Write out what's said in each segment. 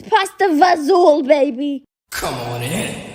Pasta Vazul, baby. Come on in.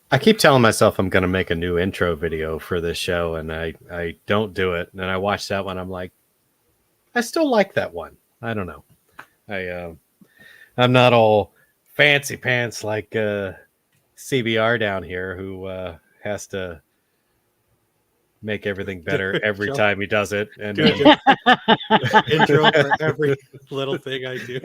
I keep telling myself I'm going to make a new intro video for this show, and I don't do it. And I watch that one. I'm like, I still like that one. I don't know. I'm not all fancy pants like CBR down here, who has to make everything better every time he does it. And intro for every little thing I do.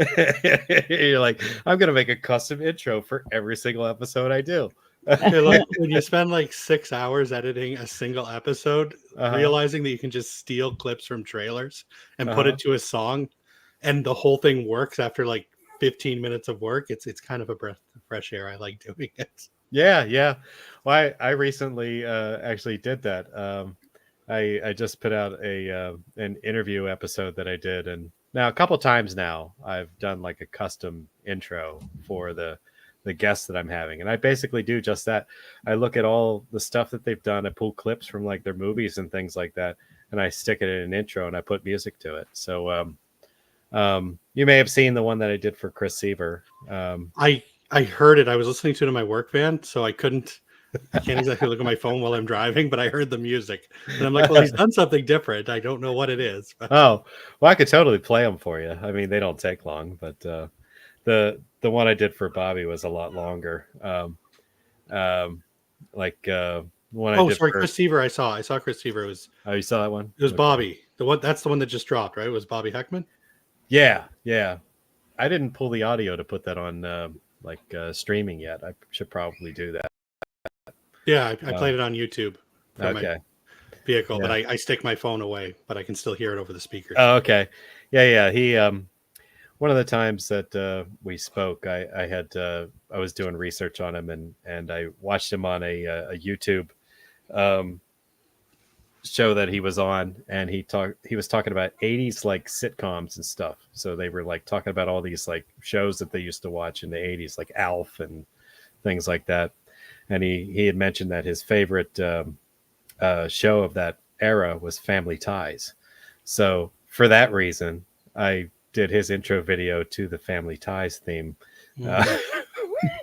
You're like, I'm going to make a custom intro for every single episode I do. Like, when you spend like 6 hours editing a single episode, realizing that you can just steal clips from trailers and put it to a song, and the whole thing works after like 15 minutes of work, it's kind of a breath of fresh air. I like doing it. Yeah. Well, I recently actually did that. I just put out an interview episode that I did, and now a couple times now I've done like a custom intro for the guests that I'm having, and I basically do just that. I look at all the stuff that they've done, I pull clips from like their movies and things like that, and I stick it in an intro and I put music to it. So you may have seen the one that I did for Chris Seaver. I heard it. I was listening to it in my work van, so I can't exactly look at my phone while I'm driving, but I heard the music and I'm like, well, he's done something different. I don't know what it is. But... Oh, well, I could totally play them for you. I mean, they don't take long, but the one I did for Bobby was a lot longer. One I did for Chris Seaver. I saw Chris Seaver. Oh, you saw that one? It was Bobby. That's the one that just dropped, right? It was Bobby Heckman. Yeah. I didn't pull the audio to put that on streaming yet. I should probably do that. Yeah, I played it on YouTube from my vehicle, yeah. but I stick my phone away, but I can still hear it over the speakers. Oh, okay. Yeah. He one of the times that we spoke, I was doing research on him, and I watched him on a YouTube show that he was on, and he was talking about 80s like sitcoms and stuff. So they were like talking about all these like shows that they used to watch in the 80s, like Alf and things like that. And he had mentioned that his favorite show of that era was Family Ties. So for that reason, I did his intro video to the Family Ties theme,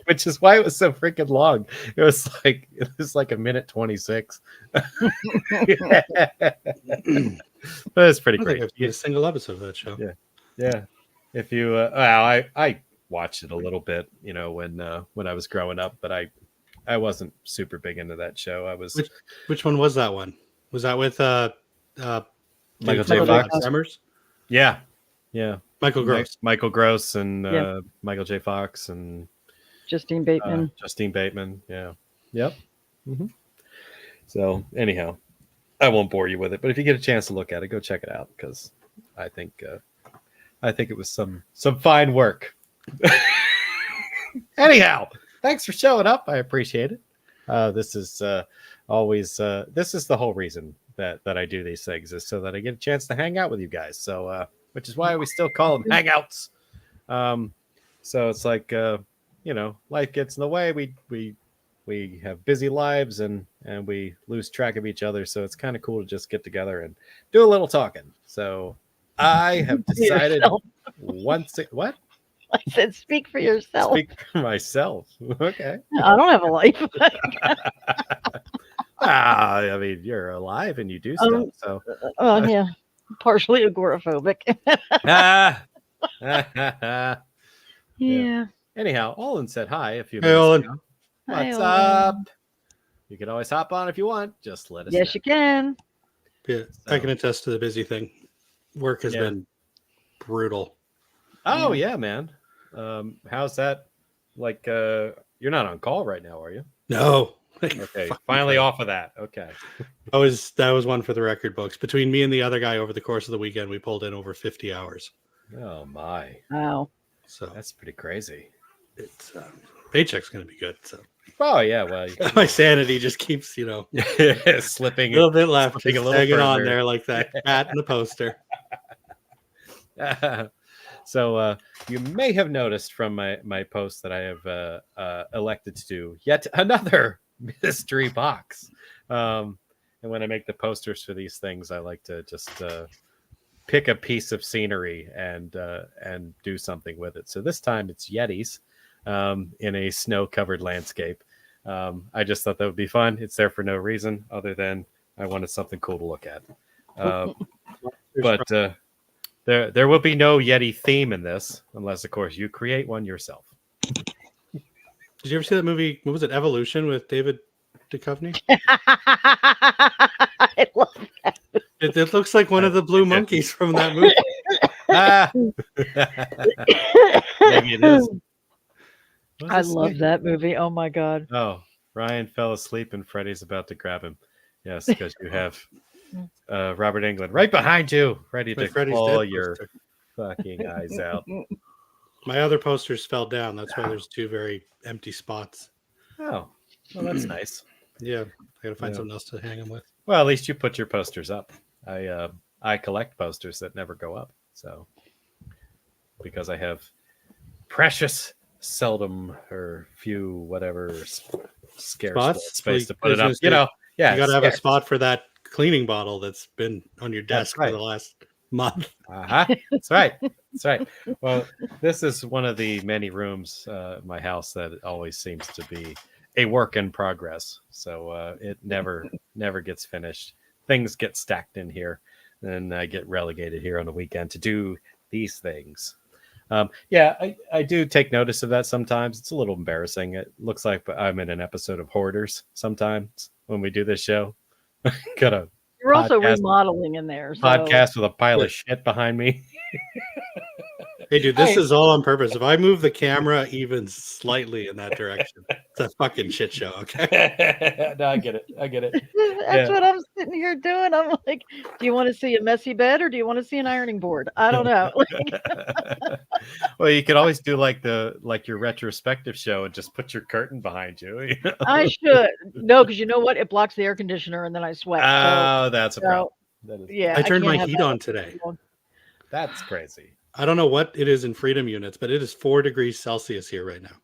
which is why it was so freaking long. It was like a minute 26. But it's pretty great. I've seen a single episode of that show. Yeah. If you, I watched it a little bit, when I was growing up, but I wasn't super big into that show. I was. Which one was that one? Was that with Michael J. Fox? Yeah. Michael Gross. Michael Gross and Michael J. Fox and Justine Bateman. Yeah. Yep. Mm-hmm. So anyhow, I won't bore you with it, but if you get a chance to look at it, go check it out, because I think it was some fine work. Anyhow, thanks for showing up. I appreciate it. This is always this is the whole reason that I do these things, is so that I get a chance to hang out with you guys. So which is why we still call them hangouts. So it's like life gets in the way. We have busy lives and we lose track of each other. So it's kind of cool to just get together and do a little talking. So I have decided what? I said, speak for yourself. Speak for myself. Okay. I don't have a life. I mean, you're alive and you do stuff. So. Yeah. Partially agoraphobic. Yeah. Anyhow, Olin said hi a few Hey, minutes Olin. ago. Hi, What's Olin. up? You can always hop on if you want. Just let us know. Yes, you can. Yeah, I can attest to the busy thing. Work has been brutal. Oh, yeah, man. How's that? Like, you're not on call right now, are you? No, Okay, finally off of that. Okay. That was one for the record books. Between me and the other guy over the course of the weekend, we pulled in over 50 hours. Oh my, Wow. So that's pretty crazy. it's paycheck's going to be good. So Oh yeah, well, my sanity just keeps, slipping a little bit left, slipping just a little hanging on further. there like that cat in the poster. So you may have noticed from my post that I have elected to do yet another mystery box. And when I make the posters for these things, I like to just pick a piece of scenery and do something with it. So this time it's Yetis in a snow-covered landscape. I just thought that would be fun. It's there for no reason other than I wanted something cool to look at. But there will be no Yeti theme in this, unless, of course, you create one yourself. Did you ever see that movie? What was it? Evolution with David Duchovny? I love that. It looks like one of the blue monkeys from that movie. Maybe it is. I love that movie. Oh my god. Oh, Ryan fell asleep and Freddy's about to grab him. Yes, because you have Robert Englund right behind you, ready to Freddy's claw dead your poster. fucking eyes out. My other posters fell down. That's why there's two very empty spots. Oh, well, that's nice. Yeah, I gotta find something else to hang them with. Well, at least you put your posters up. I collect posters that never go up, so because I have precious, seldom or few, whatever scarce space to put it up. Yeah, you gotta have a spot for that cleaning bottle that's been on your desk for the last month. That's right. That's right. Well, this is one of the many rooms in my house that always seems to be a work in progress. So it never gets finished. Things get stacked in here, and I get relegated here on the weekend to do these things. I do take notice of that sometimes. It's a little embarrassing. It looks like I'm in an episode of Hoarders sometimes when we do this show. You're also remodeling in there. So. Podcast with a pile of shit behind me. Hey, dude, this is all on purpose. If I move the camera even slightly in that direction, it's a fucking shit show, okay? No, I get it. That's what I'm sitting here doing. I'm like, do you want to see a messy bed or do you want to see an ironing board? I don't know. Well, you could always do like your retrospective show and just put your curtain behind you. I should. No, because you know what? It blocks the air conditioner and then I sweat. Oh, that's a problem. Yeah, I turned my heat on today. That's crazy. I don't know what it is in freedom units, but it is 4 degrees Celsius here right now.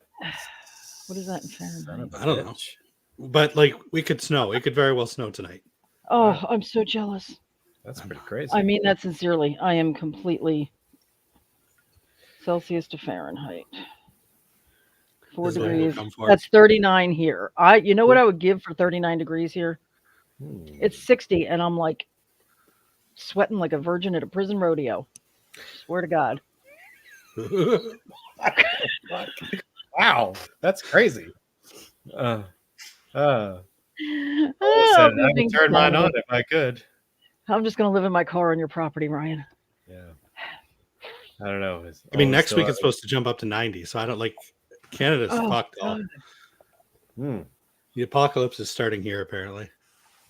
What is that in Fahrenheit? I don't know. But like we could snow. It could very well snow tonight. Oh, I'm so jealous. That's pretty crazy. I mean that sincerely. I am completely Celsius to Fahrenheit. 4 degrees. That's 39 here. You know what I would give for 39 degrees here? It's 60, and I'm like sweating like a virgin at a prison rodeo. Swear to God. Wow, that's crazy. I would turn mine on if I could. I'm just going to live in my car on your property, Ryan. Yeah. I don't know. I mean, next week it's supposed to jump up to 90, so I don't like Canada's fucked up. The apocalypse is starting here, apparently.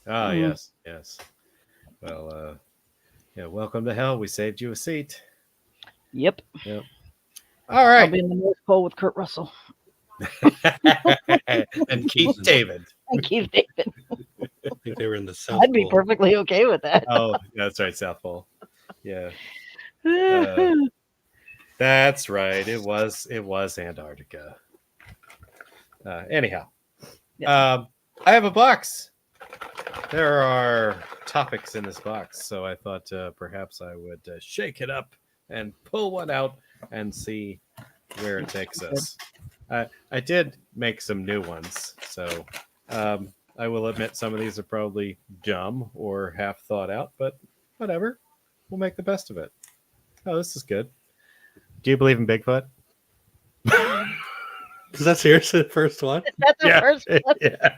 Oh, yes. Well, welcome to hell. We saved you a seat. Yep. All right. I'll be in the North Pole with Kurt Russell. And Keith David. I think they were in the South I'd be perfectly okay with that. Oh, that's right. South Pole. Yeah. That's right. It was Antarctica. Anyhow, I have a box. There are topics in this box, so I thought perhaps I would shake it up and pull one out and see where it takes us. I did make some new ones, so I will admit some of these are probably dumb or half thought out, but whatever. We'll make the best of it. Oh, this is good. Do you believe in Bigfoot? Is that seriously the first one? That's the first one. Yeah.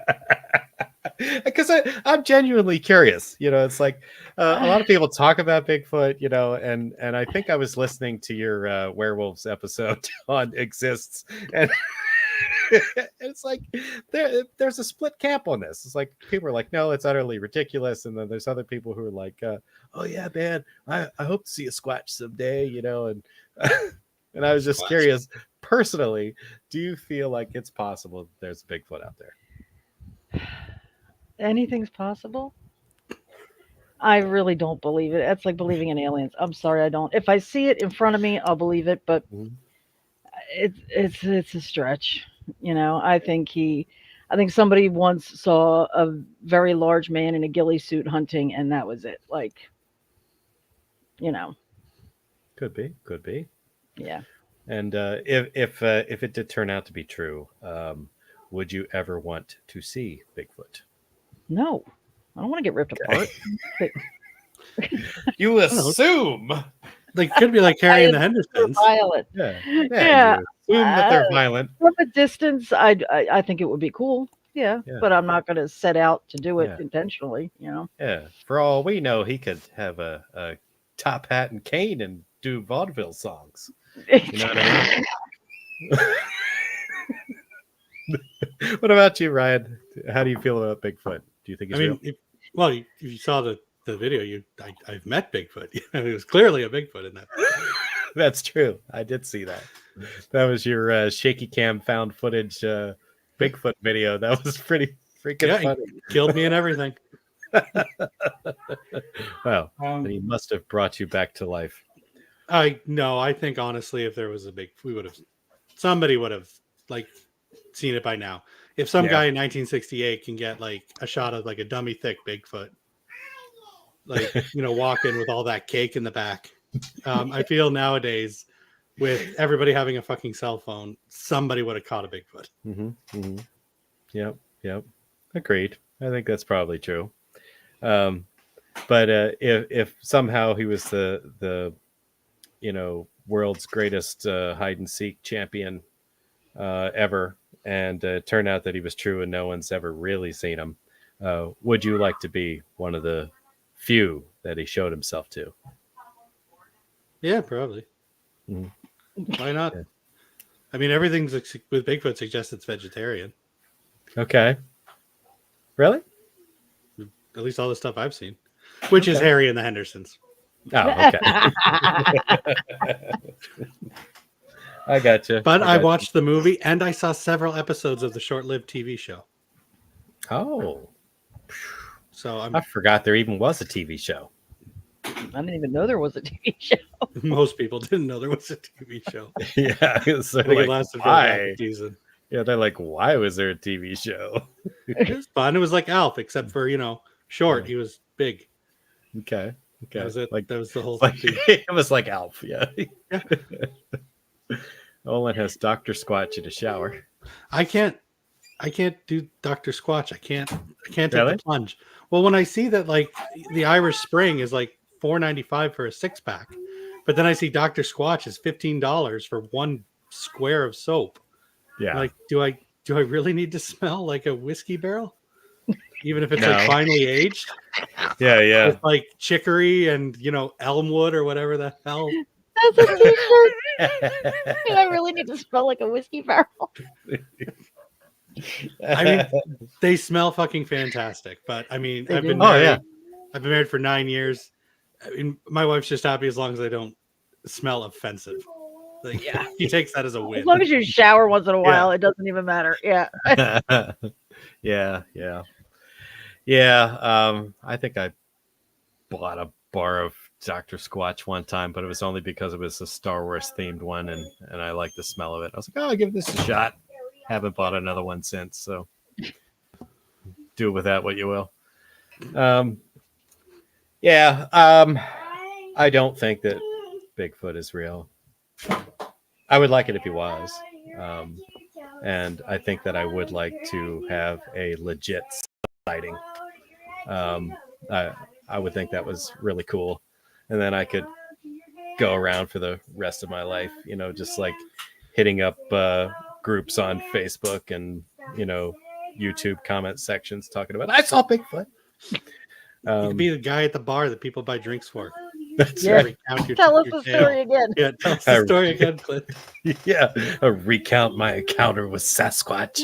Because I'm genuinely curious. It's like a lot of people talk about Bigfoot, and I think I was listening to your werewolves episode on Exists, and It's like there's a split camp on this. It's like people are like, no, it's utterly ridiculous, and then there's other people who are like, oh yeah, man, I hope to see a Squatch someday, and and I was just curious, personally, do you feel like it's possible that there's a Bigfoot out there? Anything's possible. I really don't believe it. It's like believing in aliens. I'm sorry, I don't. If I see it in front of me, I'll believe it, but it's a stretch. I think somebody once saw a very large man in a ghillie suit hunting, and that was it. Like, Could be. Yeah. And if it did turn out to be true, would you ever want to see Bigfoot? No, I don't want to get ripped apart. You assume. They could be like Harry and the Hendersons. Violent. Yeah. Yeah. You assume that they're violent. From a distance, I think it would be cool. Yeah. But I'm not going to set out to do it intentionally. Yeah. For all we know, he could have a top hat and cane and do vaudeville songs. You know what I mean? What about you, Ryan? How do you feel about Bigfoot? Do you think it's real? If you saw the video, I've met Bigfoot. It was clearly a Bigfoot in that. That's true. I did see that. That was your shaky cam found footage Bigfoot video. That was pretty freaking funny. He killed me and everything. Well, then he must have brought you back to life. I think honestly, if there was somebody would have like seen it by now. If some guy in 1968 can get like a shot of like a dummy thick Bigfoot, like walking with all that cake in the back, I feel nowadays with everybody having a fucking cell phone, somebody would have caught a Bigfoot. Yep. Agreed. I think that's probably true. But if somehow he was the world's greatest hide and seek champion ever, and it turned out that he was true and no one's ever really seen him, would you like to be one of the few that he showed himself to? Yeah, probably. Why not? Yeah. I mean, everything with Bigfoot suggests it's vegetarian. Okay. Really? At least all the stuff I've seen, which is Harry and the Hendersons. Oh, okay. I got you. But I watched the movie and I saw several episodes of the short-lived TV show. Oh. So I forgot there even was a TV show. I didn't even know there was a TV show. Most people didn't know there was a TV show. Yeah. So it lasted for a season. Yeah, they're like, why was there a TV show? It was fun. It was like Alf, except for, short. He was big. Okay. That was it. That was the whole thing. It was like Alf, yeah. Olin has Dr. Squatch in a shower. I can't do Dr. Squatch. I can't take the plunge. Well, when I see that like the Irish Spring is like $4.95 for a 6-pack, but then I see Dr. Squatch is $15 for one square of soap. Yeah. Like, do I really need to smell like a whiskey barrel? Even if it's like finely aged? Yeah. With like chicory and elmwood or whatever the hell. That's a t-shirt. Do I really need to smell like a whiskey barrel? I mean, they smell fucking fantastic. But I mean, I've been married for 9 years. I mean, my wife's just happy as long as I don't smell offensive. Like, he takes that as a win. As long as you shower once in a while, it doesn't even matter. Yeah. I think I bought a bar of Dr. Squatch one time, but it was only because it was a Star Wars themed one, and I liked the smell of it. I was like, I'll give this a shot. Haven't bought another one since, so do with that what you will. I don't think that Bigfoot is real. I would like it if he was. And I think that I would like to have a legit sighting. I would think that was really cool. And then I could go around for the rest of my life, just like hitting up groups on Facebook and, YouTube comment sections talking about, I saw Bigfoot. You could be the guy at the bar that people buy drinks for. That's Yeah. right. Tell us the story again. Yeah, tell us the story again, Clint. Yeah, recount my encounter with Sasquatch.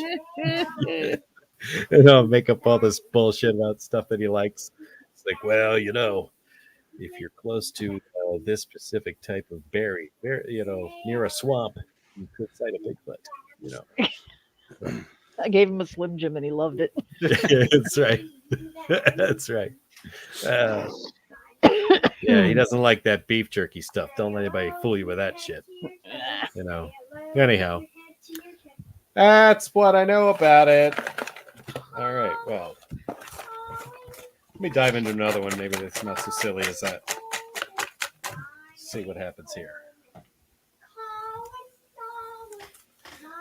And I'll make up all this bullshit about stuff that he likes. It's like, well, if you're close to this specific type of berry, near a swamp, you could sight a Bigfoot. I gave him a Slim Jim and he loved it. That's right. That's right. Yeah, he doesn't like that beef jerky stuff. Don't let anybody fool you with that shit. Anyhow, that's what I know about it. All right. Well, let me dive into another one. Maybe that's not so silly as that. See what happens here.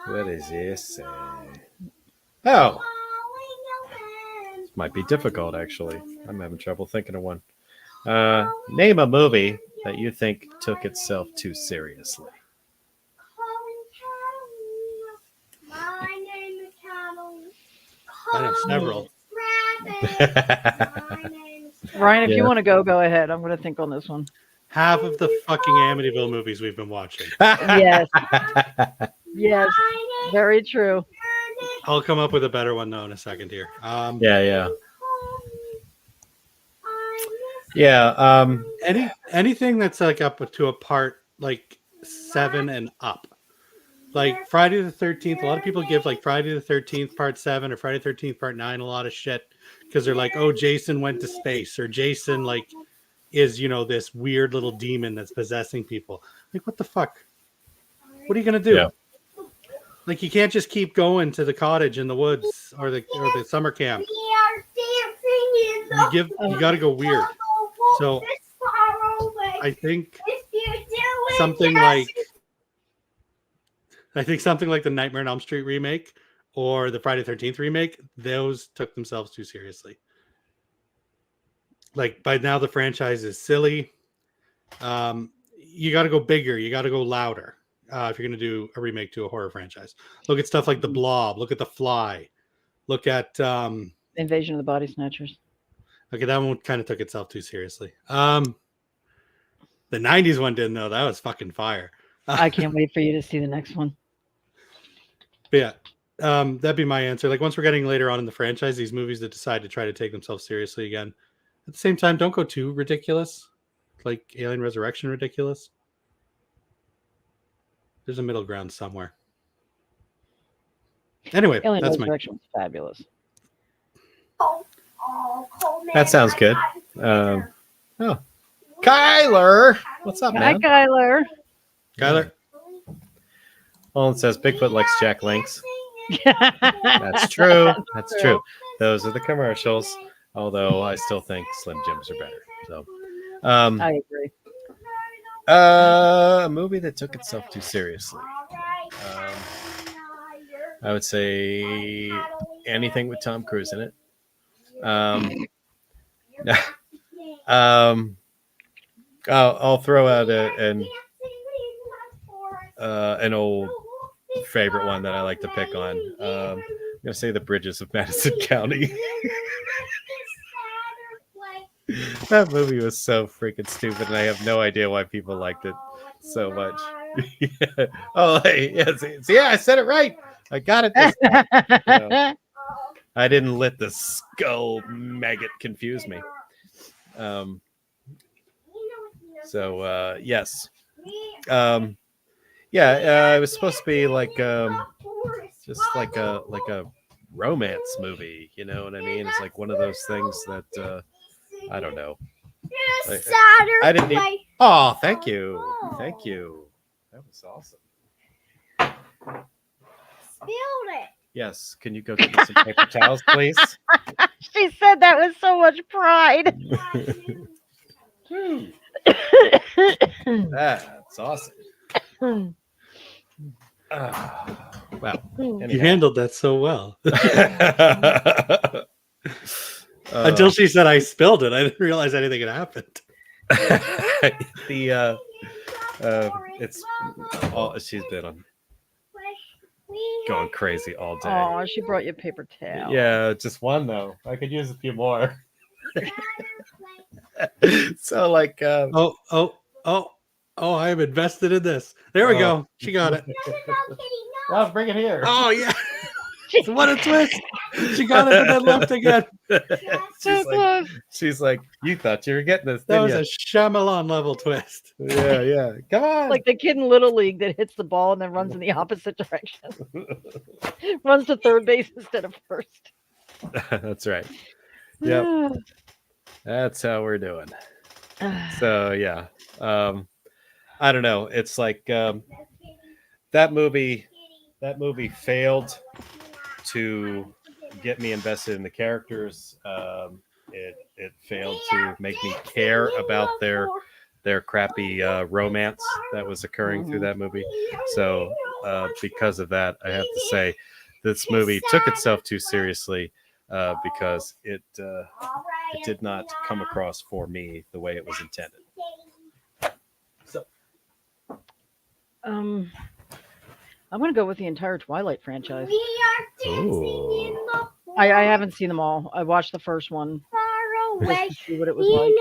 What is this? Oh. This might be difficult, actually. I'm having trouble thinking of one. Name a movie that you think took itself too seriously. I know several. Ryan, if you want to go ahead. I'm going to think on this one. Half of the fucking Amityville movies we've been watching. Yes. Yes. Very true. I'll come up with a better one though in a second here. Anything that's like up to a part like 7 and up. Like Friday the 13th, a lot of people give like Friday the 13th part 7 or Friday the 13th part 9 a lot of shit because they're like, oh, Jason went to space, or Jason like is this weird little demon that's possessing people. Like, what the fuck? What are you gonna do? Yeah. Like, you can't just keep going to the cottage in the woods or the summer camp. You got to go weird. So I think something like the Nightmare on Elm Street remake or the Friday the 13th remake, those took themselves too seriously. Like, by now the franchise is silly. You got to go bigger. You got to go louder. If you're going to do a remake to a horror franchise, look at stuff like The Blob. Look at The Fly. Look at Invasion of the Body Snatchers. Okay, that one kind of took itself too seriously. The 90s one didn't, though. That was fucking fire. I can't wait for you to see the next one. But yeah, that'd be my answer. Like, once we're getting later on in the franchise, these movies that decide to try to take themselves seriously again. At the same time, don't go too ridiculous. Like Alien Resurrection ridiculous. There's a middle ground somewhere. Anyway, Alien that's Resurrection was fabulous. That sounds good. Kyler, what's up, man? Hi, Kyler. Kyler. Well, it says Bigfoot likes Jack Links. That's true. That's true. Those are the commercials. Although I still think Slim Jims are better. So, I agree. A movie that took itself too seriously. I would say anything with Tom Cruise in it. I'll throw out an old favorite one that I like to pick on. I'm gonna say The Bridges of Madison County. That movie was so freaking stupid, and I have no idea why people liked it so much. Yeah. Oh, hey, yeah, I said it right. I got it this time. I didn't let the skull maggot confuse me. Yes. It was supposed to be like just like a romance movie, you know what I mean? It's like one of those things that I don't know. I didn't need... Oh, thank you. Thank you. That was awesome. Spilled it. Yes. Can you go get me some paper towels, please? She said that with so much pride. That's awesome. Wow. You handled that so well. Until she said I spilled it. I didn't realize anything had happened. It's all she's been on going crazy all day. Oh, she brought you a paper towel. Yeah, just one though. I could use a few more. So like, I am invested in this. There we go. She got it. Oh, bring it here. Oh yeah. So what a twist. She got it, but then left again. she's like, you thought you were getting this. That was a Shyamalan level twist. Yeah. Come on. Like the kid in Little League that hits the ball and then runs in the opposite direction. Runs to third base instead of first. That's right. Yep. That's how we're doing. So yeah. I don't know. It's like that movie failed to get me invested in the characters. It failed to make me care about their crappy romance that was occurring through that movie. So because of that, I have to say this movie took itself too seriously because it did not come across for me the way it was intended. So I'm gonna go with the entire Twilight franchise. Ooh. I haven't seen them all. I watched the first one just to see what it was like.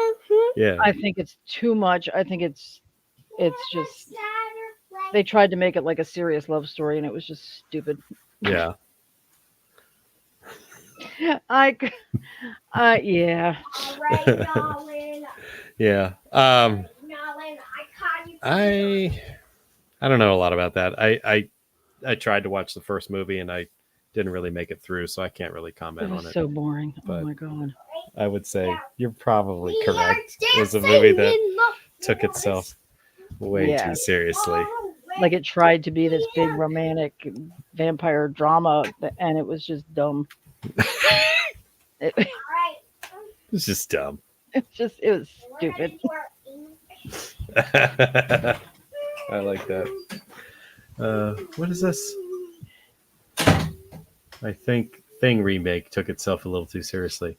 Yeah. I think it's too much. I think it's just they tried to make it like a serious love story and it was just stupid. Yeah. Yeah. Yeah. I don't know a lot about that. I tried to watch the first movie and I didn't really make it through, so I can't really comment on it. So boring. But oh my god. I would say you're probably correct. It was a movie that took itself way too seriously. Like it tried to be this big romantic vampire drama and it was just dumb. It's just dumb. It was stupid. I like that. What is this? I think Thing remake took itself a little too seriously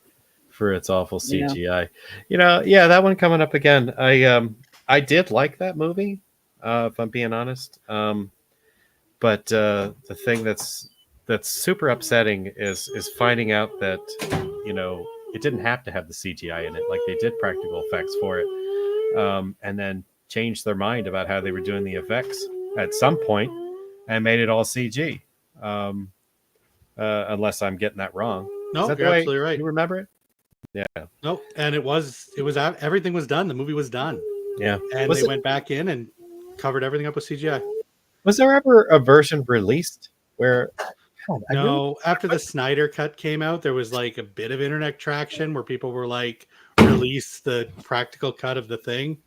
for its awful CGI. Yeah. That one coming up again. I did like that movie, if I'm being honest. But the thing that's super upsetting is finding out that it didn't have to have the CGI in it. Like they did practical effects for it, and then changed their mind about how they were doing the effects at some point and made it all CG. Unless I'm getting that wrong. No, you're absolutely right. You remember it? Yeah. No, and it was everything was done. The movie was done. Yeah. And they went back in and covered everything up with CGI. Was there ever a version released where? After the Snyder cut came out, there was like a bit of internet traction where people were like, release the practical cut of the thing.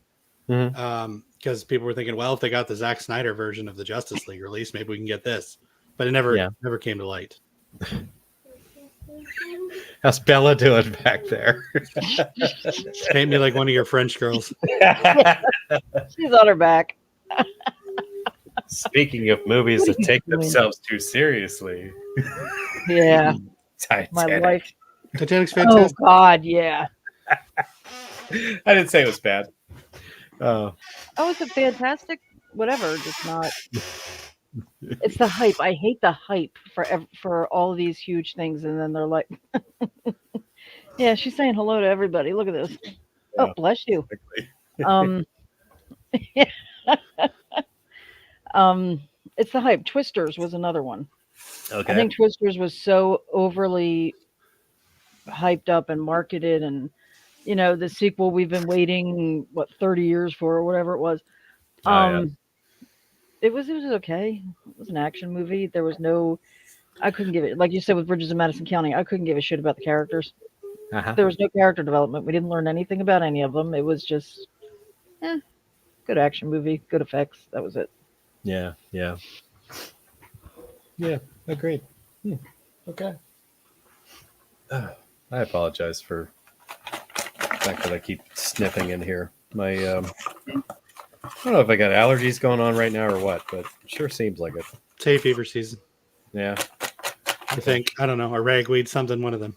Because people were thinking, well, if they got the Zack Snyder version of the Justice League release, maybe we can get this. But it never came to light. How's Bella doing back there? Paint me like one of your French girls. She's on her back. Speaking of movies that take themselves too seriously. Yeah. Titanic. My life. Titanic's fantastic. Oh God, yeah. I didn't say it was bad. It's a fantastic whatever, just not. It's the hype. I hate the hype for all of these huge things, and then they're like, "Yeah, she's saying hello to everybody. Look at this. Oh, bless you." It's the hype. Twisters was another one. Okay. I think Twisters was so overly hyped up and marketed, and the sequel we've been waiting 30 years for or whatever it was. It was okay. It was an action movie. There was I couldn't give it, like you said with Bridges of Madison County, I couldn't give a shit about the characters. There was no character development. We didn't learn anything about any of them. It was just good action movie, good effects. That was it. Yeah, agreed. Okay. I apologize for the fact that I keep sniffing in here. My I don't know if I got allergies going on right now or what, but it sure seems like it. It's hay fever season. Yeah. I think, I don't know, or ragweed, something, one of them.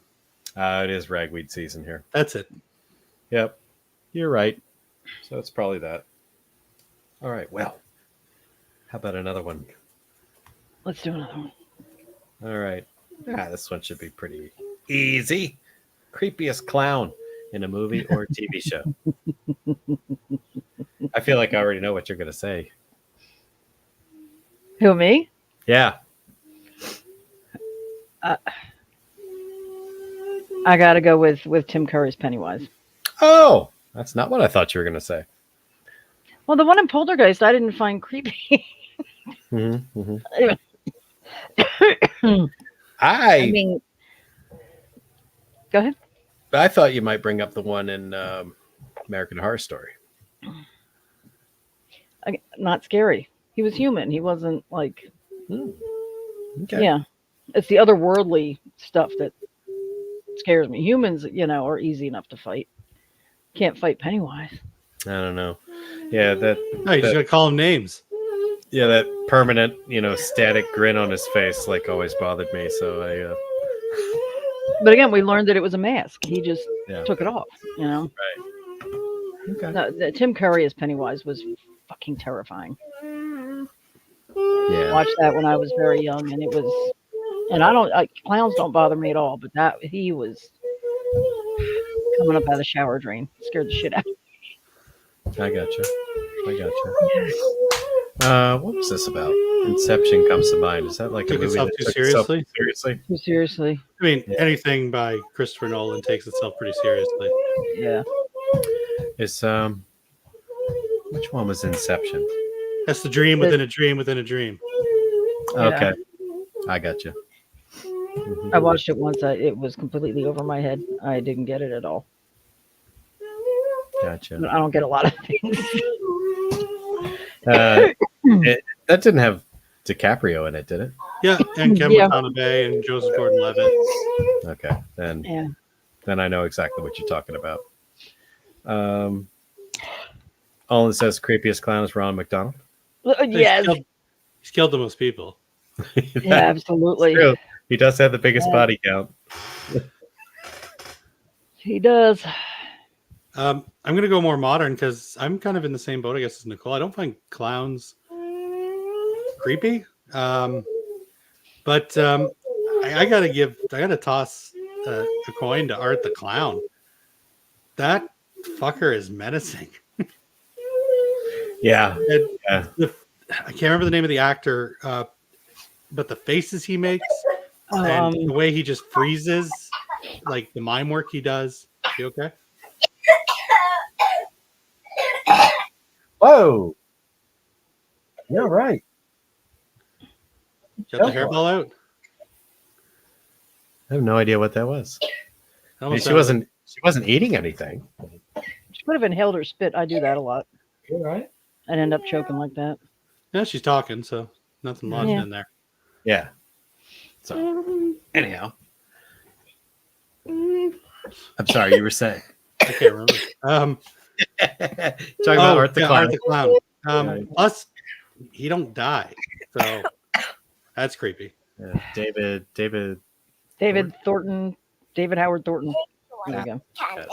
It is ragweed season here. That's it. Yep. You're right. So it's probably that. All right. Well, how about another one? Let's do another one. All right. This one should be pretty easy. Creepiest clown in a movie or a TV show? I feel like I already know what you're going to say. Who, me? Yeah. I got to go with Tim Curry's Pennywise. Oh, that's not what I thought you were going to say. Well, the one in Poltergeist I didn't find creepy. Anyway. I mean, go ahead. I thought you might bring up the one in American Horror Story. Not scary. He was human. He wasn't like... Okay. Yeah. It's the otherworldly stuff that scares me. Humans, are easy enough to fight. Can't fight Pennywise. I don't know. Yeah, you just gotta call him names. Yeah, that permanent, static grin on his face always bothered me. So But again, we learned that it was a mask. He just took it off. Right. Okay. No, Tim Curry as Pennywise was fucking terrifying. Yeah. I watched that when I was very young, and it was. And clowns don't bother me at all, but he was coming up out of the shower drain. Scared the shit out of me. I gotcha. What was this about? Inception comes to mind. Is that like took a movie itself that too took seriously? itself seriously? Too seriously. I mean, anything by Christopher Nolan takes itself pretty seriously. Yeah. It's which one was Inception? That's the dream within a dream within a dream. Okay, I gotcha. I watched it once. It was completely over my head. I didn't get it at all. Gotcha. I don't get a lot of things. That didn't have DiCaprio in it, did it? Yeah, and Kevin Watanabe and Joseph Gordon-Levitt. Okay, then I know exactly what you're talking about. All it says creepiest clown is Ron McDonald. Yes. He's killed the most people. Yeah, absolutely. True. He does have the biggest body count. He does. I'm going to go more modern because I'm kind of in the same boat, I guess, as Nicole. I don't find clowns creepy. But I got to toss a coin to Art the Clown. That fucker is menacing. Yeah. I can't remember the name of the actor, but the faces he makes and the way he just freezes, like the mime work he does. You okay? Whoa. You're right. Got the hairball out? I have no idea what that was. I mean, she wasn't eating anything. She could have inhaled her spit. I do that a lot. You're right. I'd end up choking like that. Yeah, she's talking, so nothing lodged in there. Yeah. So, anyhow. I'm sorry, you were saying. I can't remember. Talking about Art the Clown. Art the Clown. Plus, he don't die, so that's creepy. Yeah. David Thornton. David Howard Thornton. There you go. Yes.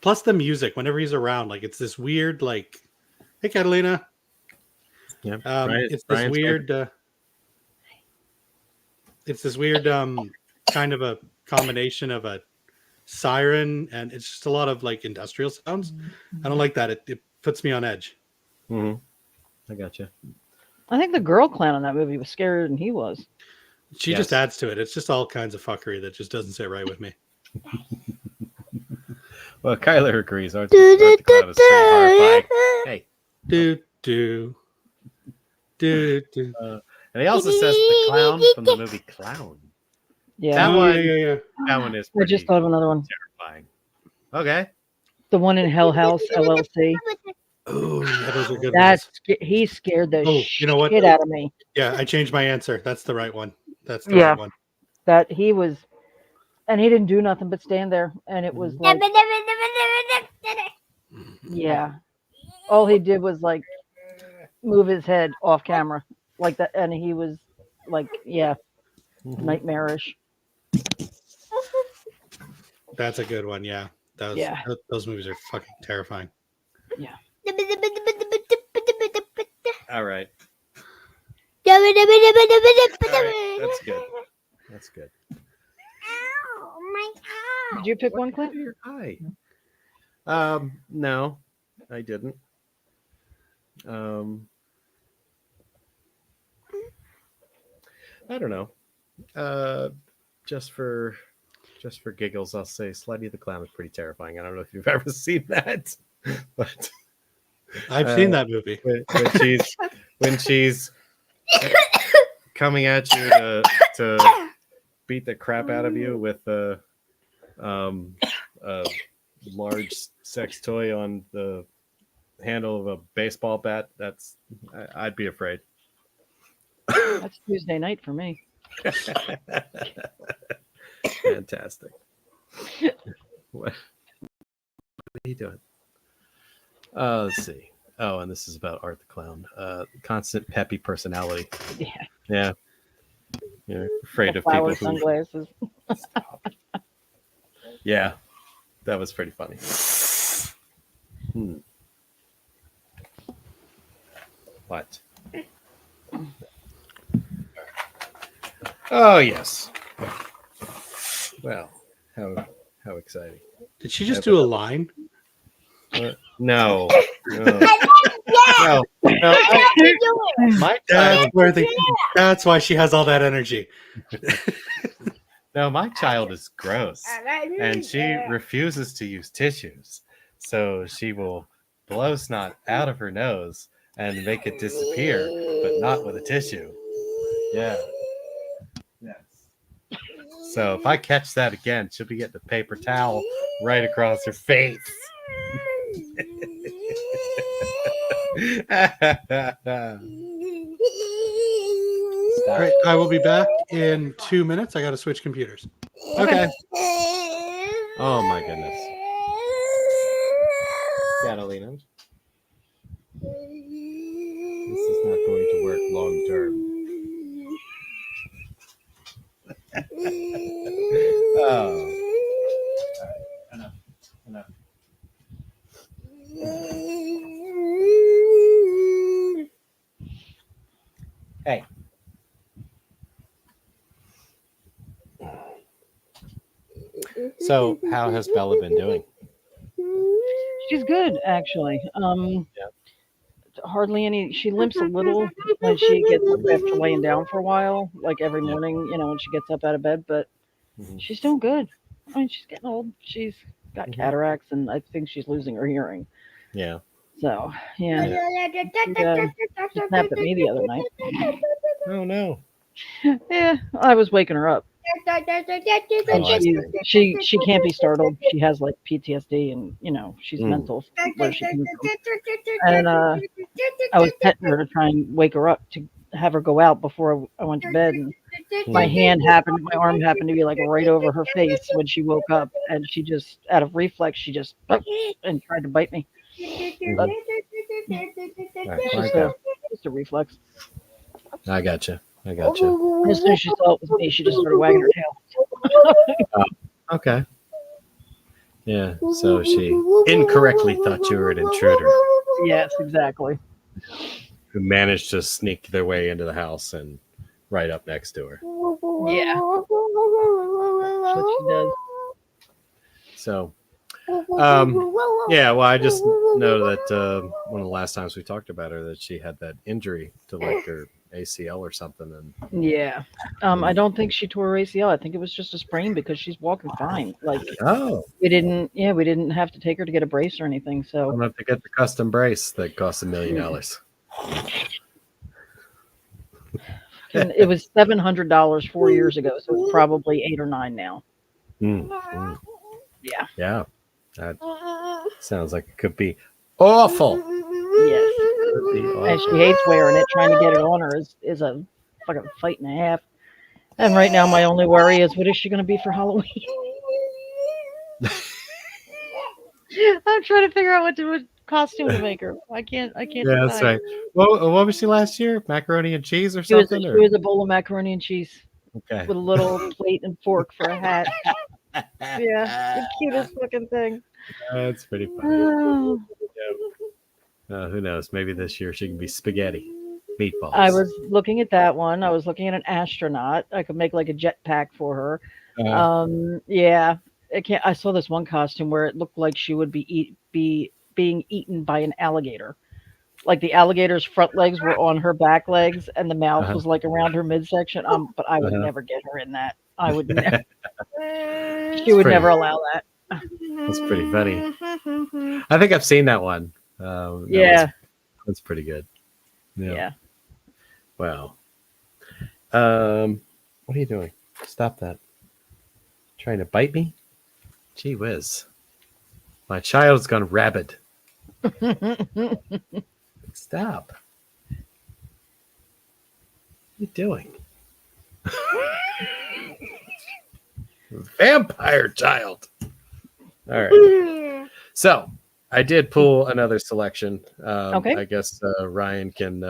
Plus the music, whenever he's around, it's this weird, hey, Catalina. Yeah. It's this weird. It's this weird kind of a combination of a siren, and it's just a lot of industrial sounds. I don't like that. It puts me on edge. Mm-hmm. I gotcha. I think the girl clown in that movie was scarier than he was. She just adds to it. It's just all kinds of fuckery that just doesn't sit right with me. Well, Kyler agrees. Art the Clown is pretty horrifying. Hey. And he also says the clown from the movie Clown. Yeah. That one, yeah. That one is I just thought of another one. terrifying. Okay. The one in Hell House LLC. Oh, yeah, those are good He scared the you know what? shit out of me. Yeah, I changed my answer. That's the right one. That's the right one. That he was, and he didn't do nothing but stand there, and it was like, yeah. All he did was move his head off camera like that, and he was nightmarish. That's a good one. Yeah. Those movies are fucking terrifying. Yeah. All right. That's good. That's good. Oh my God. Did you pick one, Clint? Hi. No, I didn't. I don't know. Just for giggles, I'll say Slutty the Clown is pretty terrifying. I don't know if you've ever seen that, but I've seen that movie. When she's coming at you to beat the crap out of you with a large sex toy on the handle of a baseball bat, I'd be afraid. That's Tuesday night for me. Fantastic. What are you doing? Let's see. Oh, and this is about Art the Clown. Constant peppy personality. Yeah. You're afraid of people who... sunglasses. Yeah, that was pretty funny. What? Oh, yes. Well, how exciting. Did she just do a line? No. That's why she has all that energy. No, my child is gross, and she refuses to use tissues. So she will blow snot out of her nose and make it disappear, but not with a tissue. Yeah. Yes. So if I catch that again, she'll be getting a paper towel right across her face. All right, I will be back in 2 minutes. I got to switch computers. Okay. Oh my goodness. Catalina. This is not going to work long term. Oh. All right. Enough. Hey. So, how has Bella been doing? She's good, actually. Hardly any. She limps a little when she gets up after laying down for a while, like every morning, when she gets up out of bed. But she's doing good. I mean, she's getting old. She's got cataracts, and I think she's losing her hearing. Yeah. So, yeah. She snapped at me the other night. Oh, no. Yeah, I was waking her up. And she can't be startled. She has like PTSD, and she's mental where she comes from. And I was petting her to try and wake her up to have her go out before I went to bed. And my arm happened to be like right over her face when she woke up, and she just, out of reflex, she just and tried to bite me. But, just a reflex. I gotcha. As soon as she saw it was me, she just started wagging her tail. Okay. Yeah, so she incorrectly thought you were an intruder. Yes, exactly. Who managed to sneak their way into the house and right up next to her. Yeah. That's what she does. So, yeah, well, I just know that one of the last times we talked about her, that she had that injury to like her ACL or something. And yeah, I don't think she tore her ACL. I think it was just a sprain because she's walking fine. Like, we didn't have to take her to get a brace or anything. So I'm gonna have to get the custom brace that costs $1 million. And it was $700 4 years ago, so it's probably 8 or 9 now. Yeah. Yeah, that sounds like it could be awful. Yes. And she hates wearing it. Trying to get it on her is a fucking fight and a half. And right now, my only worry is, what is she going to be for Halloween? I'm trying to figure out what costume to make her. I can't. Yeah, decide. that's right. Well, what was she last year? Macaroni and cheese or She was something? a bowl of macaroni and cheese. Okay. With a little plate and fork for a hat. Yeah, the cutest looking thing. That's pretty funny. Who knows? Maybe this year she can be spaghetti, meatballs. I was looking at that one. I was looking at an astronaut. I could make like a jetpack for her. Yeah. it can't. I saw this one costume where it looked like she would be being eaten by an alligator. Like the alligator's front legs were on her back legs, and the mouth Uh-huh. was like around her midsection. But I would Uh-huh. never get her in that. I would never. She She would never allow that. That's pretty funny. I think I've seen that one. Yeah. That's pretty good. Yeah. Wow. What are you doing? Stop that. Trying to bite me? Gee whiz. My child's gone rabid. Stop. What are you doing? Vampire child. All right. So I did pull another selection. Okay. I guess Ryan can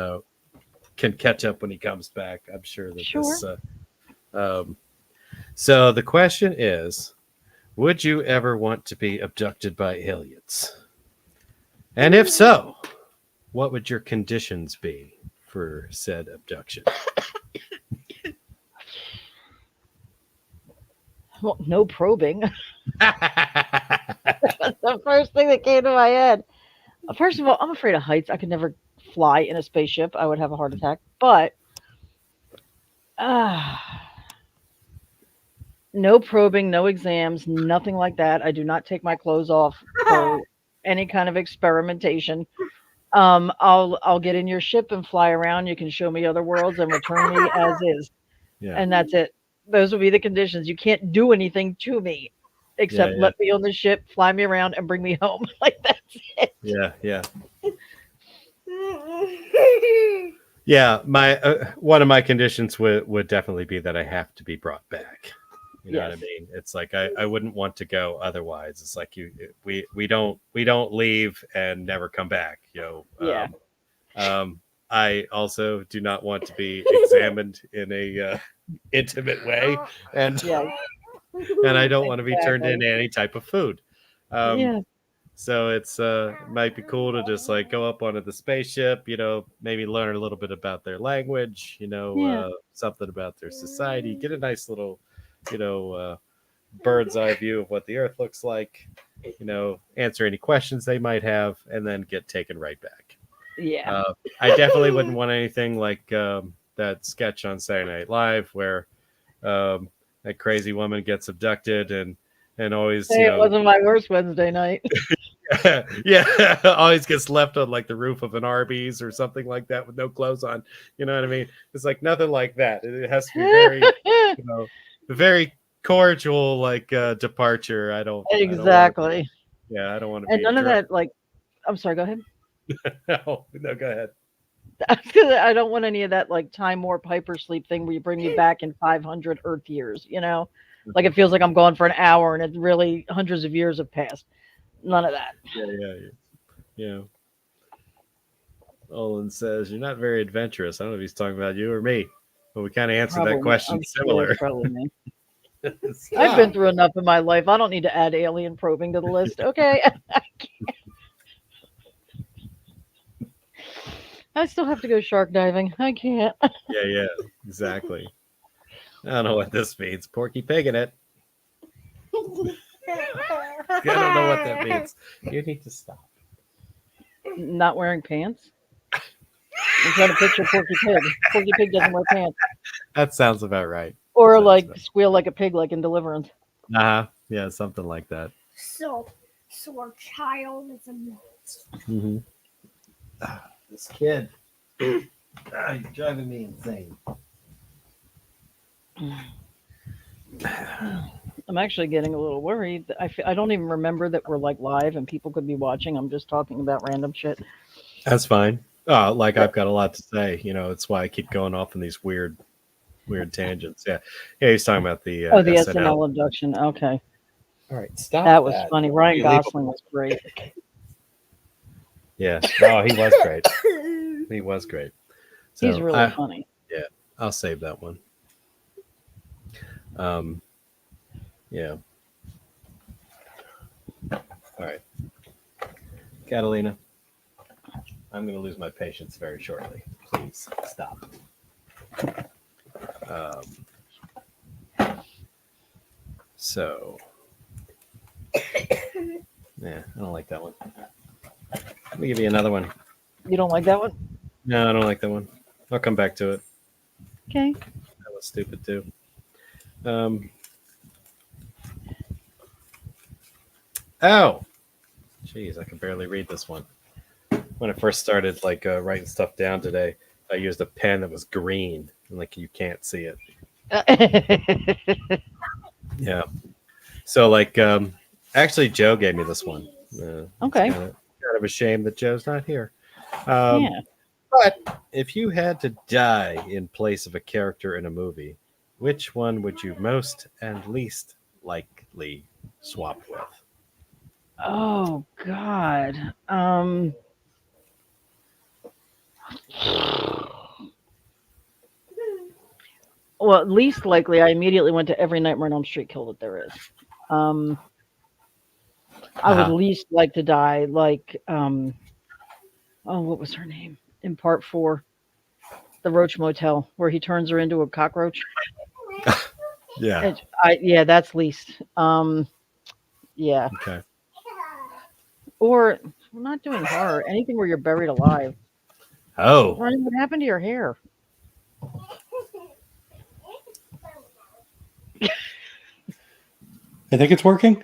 catch up when he comes back. I'm sure that Sure. this. So the question is, would you ever want to be abducted by aliens? And if so, what would your conditions be for said abduction? Well, no probing. That's the first thing that came to my head. First of all, I'm afraid of heights. I could never fly in a spaceship. I would have a heart attack. But no probing, no exams, nothing like that. I do not take my clothes off for any kind of experimentation. I'll get in your ship and fly around. You can show me other worlds and return me as is. Yeah. And that's it. Those will be the conditions. You can't do anything to me except let me on the ship, fly me around, and bring me home. Like that's it. Yeah. Yeah, my one of my conditions would definitely be that I have to be brought back. You know what I mean? It's like I wouldn't want to go otherwise. It's like we don't leave and never come back. You know. I also do not want to be examined in a intimate way, and and I don't want to be turned into any type of food. So it's might be cool to just like go up onto the spaceship, you know, maybe learn a little bit about their language, you know, something about their society, get a nice little, you know, bird's eye view of what the Earth looks like, you know, answer any questions they might have, and then get taken right back. Yeah. I definitely wouldn't want anything like that sketch on Saturday Night Live where that crazy woman gets abducted and always, you know, it wasn't my worst Wednesday night. Yeah, always gets left on like the roof of an Arby's or something like that with no clothes on. You know what I mean? It's like nothing like that. It has to be very, you know, very cordial like departure. I don't Exactly. I don't want to And be none of that, like, I'm sorry, go ahead. no, go ahead. I don't want any of that like time warp hypersleep thing where you bring me back in 500 Earth years, you know? Like it feels like I'm gone for an hour and it's really hundreds of years have passed. None of that. Yeah. Olin says, you're not very adventurous. I don't know if he's talking about you or me, but we kind of answered that question similar. Probably me. I've been through enough in my life. I don't need to add alien probing to the list. Okay. I still have to go shark diving. I can't. Yeah, exactly. I don't know what this means. Porky Pig in it. I don't know what that means. You need to stop. Not wearing pants? I'm trying to picture Porky Pig. Porky Pig doesn't wear pants. That sounds about right. Or like squeal like a pig like in Deliverance. Yeah, something like that. So our child is a mess. Mm-hmm. This kid. You're driving me insane. I'm actually getting a little worried. I don't even remember that we're like live and people could be watching. I'm just talking about random shit. That's fine. Like I've got a lot to say. You know, it's why I keep going off on these weird tangents. Yeah, he's talking about the the SNL abduction. Okay. All right, stop. That was funny. Ryan Gosling was great. Yeah. Oh, he was great. He was great. So he's really funny. Yeah, I'll save that one. Yeah. All right. Catalina, I'm going to lose my patience very shortly. Please stop. So Yeah, I don't like that one. Let me give you another one. You don't like that one? No, I don't like that one. I'll come back to it. Okay. That was stupid too. Oh, jeez, I can barely read this one. When I first started writing stuff down today, I used a pen that was green, and like you can't see it. Yeah. So actually, Joe gave me this one. Okay. It's kind of a shame that Joe's not here. Yeah. But if you had to die in place of a character in a movie, which one would you most and least likely swap with? Oh God. Well, least likely, I immediately went to every Nightmare on Elm Street kill that there is. I would least like to die oh, what was her name in part 4? The Roach Motel, where he turns her into a cockroach. Yeah. Yeah, that's least. Yeah. Okay. Or we're not doing horror. Anything where you're buried alive. Oh. Ryan, what happened to your hair? I think it's working.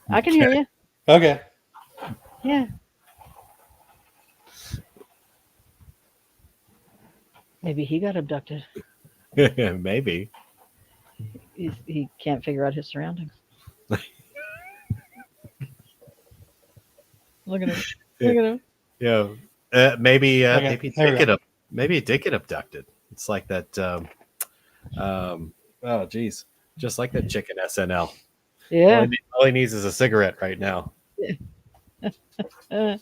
I can hear you. Okay. Yeah. Maybe he got abducted. Maybe. He can't figure out his surroundings. Look at him. Look at him. Yeah. Maybe maybe he did get abducted. It's like that. Oh, geez. Just like that chicken SNL. Yeah. All he needs is a cigarette right now. I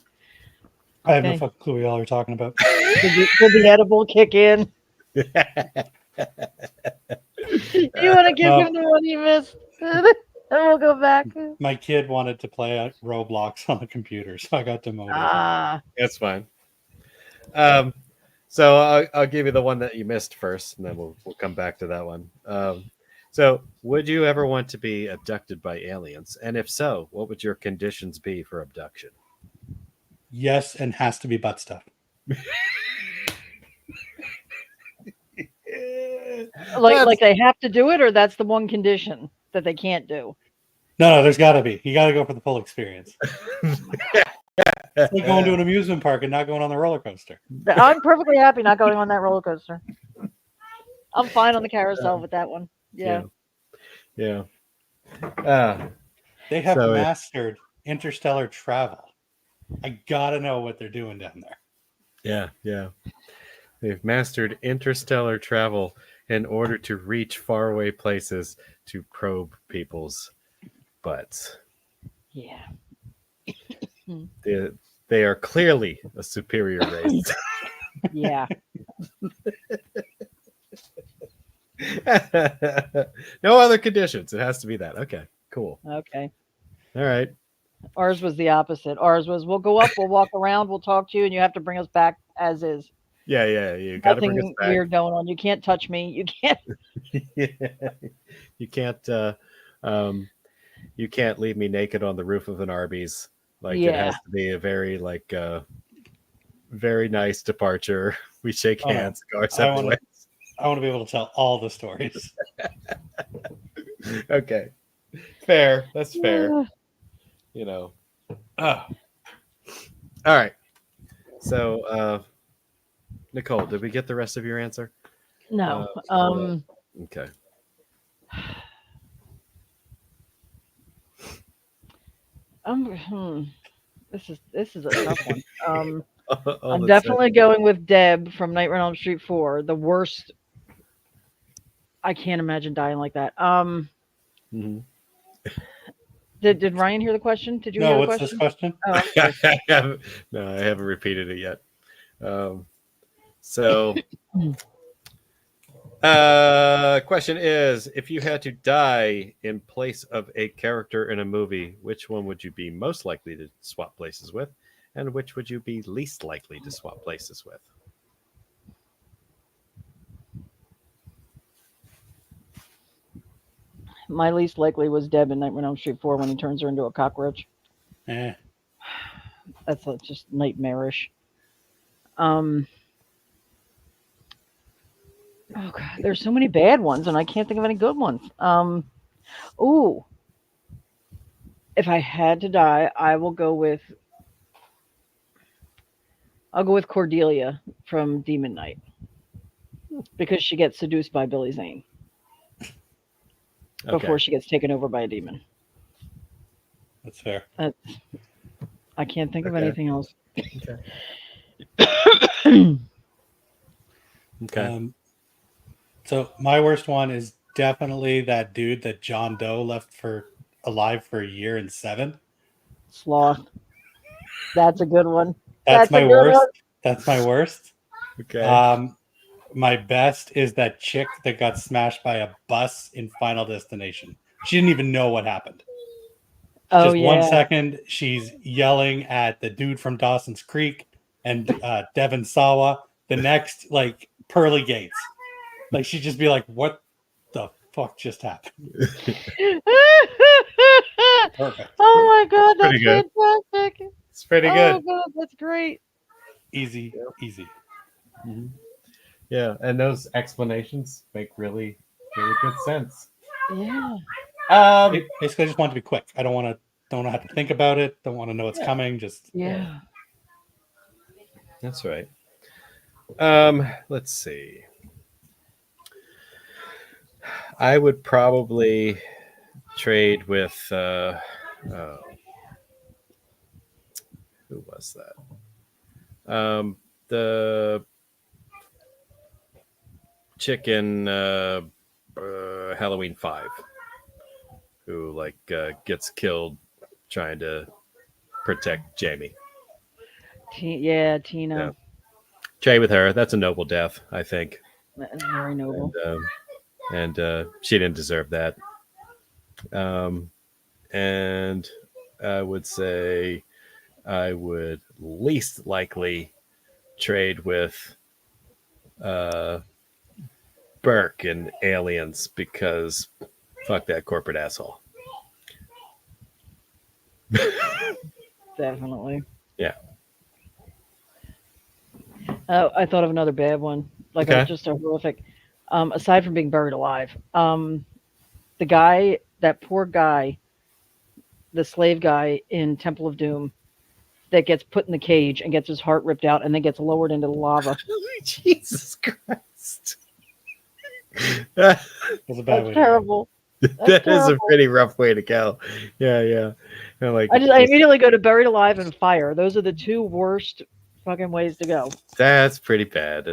have no fucking clue what y'all are talking about. Did the edible kick in? You want to give him the one he missed? And we'll go back. My kid wanted to play Roblox on the computer, so I got demoted. That's fine. So I'll give you the one that you missed first, and then we'll come back to that one. So would you ever want to be abducted by aliens? And if so, what would your conditions be for abduction? Yes, and has to be butt stuff. Like they have to do it, or that's the one condition that they can't do? No, there's got to be. You got to go for the full experience. It's like going to an amusement park and not going on the roller coaster. I'm perfectly happy not going on that roller coaster. I'm fine on the carousel with that one. Yeah. They have mastered interstellar travel. I gotta know what they're doing down there. Yeah. They've mastered interstellar travel in order to reach faraway places to probe people's butts. Yeah. They are clearly a superior race. Yeah. No other conditions. It has to be that. Okay, cool. Okay. All right. Ours was the opposite. Ours was, we'll go up, we'll walk around, we'll talk to you, and you have to bring us back as is. Yeah. You got to bring us back. Nothing weird going on. You can't touch me. You can't. You can't. You can't leave me naked on the roof of an Arby's. It has to be a very very nice departure. We shake hands, go our separate ways. I want to be able to tell all the stories. Okay, fair. That's fair. All right. So, Nicole, did we get the rest of your answer? No. Okay. This is a tough one. Oh, I'm definitely going with Deb from Nightmare on Elm Street 4. The worst. I can't imagine dying like that. Mm-hmm. Did Ryan hear the question? Did you hear the question? What's this question? Oh, okay. No, I haven't repeated it yet. So, question is, if you had to die in place of a character in a movie, which one would you be most likely to swap places with? And which would you be least likely to swap places with? My least likely was Deb in Nightmare on Elm Street 4 when he turns her into a cockroach. That's just nightmarish. Oh god, there's so many bad ones, and I can't think of any good ones. Ooh, if I had to die, I'll go with Cordelia from Demon Knight because she gets seduced by Billy Zane before she gets taken over by a demon. That's fair. I can't think of anything else. Okay. So my worst one is definitely that dude that John Doe left alive for a year and 7. Sloth. That's a good one. That's my worst. That's my worst. Okay. My best is that chick that got smashed by a bus in Final Destination. She didn't even know what happened. Oh, Just 1 second, she's yelling at the dude from Dawson's Creek and Devon Sawa. The next, like, pearly gates. Like, she'd just be like, what the fuck just happened? Perfect. Oh my god, that's fantastic. It's pretty good. Oh god, that's great. Easy. Mm-hmm. Yeah, and those explanations make really, really good sense. Yeah. Basically, I just want to be quick. I don't have to think about it. Don't want to know what's coming. Just That's right. Let's see. I would probably trade with who was that? The chicken Halloween 5 who gets killed trying to protect Jamie. Tina. Yeah. Trade with her. That's a noble death, I think. That's very noble. And she didn't deserve that. And I would say I would least likely trade with Burke and Aliens because fuck that corporate asshole. Definitely. Yeah. I thought of another bad one. Just a horrific. Aside from being buried alive, that poor guy, the slave guy in Temple of Doom, that gets put in the cage and gets his heart ripped out and then gets lowered into the lava. Jesus Christ. That's a bad way. Terrible. That is a pretty rough way to go. Yeah. I immediately go to buried alive and fire. Those are the two worst fucking ways to go. That's pretty bad.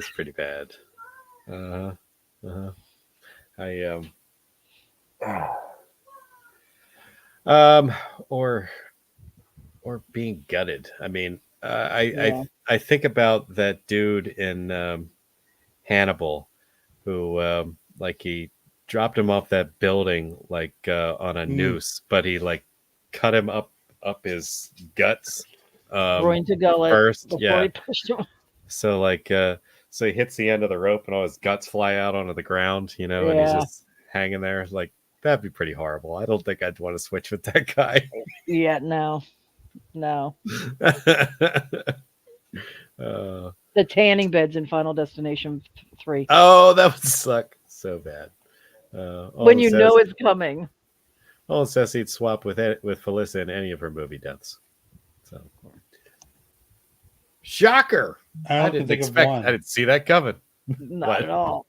Or being gutted. I mean, I think about that dude in Hannibal who he dropped him off that building on a noose, but he cut him up his guts groin to gullet first. Before he pushed him. So so he hits the end of the rope and all his guts fly out onto the ground, and he's just hanging there. That'd be pretty horrible. I don't think I'd want to switch with that guy. Yeah, no. The tanning beds in Final Destination 3. Oh, that would suck so bad. When you know it's coming. Olin says he'd swap with Felissa in any of her movie deaths. So, shocker! I didn't see that coming. Not at all.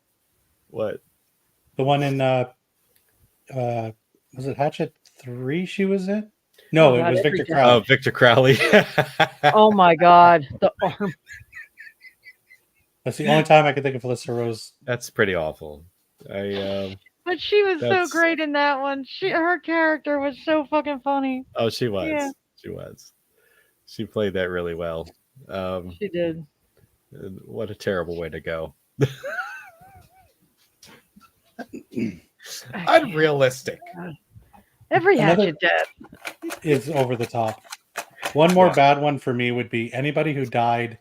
What? The one in was it Hatchet 3 she was in? No, it was Victor Crowley. Oh, Victor Crowley. Oh my God, the arm. That's the only time I could think of Felissa Rose. That's pretty awful. But she was so great in that one. Her character was so fucking funny. Oh, she was. Yeah. She was. She played that really well. She did. What a terrible way to go. Unrealistic. Every Hatchet death is over the top. One more bad one for me would be anybody who died.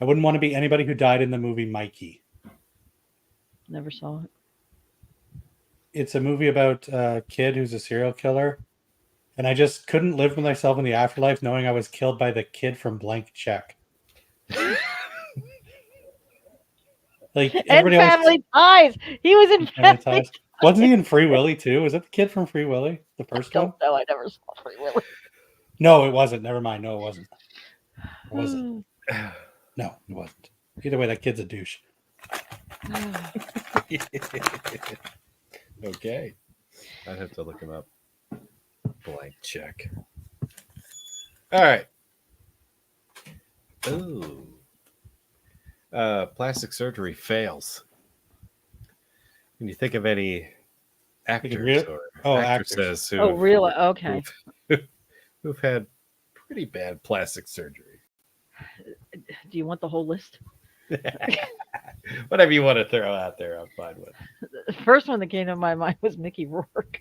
I wouldn't want to be anybody who died in the movie Mikey. Never saw it. It's a movie about a kid who's a serial killer, and I just couldn't live with myself in the afterlife knowing I was killed by the kid from Blank Check. Like And everybody Family Ties. He was in Family Ties. Wasn't he in Free Willy too? Was that the kid from Free Willy? The first one? No, I never saw Free Willy. No, it wasn't. Never mind. No, it wasn't. Or was it? No, it wasn't. Either way, that kid's a douche. Okay. I'd have to look him up. Blank Check. All right. Ooh. Plastic surgery fails. Can you think of any actors or actresses who really? Okay. who've had pretty bad plastic surgery? Do you want the whole list? Whatever you want to throw out there, I'm fine with. The first one that came to my mind was Mickey Rourke.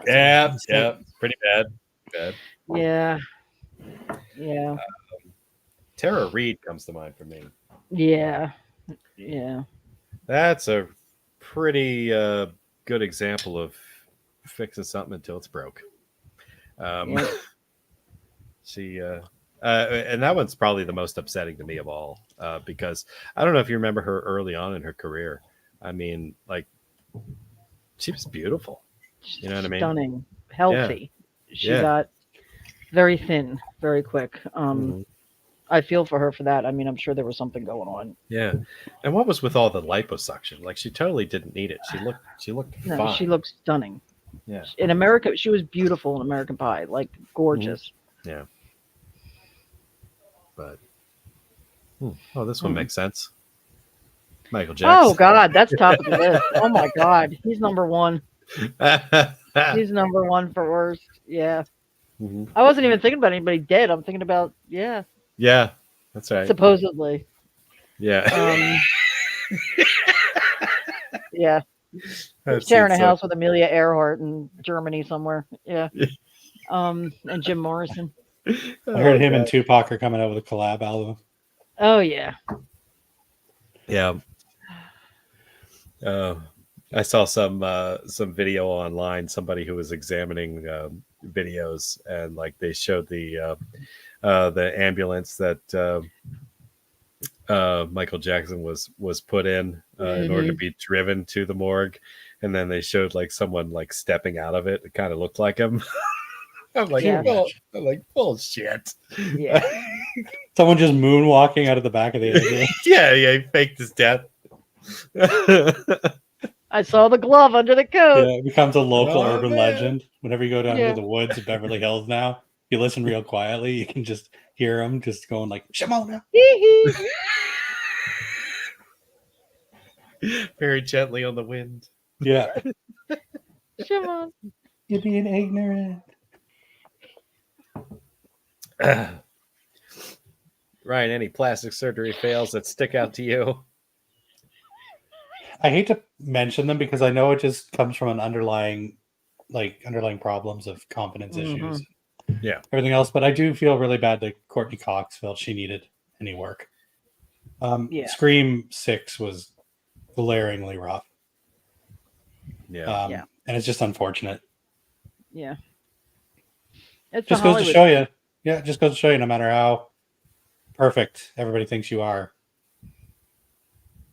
Yeah, pretty bad. Yeah. Tara Reid comes to mind for me. Yeah. That's a pretty good example of fixing something until it's broke. She and that one's probably the most upsetting to me of all, because I don't know if you remember her early on in her career. I mean, like, she was beautiful. You know what I mean? Stunning, healthy. Yeah. She got very thin very quick. I feel for her for that. I mean, I'm sure there was something going on. Yeah. And what was with all the liposuction? Like, she totally didn't need it. She looked fine. She looked stunning. Yeah. In America, she was beautiful in American Pie, like gorgeous. Yeah. But this one makes sense. Michael Jackson. Oh God, that's top of the list. Oh my God, he's number one. He's number one for worst. Yeah. I wasn't even thinking about anybody dead. I'm thinking about Yeah, that's right. Supposedly. Yeah. Yeah. Sharing a house with Amelia Earhart in Germany somewhere. Yeah. And Jim Morrison. I heard him and Tupac are coming out with a collab album. Oh yeah. Yeah. I saw some video online. Somebody who was examining videos, and like they showed the ambulance that Michael Jackson was put in order to be driven to the morgue, and then they showed like someone like stepping out of it. It kind of looked like him. I'm like, bullshit. Yeah. Someone just moonwalking out of the back of the ambulance. yeah, he faked his death. I saw the glove under the coat. Yeah, it becomes a local urban legend. Whenever you go down to the woods of Beverly Hills now, if you listen real quietly, you can just hear them just going like, Shimona. Very gently on the wind. Yeah. Shimona. You're being ignorant. Ryan, any plastic surgery fails that stick out to you? I hate to mention them because I know it just comes from an underlying problems of confidence issues. Yeah. Everything else. But I do feel really bad that Courtney Cox felt she needed any work. Scream 6 was glaringly rough. Yeah. And it's just unfortunate. Yeah. It's just goes to show you. Yeah, it just goes to show you no matter how perfect everybody thinks you are,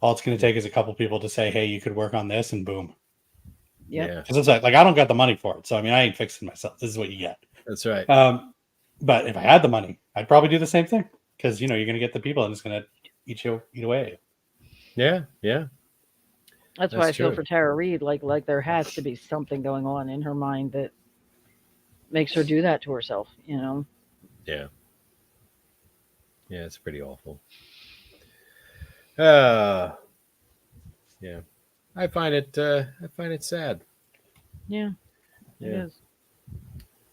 all it's going to take is a couple people to say, hey, you could work on this, and boom. Yeah. Because it's like I don't got the money for it. So, I mean, I ain't fixing myself. This is what you get. That's right. But if I had the money, I'd probably do the same thing. Because, you're going to get the people and it's going to eat away. Yeah. That's why I feel for Tara Reid. Like there has to be something going on in her mind that makes her do that to herself, Yeah. Yeah, it's pretty awful. Yeah. I find it sad. Yeah. It is.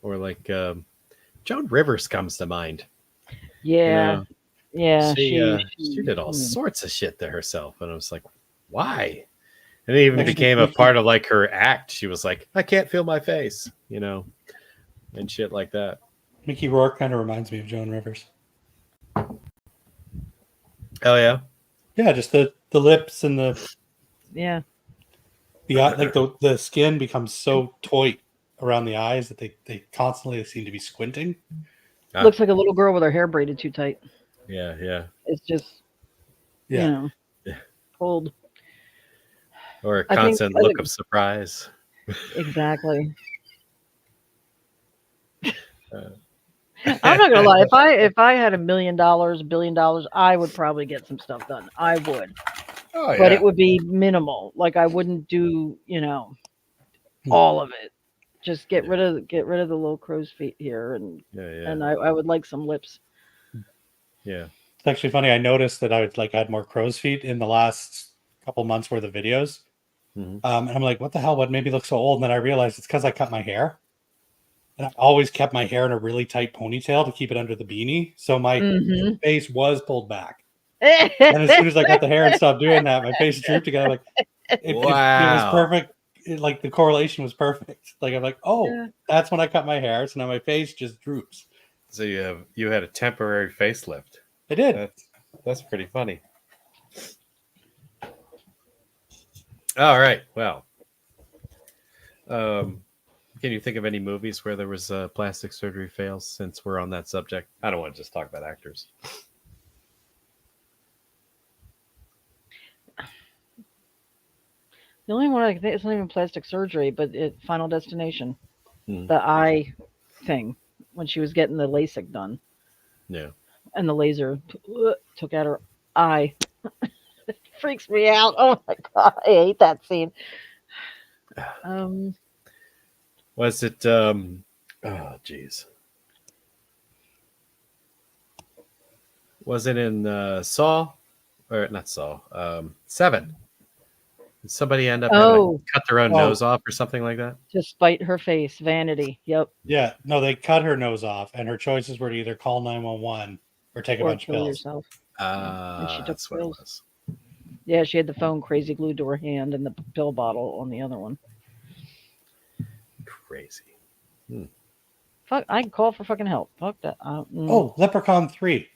Or like Joan Rivers comes to mind. Yeah. Yeah. She did all sorts of shit to herself, and I was like, why? And it even became a part of like her act. She was like, I can't feel my face, and shit like that. Mickey Rourke kind of reminds me of Joan Rivers. Oh yeah. Yeah, just the lips and the the skin becomes so taut around the eyes that they constantly seem to be squinting. Looks like a little girl with her hair braided too tight. Yeah. It's just, yeah. Pulled. Or a constant look of surprise. Exactly. I'm not gonna lie. If I had $1 million, $1 billion, I would probably get some stuff done. I would. Oh, yeah. But it would be minimal. Like I wouldn't do, all of it. Just get rid of the little crow's feet here, and and I would like some lips. Yeah. It's actually funny. I noticed that I had more crow's feet in the last couple months worth of videos. Mm-hmm. And I'm like, what the hell? What made me look so old? And then I realized it's because I cut my hair. And I always kept my hair in a really tight ponytail to keep it under the beanie. So my face was pulled back. And as soon as I got the hair and stopped doing that, my face drooped again. I'm like, it was perfect. The correlation was perfect. Like, I'm like, that's when I cut my hair. So now my face just droops. So you had a temporary facelift. I did. That's pretty funny. All right. Well, can you think of any movies where there was plastic surgery fails? Since we're on that subject, I don't want to just talk about actors. The only one I can think, it's not even plastic surgery, but Final Destination, the eye thing when she was getting the LASIK done. Yeah. And the laser took out her eye. It freaks me out. Oh my god, I hate that scene. Was it? Oh, jeez. Was it in Saw, or not Saw? 7. Did somebody end up having to cut their own nose off or something like that? To spite her face, vanity. Yep. Yeah. No, they cut her nose off, and her choices were to either call 911 or take a bunch of pills. Yourself. And she took that's pills. What it was. Yeah, she had the phone crazy glued to her hand and the pill bottle on the other one. Crazy. Fuck! I can call for fucking help. Fuck that. Leprechaun 3.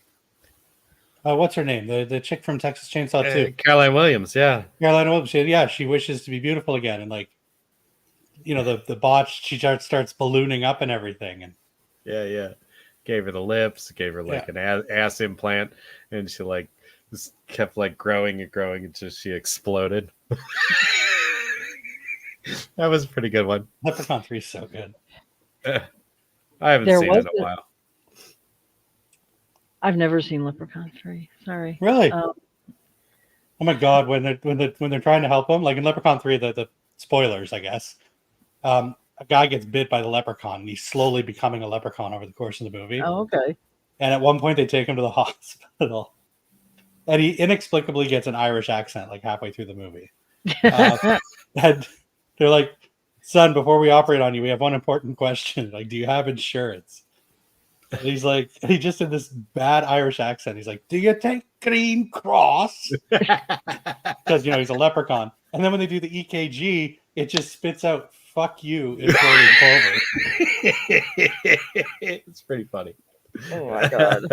What's her name? The chick from Texas Chainsaw 2. Caroline Williams. Yeah. Caroline Williams. She wishes to be beautiful again, and the botch. She starts ballooning up and everything, and yeah. Gave her the lips. Gave her an ass implant, and she just kept growing and growing until she exploded. That was a pretty good one. Leprechaun 3 is so good. I haven't seen it in a while. I've never seen Leprechaun 3. Sorry. Really? Oh my god! When they're trying to help him, like in Leprechaun 3, the spoilers, I guess. A guy gets bit by the leprechaun, and he's slowly becoming a leprechaun over the course of the movie. Oh, okay. And at one point, they take him to the hospital, and he inexplicably gets an Irish accent halfway through the movie. And they're like, "Son, before we operate on you, we have one important question. Do you have insurance?" And he's like, and he just did this bad Irish accent. He's like, "Do you take Green Cross?" Because he's a leprechaun. And then when they do the EKG, it just spits out "fuck you" in Florida Clover. It's pretty funny. Oh my god.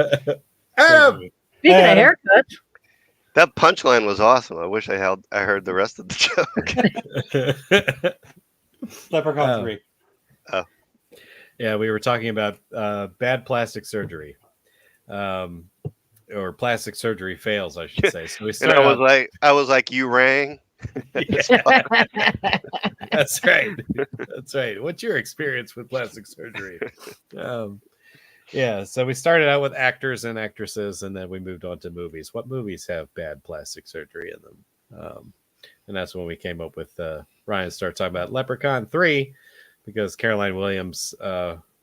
Speaking of haircuts. That punchline was awesome. I wish I heard the rest of the joke. Leprechaun 3. Oh. Yeah, we were talking about bad plastic surgery. Or plastic surgery fails, I should say. So we started I was like, you rang? That's right. That's right. What's your experience with plastic surgery? Yeah, so we started out with actors and actresses, and then we moved on to movies. What movies have bad plastic surgery in them? And that's when we came up with Ryan started talking about Leprechaun 3, because Caroline Williams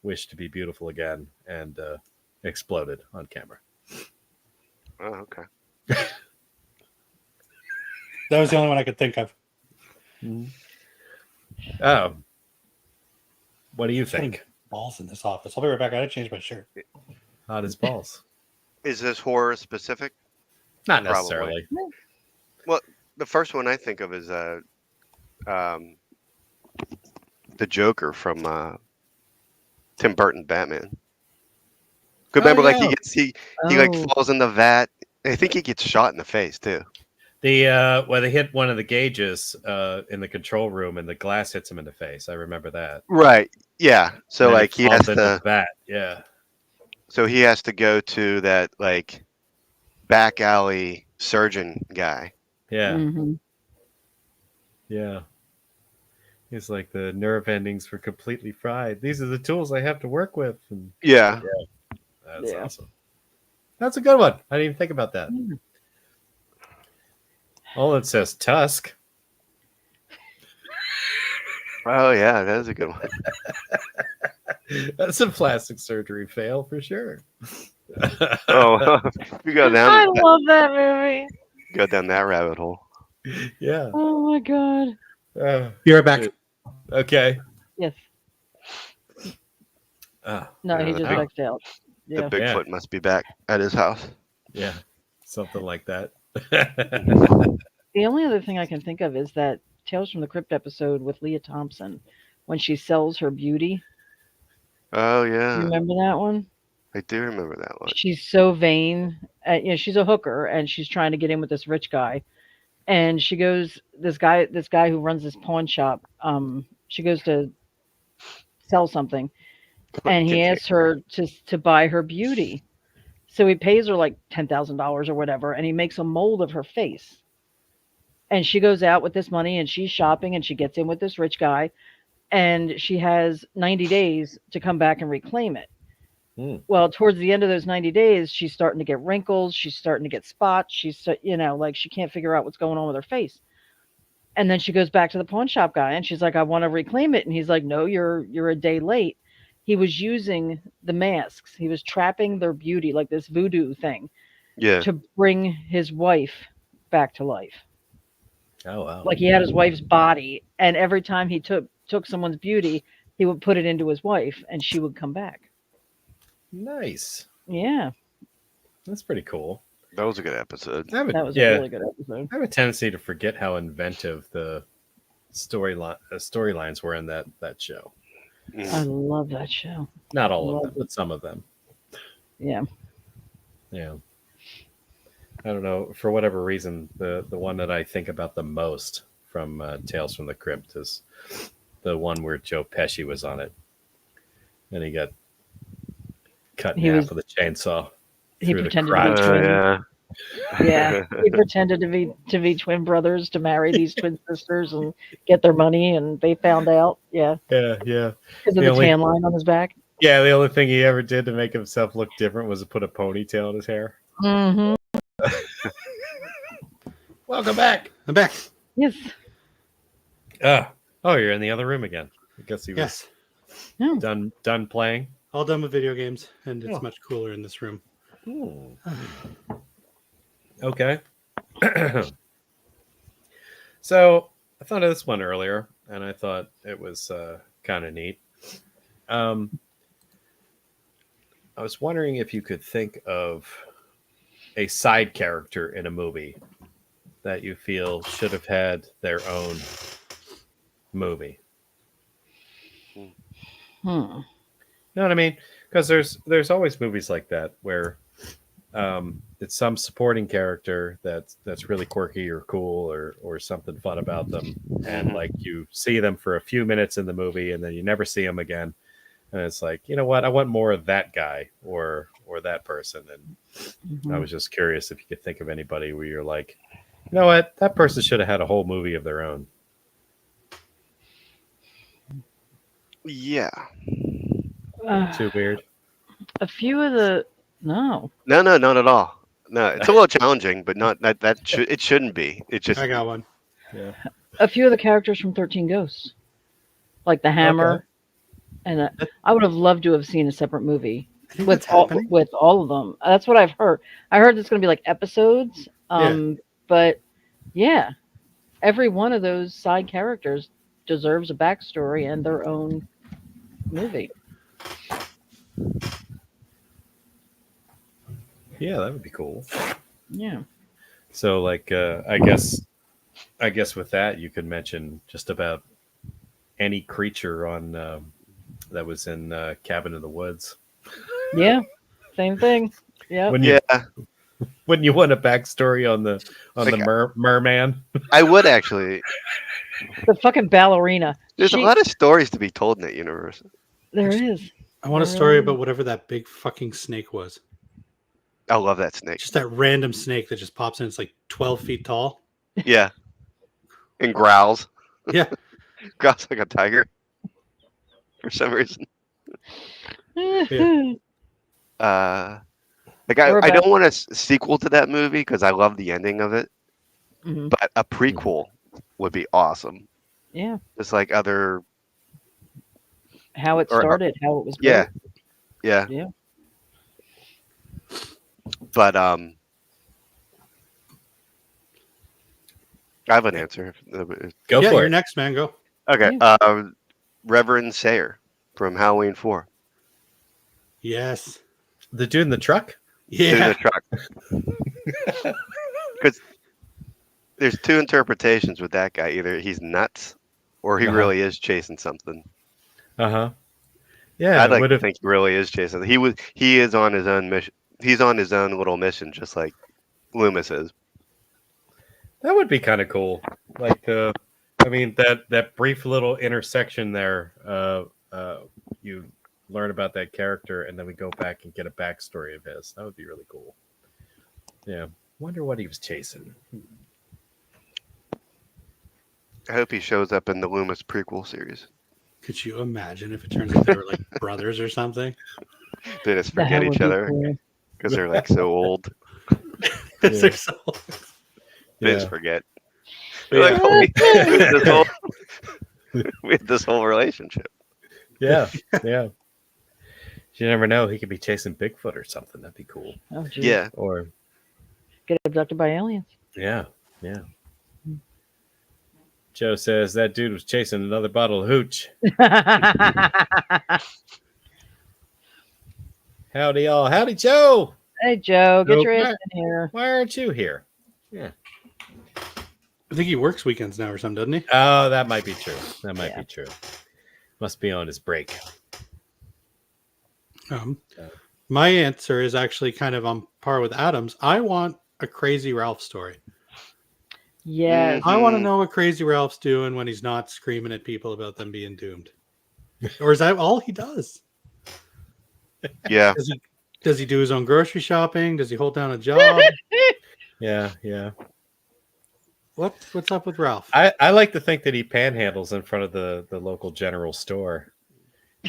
wished to be beautiful again and exploded on camera. Oh, okay. That was the only one I could think of. Oh. What do you think? Balls in this office. I'll be right back. I gotta change my shirt. Hot as balls. Is this horror specific? Not necessarily. Probably. Well, the first one I think of is the Joker from Tim Burton Batman. Remember, he falls in the vat. I think he gets shot in the face too. Well, they hit one of the gauges in the control room, and the glass hits him in the face. I remember that. Right. Yeah. So And then like he has falls into to. the bat. Yeah. So he has to go to that like back alley surgeon guy. Yeah. Mm-hmm. Yeah. He's like, the nerve endings were completely fried. These are the tools I have to work with. And Yeah. that's Yeah. awesome. That's a good one. I didn't even think about that. Yeah. Oh, it says Tusk. Oh yeah, that is a good one. That's a plastic surgery fail for sure. Oh, you go I down love that movie. that rabbit hole. Yeah. Oh my god. Be right back. Okay. Yes. Ah, No, he the just big- X'd out. The Yeah. Bigfoot must be back at his house. yeah. Something like that. The only other thing I can think of is that Tales from the Crypt episode with Leah Thompson when she sells her beauty. Oh You yeah, remember that one? I do remember that one. She's so vain. She's a hooker and she's trying to get in with this rich guy. And she goes, this guy who runs this pawn shop, she goes to sell something and he asks her to buy her beauty. So he pays her like $10,000 or whatever, and he makes a mold of her face. And she goes out with this money and she's shopping and she gets in with this rich guy and she has 90 days to come back and reclaim it. Well, towards the end of those 90 days, she's starting to get wrinkles. She's starting to get spots. She's, like she can't figure out what's going on with her face. And then she goes back to the pawn shop guy and she's like, I want to reclaim it. And he's like, no, you're a day late. He was using the masks. He was trapping their beauty, like this voodoo thing, to bring his wife back to life. Oh, wow. Like he had his wife's body. And every time he took someone's beauty, he would put it into his wife and she would come back. Nice. Yeah. That's pretty cool. That was a good episode. That was a really good episode. I have a tendency to forget how inventive the storylines were in that show. I love that show. Not all of them, but some of them. Yeah. Yeah. I don't know. For whatever reason, the one that I think about the most from Tales from the Crypt is the one where Joe Pesci was on it. And he got cut in half with a chainsaw. He pretended to be twin. Yeah. He pretended to be twin brothers to marry these twin sisters and get their money, and they found out. Yeah. Yeah. Because of the tan line on his back. Yeah, the only thing he ever did to make himself look different was to put a ponytail in his hair. Mm-hmm. Welcome back. I'm back. Yes. Oh, you're in the other room again. I guess he was done playing. All done with video games, and it's much cooler in this room. Okay. So I thought of this one earlier, and I thought it was kind of neat. I was wondering if you could think of a side character in a movie that you feel should have had their own movie. You know what I mean? Because there's always movies like that where it's some supporting character that's really quirky or cool or something fun about them, and like you see them for a few minutes in the movie and then you never see them again, and it's like, you know what, I want more of that guy or that person. And I was just curious if you could think of anybody where you're like, you know what, that person should have had a whole movie of their own. Yeah. Too weird. A few of the no, not at all. No, it's a little challenging, but not that it shouldn't be. It just I got one. Yeah. A few of the characters from 13 Ghosts, like the Hammer, and I would have loved to have seen a separate movie with all of them. That's what I've heard. I heard it's going to be like episodes. But yeah, every one of those side characters deserves a backstory and their own movie. Yeah, that would be cool. Yeah. So, like, I guess with that, you could mention just about any creature on that was in Cabin in the Woods. Yeah, same thing. Yeah. Wouldn't you want a backstory on the Like, merman? I would actually. The fucking ballerina. There's a lot of stories to be told in that universe. There is. I want a story about whatever that big fucking snake was. I love that snake. Just that random snake that just pops in. It's like 12 feet tall. Yeah. And growls. Yeah. Growls like a tiger. For some reason. Yeah. Like I don't want a sequel to that movie because I love the ending of it. Mhm. But a prequel would be awesome. Yeah. Just like other. How it started, how it was Yeah. built. Yeah. Yeah. But I have an answer. Go Yeah, for you're it. next, man. Go. Okay. Reverend Sayer from Halloween 4. Yes. The dude in the truck? In Yeah. the truck. Because there's two interpretations with that guy. Either he's nuts or he really is chasing something. Uh-huh. Yeah, I'd like to think he really is chasing. He is on his own mission. He's on his own little mission, just like Loomis is. that would be kind of cool. Like I mean, that brief little intersection there, you learn about that character, and then we go back and get a backstory of his. That would be really cool. Yeah. Wonder what he was chasing. I hope he shows up in the Loomis prequel series. Could you imagine if it turns out they were like brothers or something? They just That forget would each be other cool. because they're like so old. Because they're so. They Yeah. just forget. They're like, oh, we had this whole relationship. Yeah. Yeah. You never know. He could be chasing Bigfoot or something. That'd be cool. Oh, geez. Yeah. Or Get abducted by aliens. yeah. Joe says that dude was chasing another bottle of hooch. Howdy, y'all. Howdy, Joe. Hey, Joe, get Nope. your ass in here. Why aren't you here? Yeah. I think he works weekends now or something, doesn't he? Oh, that might be true. That might be true. Must be on his break. My answer is actually kind of on par with Adam's. I want a Crazy Ralph story. Yes. I want to know what Crazy Ralph's doing when he's not screaming at people about them being doomed. Or is that all he does? Yeah. Does he do his own grocery shopping? Does he hold down a job? Yeah. What's up with Ralph? I like to think that he panhandles in front of the local general store,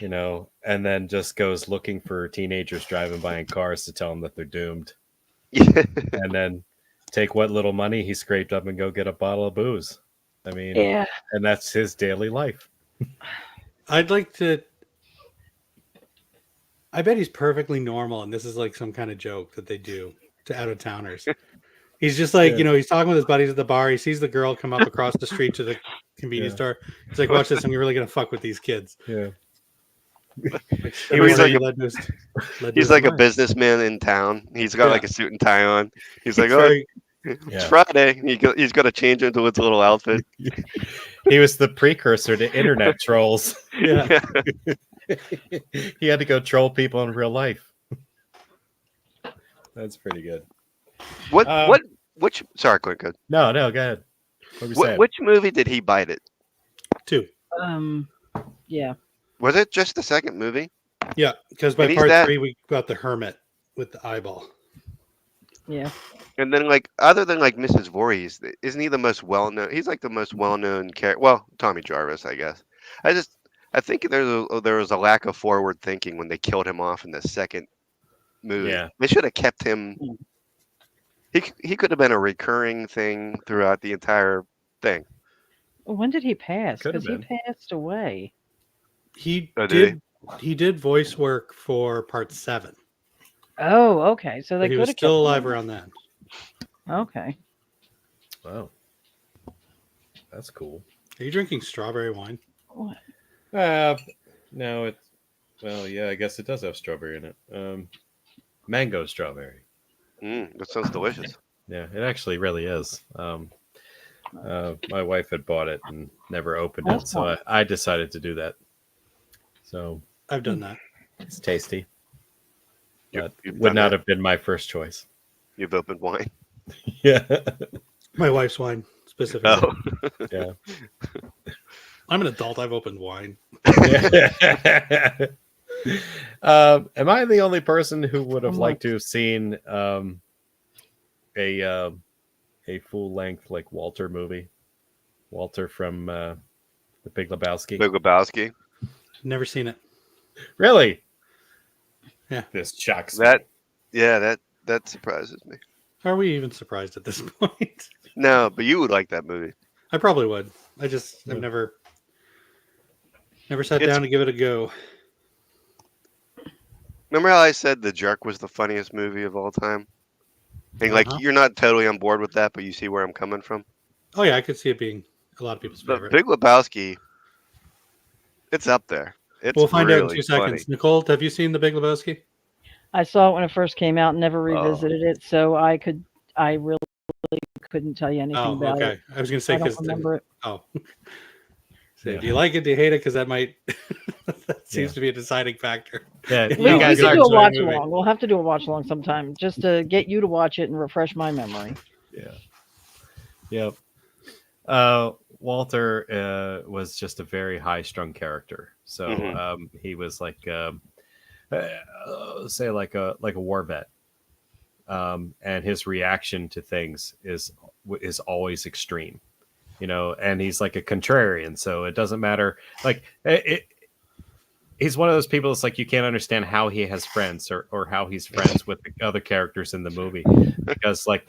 and then just goes looking for teenagers driving by in cars to tell them that they're doomed. And then take what little money he scraped up and go get a bottle of booze. I mean, and that's his daily life. I bet he's perfectly normal, and this is like some kind of joke that they do to out-of-towners. He's just like, he's talking with his buddies at the bar. He sees the girl come up across the street to the convenience store. He's like, watch this, I'm really going to fuck with these kids. Yeah. He's like a businessman in town. He's got like a suit and tie on. He's like, it's Friday. He's got to change into his little outfit. He was the precursor to internet trolls. Yeah. He had to go troll people in real life. That's pretty good. Which sorry, quick. No, go ahead. Which movie did he bite it? 2. Yeah. Was it just the second movie? Yeah, because by part 3 we got the hermit with the eyeball. Yeah. And then, like, other than like Mrs. Voorhees, isn't he the most well-known? He's like the most well-known character. Well, Tommy Jarvis, I guess. I think there was a lack of forward thinking when they killed him off in the second movie. Yeah. They should have kept him. He could have been a recurring thing throughout the entire thing. When did he pass? Could have Because he passed away. He did did voice work for part 7. Oh, okay. So they He could was have still alive around then. Okay. Wow. That's cool. Are you drinking strawberry wine? What? No, I guess it does have strawberry in it. Mango strawberry. That sounds delicious. Yeah, it actually really is. My wife had bought it and never opened it, so I decided to do that. So I've done that. it's tasty. But You've would done not that? have been my first choice. You've opened wine. Yeah. My wife's wine specifically. Oh, Yeah. I'm an adult. I've opened wine. Am I the only person who would have liked to have seen a full length like Walter movie? Walter from the Big Lebowski. Big Lebowski. Never seen it. Really? Yeah. This shocks That. me. Yeah, that surprises me. Are we even surprised at this point? No, but you would like that movie. I probably would. I've never sat down to give it a go. Remember how I said The Jerk was the funniest movie of all time? And like you're not totally on board with that, but you see where I'm coming from. Oh yeah, I could see it being a lot of people's The favorite. Big Lebowski, it's up there. We'll find really out in 2 seconds. funny. Nicole, have you seen The Big Lebowski? I saw it when it first came out and never revisited it, so I really couldn't tell you anything about it. I was going to say I don't remember it. Oh. So do you like it? Do you hate it? Because that might that seems to be a deciding factor. Yeah, We could do a watch along. We'll have to do a watch along sometime just to get you to watch it and refresh my memory. Yeah. Yep. Walter was just a very high-strung character. So he was like, say, like a war vet, and his reaction to things is always extreme, And he's like a contrarian, so it doesn't matter. Like he's one of those people that's like you can't understand how he has friends or how he's friends with the other characters in the movie because like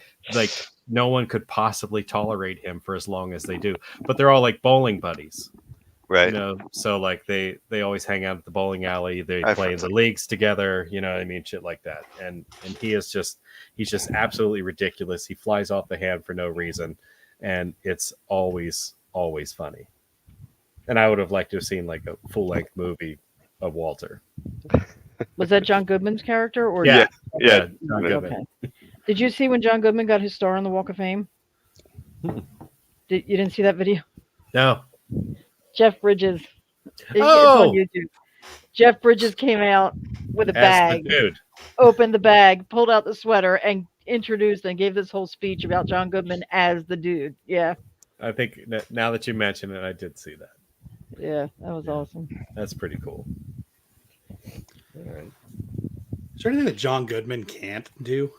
no one could possibly tolerate him for as long as they do. But they're all like bowling buddies. Right. So like they always hang out at the bowling alley. They play in the leagues together. I mean, shit like that. And he's just absolutely ridiculous. He flies off the hand for no reason, and it's always funny. And I would have liked to have seen like a full length movie of Walter. Was that John Goodman's character or Yeah. John Goodman. Okay. Did you see when John Goodman got his star on the Walk of Fame? You didn't see that video? No. Jeff Bridges. It's on YouTube. Jeff Bridges came out with a bag, opened the bag, pulled out the sweater, and introduced and gave this whole speech about John Goodman as the dude. Yeah. I think now that you mention it, I did see that. Yeah, that was awesome. That's pretty cool. All right. Is there anything that John Goodman can't do?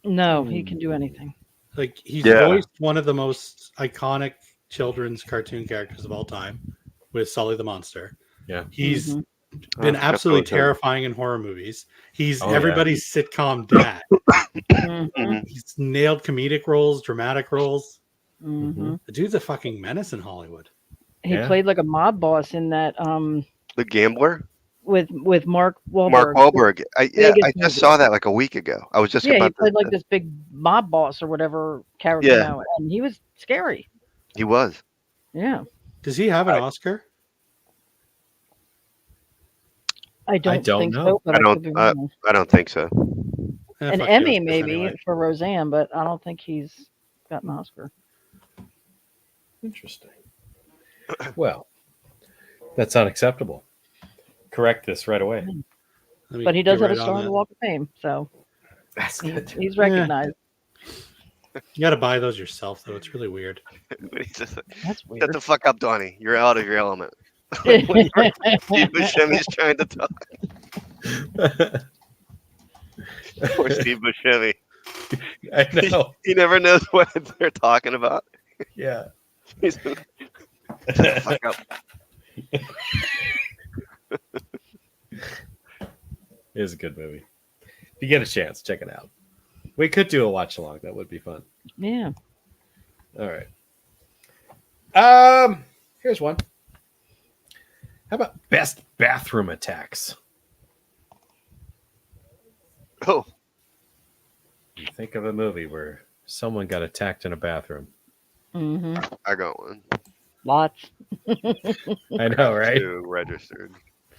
No, he can do anything. Like he's voiced one of the most iconic children's cartoon characters of all time with Sully the Monster. Yeah. He's been absolutely terrifying in horror movies. He's everybody's sitcom dad. He's nailed comedic roles, dramatic roles. The dude's a fucking menace in Hollywood. He played like a mob boss in that The Gambler with Mark Wahlberg. Mark Wahlberg. I just saw that like a week ago. I was just he played like this big mob boss or whatever character, and he was scary. He was. Yeah. Does he have an Oscar? I don't think know. so. But I don't think so. An Emmy maybe for Roseanne, but I don't think he's got an Oscar. Interesting. Well, that's unacceptable. Correct this right away. But he does have a star on the Walk of Fame, so that's good. He's recognized. You got to buy those yourself, though. It's really weird. That's weird. Shut the fuck up, Donnie. You're out of your element. Steve Buscemi's trying to talk. Poor Steve Buscemi. I know. He never knows what they're talking about. Yeah. Shut the fuck up. It is a good movie. If you get a chance, check it out. We could do a watch along. That would be fun. Yeah. All right. Here's one. How about best bathroom attacks? Oh. You think of a movie where someone got attacked in a bathroom. I got one. Lots. I know, right? Two registered.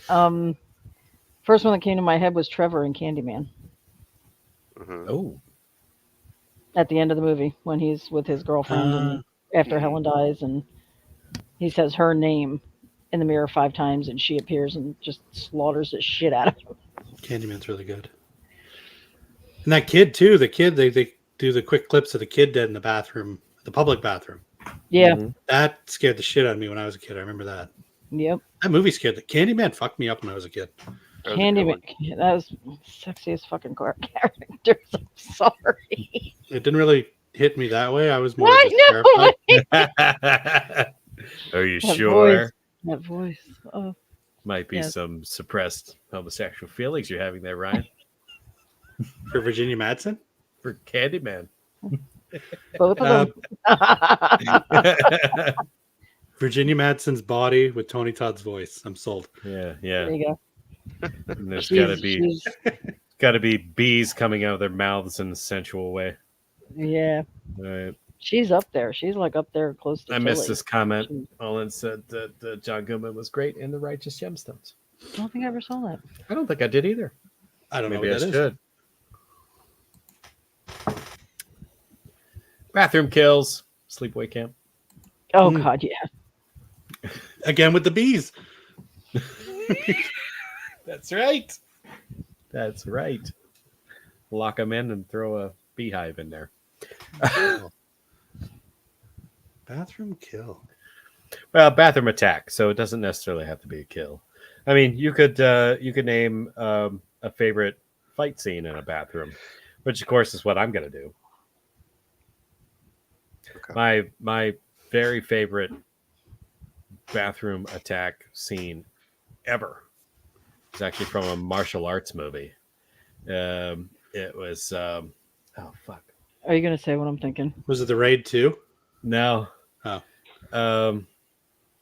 First one that came to my head was Trevor in Candyman. Oh. At the end of the movie, when he's with his girlfriend and after Helen dies, and he says her name in the mirror 5 times, and she appears and just slaughters the shit out of him. Candyman's really good. And that kid too. The kid they do the quick clips of the kid dead in the bathroom, the public bathroom. Yeah. Mhm. That scared the shit out of me when I was a kid. I remember that. Yep. That movie scared the Candyman fucked me up when I was a kid. That was a good Candyman. one. That was sexiest fucking characters. I'm sorry. It didn't really hit me that way. I was more I just know. terrified. Are you That sure? voice. That voice. Oh, Might be Yes. some suppressed homosexual feelings you're having there, Ryan. For Virginia Madsen. For Candyman. both of them. Virginia Madsen's body with Tony Todd's voice. I'm sold. Yeah, There yeah. you go. And there's She's- got to be bees coming out of their mouths in a sensual way. yeah. Right. She's up there. She's like up there close to I missed Tilly. this comment. Olin said that John Goodman was great in The Righteous Gemstones. I don't think I ever saw that. I don't think I did either. I don't Maybe know I what that is. should. Bathroom kills. Sleepaway camp. Oh Mm. God, yeah. Again with the bees. That's right. That's right. Lock them in and throw a beehive in there. Bathroom kill. Well, bathroom attack, so it doesn't necessarily have to be a kill. I mean, you could name a favorite fight scene in a bathroom, which of course is what I'm going to do. Okay. My very favorite bathroom attack scene ever is actually from a martial arts movie. It was oh fuck. Are you gonna say what I'm thinking? Was it the Raid 2? No. Oh.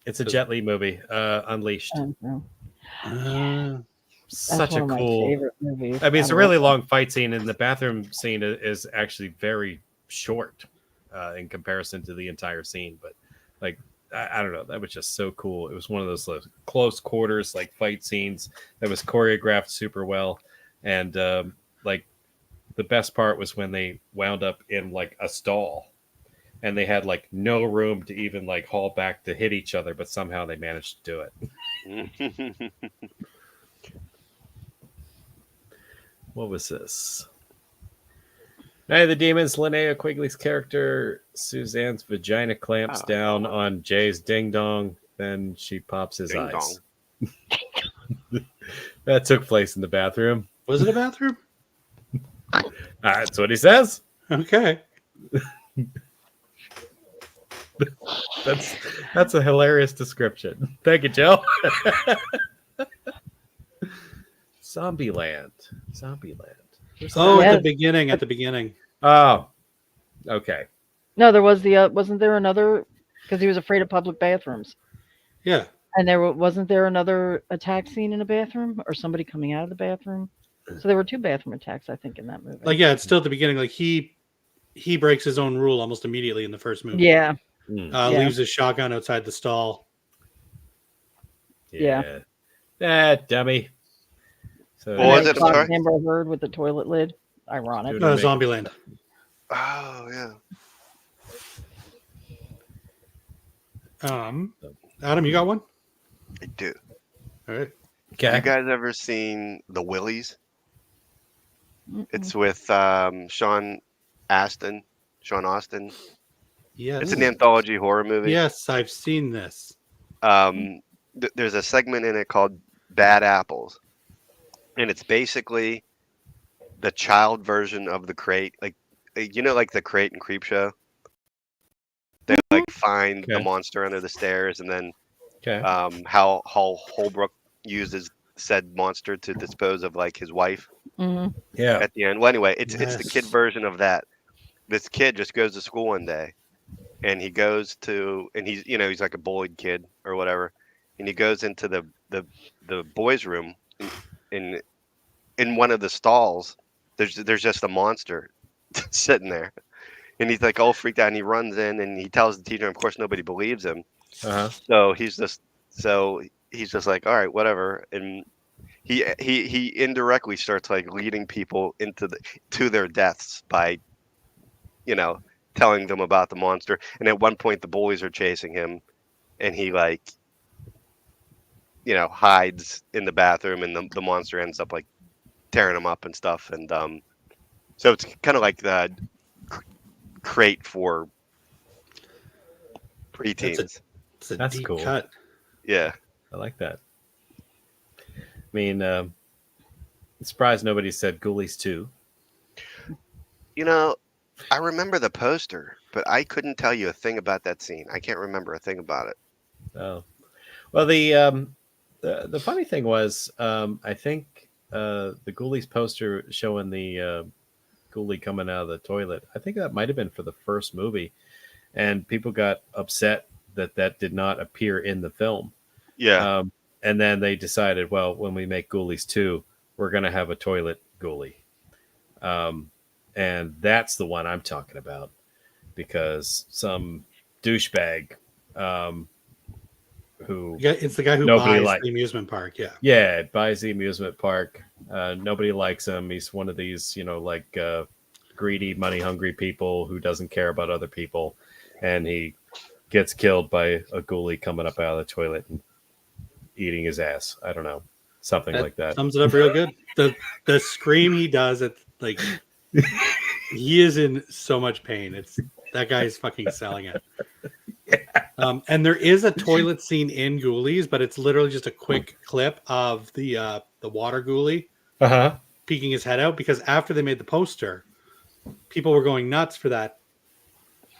It's a Jet Li movie, Unleashed. I don't know. That's Such one a of my cool. favorite movies. I mean, it's a love really it. long fight scene, and the bathroom scene is actually very short in comparison to the entire scene. But like, I don't know, that was just so cool. It was one of those close quarters like fight scenes that was choreographed super well, and like the best part was when they wound up in like a stall. And they had like no room to even like haul back to hit each other, but somehow they managed to do it. What was this? Night of the Demons, Linnea Quigley's character, Suzanne's vagina clamps down on Jay's ding dong. Then she pops his Ding eyes. That took place in the bathroom. Was it a bathroom? That's what he says. Okay. That's a hilarious description. Thank you, Joe. Zombieland. Oh, Yeah. at the beginning. Oh, okay. No, there was the wasn't there another because he was afraid of public bathrooms, Yeah. and wasn't there another attack scene in a bathroom or somebody coming out of the bathroom. So there were two bathroom attacks, I think, in that movie. Like, yeah, it's still at the beginning. Like he breaks his own rule almost immediately in the first movie. Yeah. Yeah. Leaves his shotgun outside the stall. Yeah. Dummy. So What was it? I'm sorry? Amber Heard with the toilet lid. Ironic. Dude. Zombieland. Oh yeah, Adam, you got one? I do. All right. Okay. You guys ever seen The Willies? Mm-mm. It's with Sean Astin. Yes. It's an anthology horror movie. Yes, I've seen this. There's a segment in it called Bad Apples, and it's basically the child version of the Crate, like like the Crate and Creep Show. They like find the Okay. monster under the stairs, and then Okay. how Holbrook uses said monster to dispose of like his wife Mhm. Yeah. at the end. Well, anyway, it's the kid Yes. version of that. This kid just goes to school one day, and he goes to, and he's he's like a bullied kid or whatever, and he goes into the boys' room, in one of the stalls. There's just a monster sitting there, and he's like all freaked out, and he runs in and he tells the teacher. And of course, nobody believes him. Uh-huh. So he's just like, all right, whatever, and he indirectly starts like leading people to their deaths by telling them about the monster. And at one point the bullies are chasing him, and he like hides in the bathroom, and the monster ends up like tearing him up and stuff. And So it's kind of like the crate for preteens. It's a That's deep cool. cut. Yeah. I like that. I mean, I'm surprised nobody said Ghoulies 2. You know, I remember the poster, but I couldn't tell you a thing about that scene. I can't remember a thing about it. Oh, well, the funny thing was, I think the Ghoulies poster showing the Ghoulie coming out of the toilet. I think that might have been for the first movie, and people got upset that did not appear in the film. Yeah. And then they decided, well, when we make Ghoulies 2, we're going to have a toilet Ghoulie. And that's the one I'm talking about, because some douchebag who It's the guy who nobody buys the amusement park. Yeah. buys the amusement park. Nobody likes him. He's one of these, greedy, money hungry people who doesn't care about other people, and he gets killed by a ghoulie coming up out of the toilet and eating his ass. I don't know, something like that. Sums it up real good. The scream he does, it's like he is in so much pain. That guy is fucking selling it. Yeah. And there is a toilet scene in Ghoulies, but it's literally just a quick clip of the water ghoulie peeking his head out, because after they made the poster, people were going nuts for that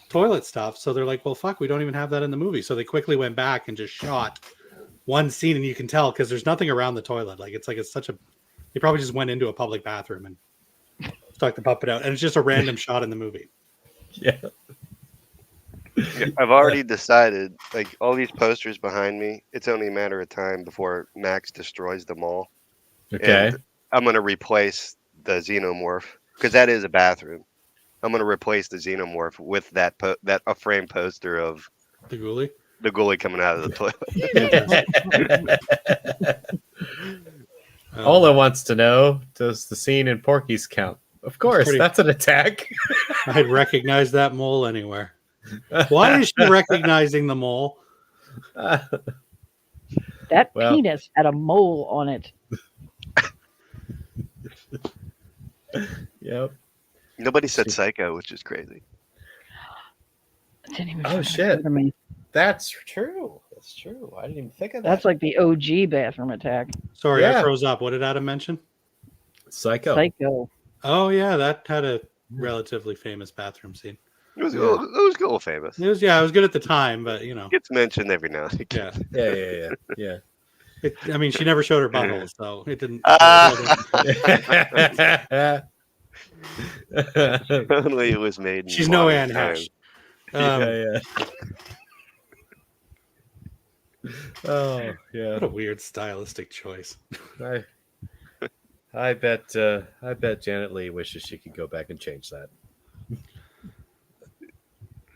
toilet stuff. So they're like, well, fuck, we don't even have that in the movie. So they quickly went back and just shot one scene, and you can tell because there's nothing around the toilet. It's such a. They probably just went into a public bathroom and stuck the puppet out, and it's just a random shot in the movie. Yeah. I've already decided, like, all these posters behind me, it's only a matter of time before Max destroys them all. Okay. And I'm going to replace the xenomorph, because that is a bathroom. I'm going to replace the xenomorph with that a frame poster of The ghoulie coming out of the toilet. Ola wants to know, does the scene in Porky's count? Of course, that's an attack. I'd recognize that mole anywhere. Why is she recognizing the mole? That penis had a mole on it. Yep. Nobody said Psycho, which is crazy. Oh shit! That's true. That's true. I didn't even think of that. That's like the OG bathroom attack. Sorry, I froze up. What did Adam mention? Psycho. Oh yeah, that had a relatively famous bathroom scene. It was a little famous. It was good at the time, but gets mentioned every now and again. Yeah. I mean, she never showed her butthole, so it didn't. Only it was made. She's no Anne Hesh. Yeah. Oh yeah. What a weird stylistic choice. I bet Janet Leigh wishes she could go back and change that.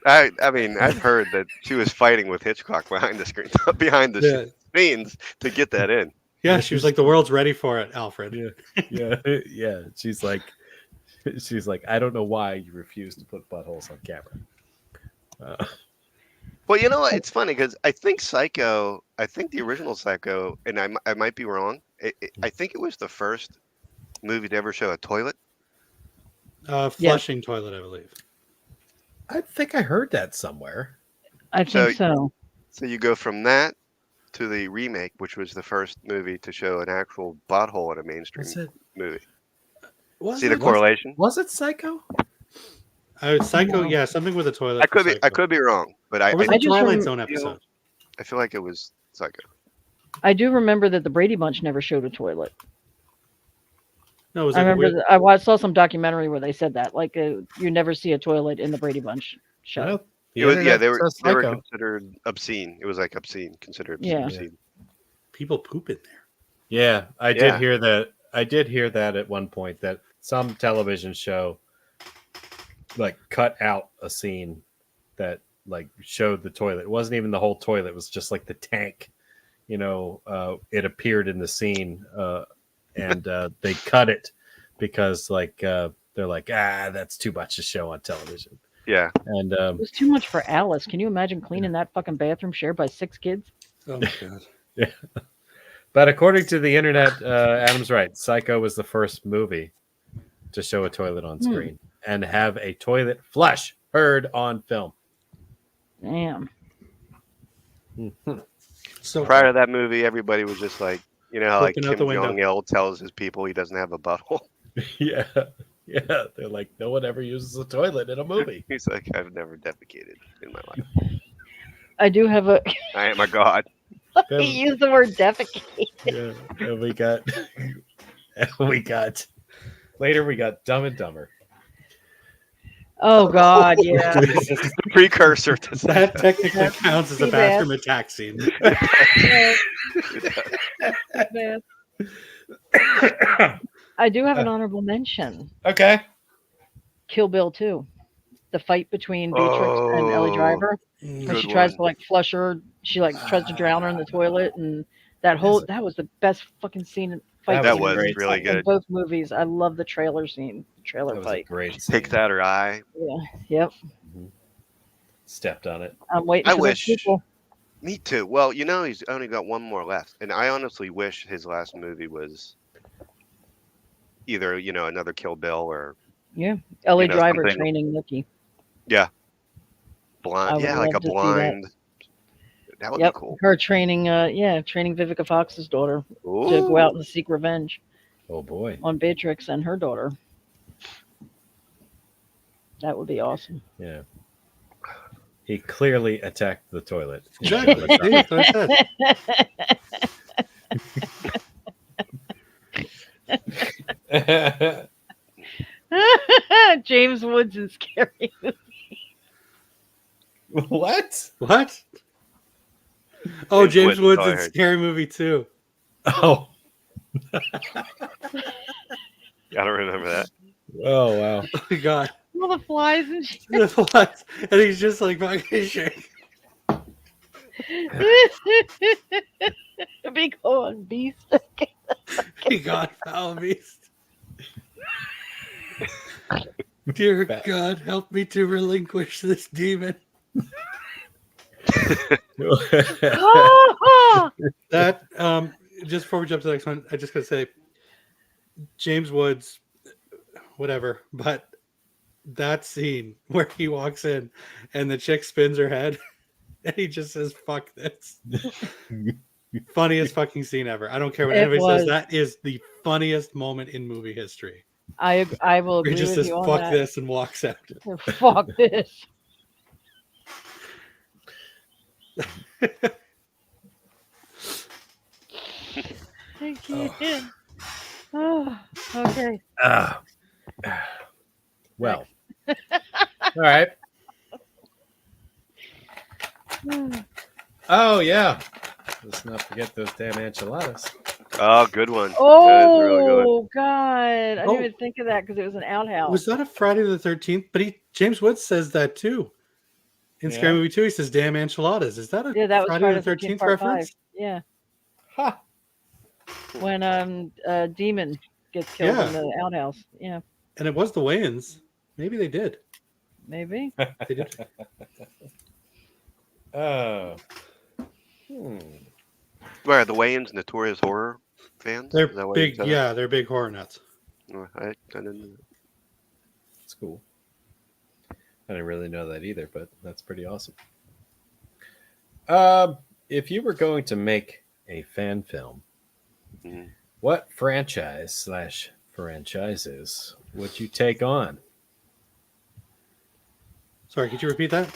I mean, I've heard that she was fighting with Hitchcock behind the scenes to get that in. Yeah, she was like, the world's ready for it, Alfred. Yeah. She's like, I don't know why you refuse to put buttholes on camera. Well, you know what? It's funny because I think the original Psycho, and I might be wrong. I think it was the first movie to ever show a toilet. Flushing toilet, I believe. I think I heard that somewhere. I think so. So you go from that to the remake, which was the first movie to show an actual butthole in a mainstream movie. See the correlation? Was it Psycho? Psycho, yeah, something with a toilet. I could be wrong, but I was the Twilight Zone episode. I feel like it was Psycho. I do remember that the Brady Bunch never showed a toilet. No, I remember I saw some documentary where they said that, like, you never see a toilet in the Brady Bunch show. They were considered obscene. It was like considered obscene. People poop in there. Yeah, I did hear that. I did hear that at one point, that some television show like cut out a scene that like showed the toilet. It wasn't even the whole toilet. It was just like the tank. It appeared in the scene, and they cut it because they're like, that's too much to show on television. Yeah. And it was too much for Alice. Can you imagine cleaning that fucking bathroom shared by 6 kids? Oh my god. Yeah. But according to the internet, Adam's right. Psycho was the first movie to show a toilet on screen and have a toilet flush heard on film. Damn. So prior to that movie, everybody was just like, you know, how like Looking out Kim the window. Jong Il tells his people he doesn't have a butthole. Yeah. Yeah. They're like, no one ever uses a toilet in a movie. He's like, I've never defecated in my life. I do have a. I am a god. He used the word defecate. Yeah. And we got later we got Dumb and Dumber. Oh God, yeah. This is the precursor to that technically counts as a Sea bathroom attack scene. Man. I do have an honorable mention. Okay. Kill Bill 2. The fight between Beatrix and Ellie Driver. When Good she tries one. to like flush her, she like tries to drown her in the toilet, and that was the best fucking scene. Fight That scene was in- really in good. both movies. I love the trailer scene, the trailer That was a fight. great scene. Take that or I. Yeah, yep. Stepped on it. I'm waiting I for wish. those people. Me too. Well, you know, he's only got one more left. And I honestly wish his last movie was either, you know, another Kill Bill or Yeah, Ellie You know, Driver something- training Nikki. blind. I would Yeah, like a love to see that. blind. That would Yep, be cool. her training. Training Vivica Fox's daughter to Ooh. go out and seek revenge Oh boy. on Beatrix and her daughter. That would be awesome. Yeah. He clearly attacked the toilet. Exactly. See, that's what I said. James Woods is scary. What? What? Oh, James James Woods Woods, in I heard. Scary Movie too. Oh. I don't remember that. Oh wow. Oh my god. All the flies and shit. The flies. And he's just like fucking shaking. Big horn beast. He got foul beast. Dear God, help me to relinquish this demon. That just before we jump to the next one, I just gotta say James Woods, whatever, but that scene where he walks in and the chick spins her head and he just says, fuck this. Funniest fucking scene ever. I don't care what It anybody says. was. That is the funniest moment in movie history. I will He agree just with says, you on fuck that. this and walks out. Fuck this. I can't. Oh, okay. Well. All right. Oh yeah. Let's not forget those damn enchiladas. Oh, good one. That is Oh, really good. God. I didn't Oh. even think of that because it was an outhouse. Was that a Friday the 13th? But James Woods says that too. In Yeah. Scary Movie 2, he says, damn enchiladas. Is that a Yeah, that was Friday the 13th part reference? 5. Yeah. Ha. When Demon gets killed Yeah. in the outhouse. Yeah, And it was the Wayans. Maybe they did. maybe. They did. Oh. Where are the Wayans notorious horror fans? They're Is that what you big. said? Yeah, they're big horror nuts. Oh, I didn't know. That's cool. I didn't really know that either, but that's pretty awesome. If you were going to make a fan film, Mhm. what franchise/franchises would you take on? Sorry, could you repeat that?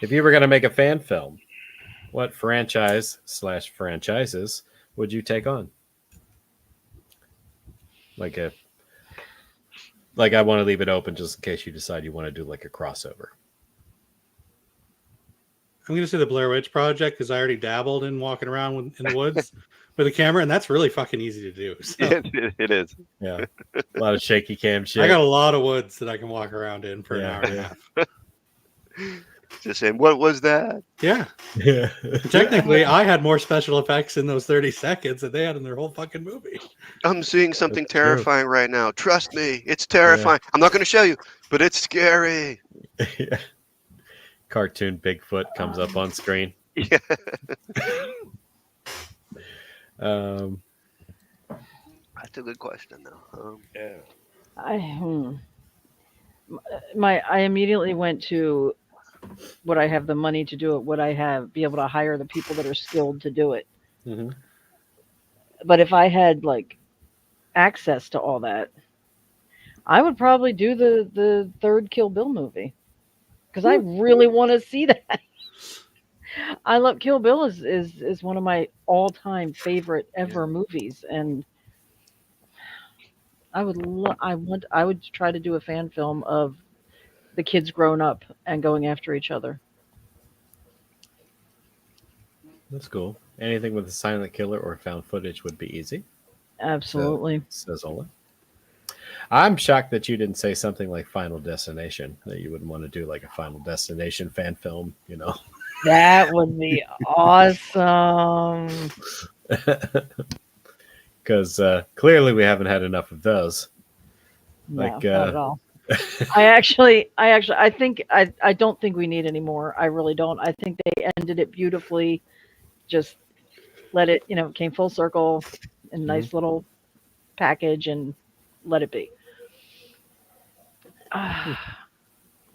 If you were going to make a fan film, what franchise/franchises would you take on? Like I want to leave it open just in case you decide you want to do like a crossover. I'm going to say the Blair Witch Project because I already dabbled in walking around in the woods with a camera, and that's really fucking easy to do. So It is. Yeah, a lot of shaky cam shit. I got a lot of woods that I can walk around in for an hour and a half. Just saying, what was that? Yeah. Yeah. Technically, I had more special effects in those 30 seconds than they had in their whole fucking movie. I'm seeing something That's true. terrifying right now. Trust me, it's terrifying. I'm not going to show you, but it's scary. Yeah. Cartoon Bigfoot comes up on screen. Yeah. Um, That's a good question, though. yeah. I I immediately went to, would I have the money to do it? Would I be able to hire the people that are skilled to do it? Mm-hmm. But if I had like access to all that, I would probably do the third Kill Bill movie because I really want to see that. I love Kill Bill is one of my all time favorite ever movies, and I would try to do a fan film of the kids grown up and going after each other. That's cool. Anything with a silent killer or found footage would be easy. Absolutely. Says Ola. I'm shocked that you didn't say something like Final Destination, that you wouldn't want to do like a Final Destination fan film, you know? That would be awesome. Because clearly we haven't had enough of those. No, Like, not at all. I don't think we need any more. I really don't. I think they ended it beautifully. Just let it, it came full circle in a nice little package and let it be. I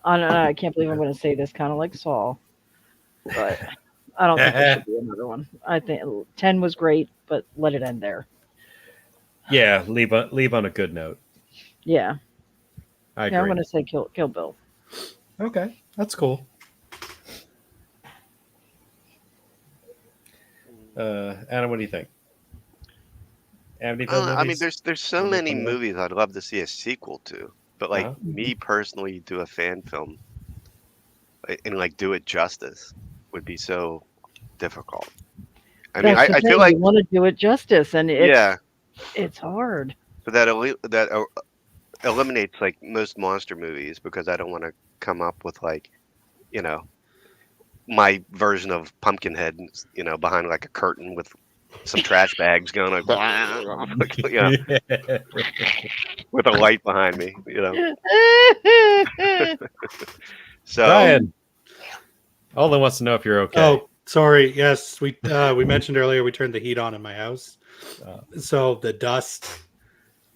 don't know. I can't believe I'm going to say this, kind of like Saul, but I don't think there should be another one. I think 10 was great, but let it end there. Yeah, leave on a good note. Yeah. I agree. I'm going to say Kill Bill. Okay, that's cool. Adam, what do you think? I mean, there's so many movies I'd love to see a sequel to, but like me personally, do a fan film and like do it justice would be so difficult. I mean, I feel like you want to do it justice, and it's hard. But that eliminates like most monster movies because I don't want to come up with like, you know, my version of Pumpkinhead, behind like a curtain with some trash bags going like, with a light behind me, So Brian, Ola wants to know if you're okay. Oh, sorry. Yes, we mentioned earlier we turned the heat on in my house, so the dust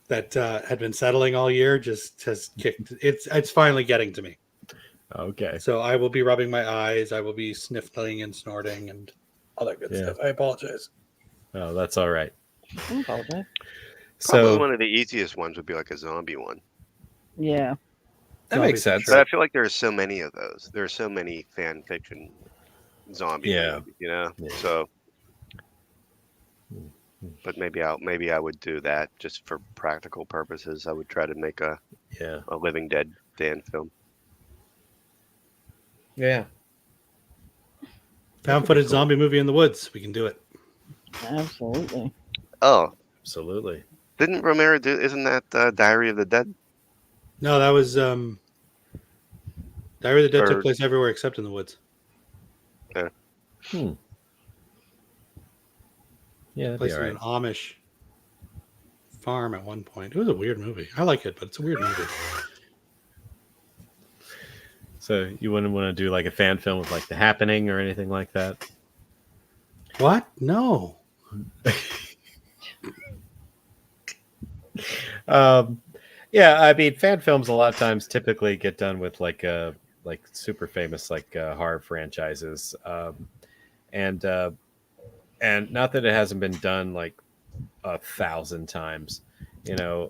that had been settling all year just has kicked. It's finally getting to me. Okay. So I will be rubbing my eyes. I will be sniffling and snorting and all that good stuff. I apologize. Oh, that's all right. I apologize. Probably one of the easiest ones would be like a zombie one. Yeah. That makes sense. But I feel like there are so many of those. There are so many fan fiction zombie movies, Yeah. So, but maybe I would do that just for practical purposes. I would try to make a Living Dead fan film. Yeah. Found footage zombie movie in the woods. We can do it. Absolutely. Oh, absolutely. Didn't Romero do? Isn't that Diary of the Dead? No, that was Diary of the Dead took place everywhere except in the woods. Yeah. Yeah, placed in an Amish farm at one point. It was a weird movie. I like it, but it's a weird movie. So you wouldn't want to do like a fan film with like The Happening or anything like that? What? No. Yeah, I mean, fan films a lot of times typically get done with like super famous horror franchises, and not that it hasn't been done like 1,000 times.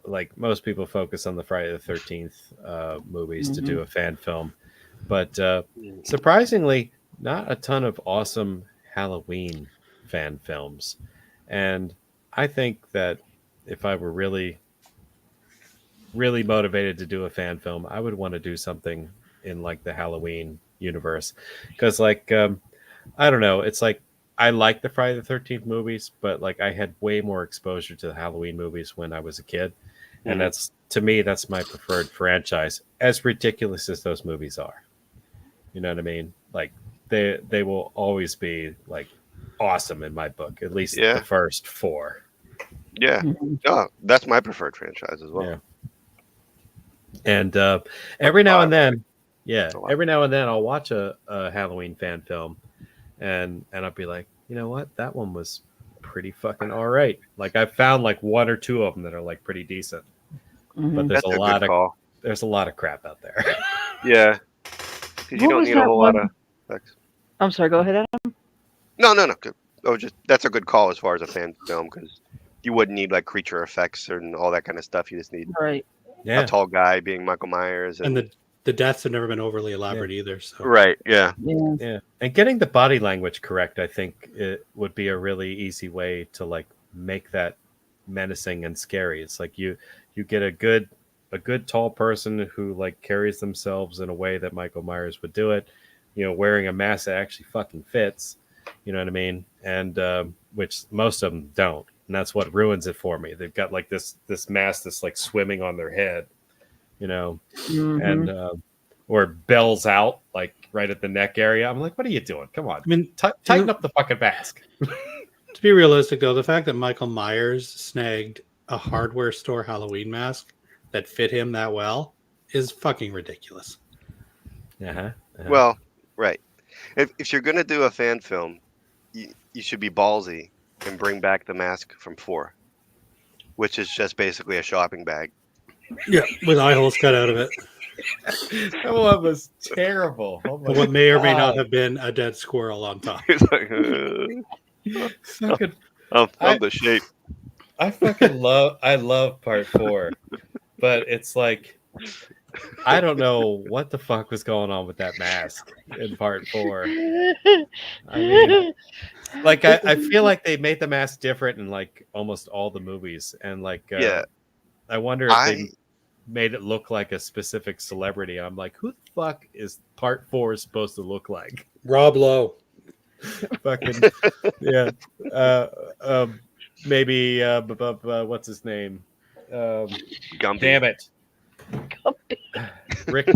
Like most people focus on the Friday the 13th movies to do a fan film, but surprisingly, not a ton of awesome Halloween fan films. And I think that if I were really motivated to do a fan film, I would want to do something in like the Halloween universe, because I don't know, it's like I like the Friday the 13th movies, but like I had way more exposure to the Halloween movies when I was a kid, and that's, to me, that's my preferred franchise, as ridiculous as those movies are. You know what I mean? Like they will always be like awesome in my book, at least the first 4. Yeah. Oh, that's my preferred franchise as well. Yeah. And every now and then I'll watch a Halloween fan film, and I'll be like, you know what, that one was pretty fucking all right. Like I've found like 1 or 2 of them that are like pretty decent. but there's That's a a lot good of call. there's a lot of crap out there. Yeah, because you What don't was need a that whole one? lot of effects. I'm sorry. Go ahead, Adam. No. Good. Oh, just that's a good call as far as a fan film because you wouldn't need like creature effects and all that kind of stuff. You just need Right. a Yeah, tall guy being Michael Myers And the deaths have never been overly elaborate either. So right. Yeah. Yeah. yeah. And getting the body language correct, I think it would be a really easy way to like make that menacing and scary. It's like you get a good tall person who like carries themselves in a way that Michael Myers would do it, wearing a mask that actually fucking fits, you know what I mean? And which most of them don't, and that's what ruins it for me. They've got like this mask that's like swimming on their head, and or bells out like right at the neck area. I'm like, what are you doing? Come on, I mean, tighten up the fucking mask. to be realistic, though, the fact that Michael Myers snagged a hardware store Halloween mask that fit him that well is fucking ridiculous. Well, right. If you're gonna do a fan film, you should be ballsy and bring back the mask from 4, which is just basically a shopping bag. Yeah, with eye holes cut out of it. That one was terrible. Oh my But what may or may not God. have been a dead squirrel on top. It's like, Fucking, I'm the shape. I love part 4, but it's like I don't know what the fuck was going on with that mask in part 4. I mean, like I feel like they made the mask different in like almost all the movies, and like Yeah. I wonder if they made it look like a specific celebrity. I'm like, who the fuck is part 4 supposed to look like? Rob Lowe. Fucking yeah. Maybe what's his name? Gumby. Damn it. Rick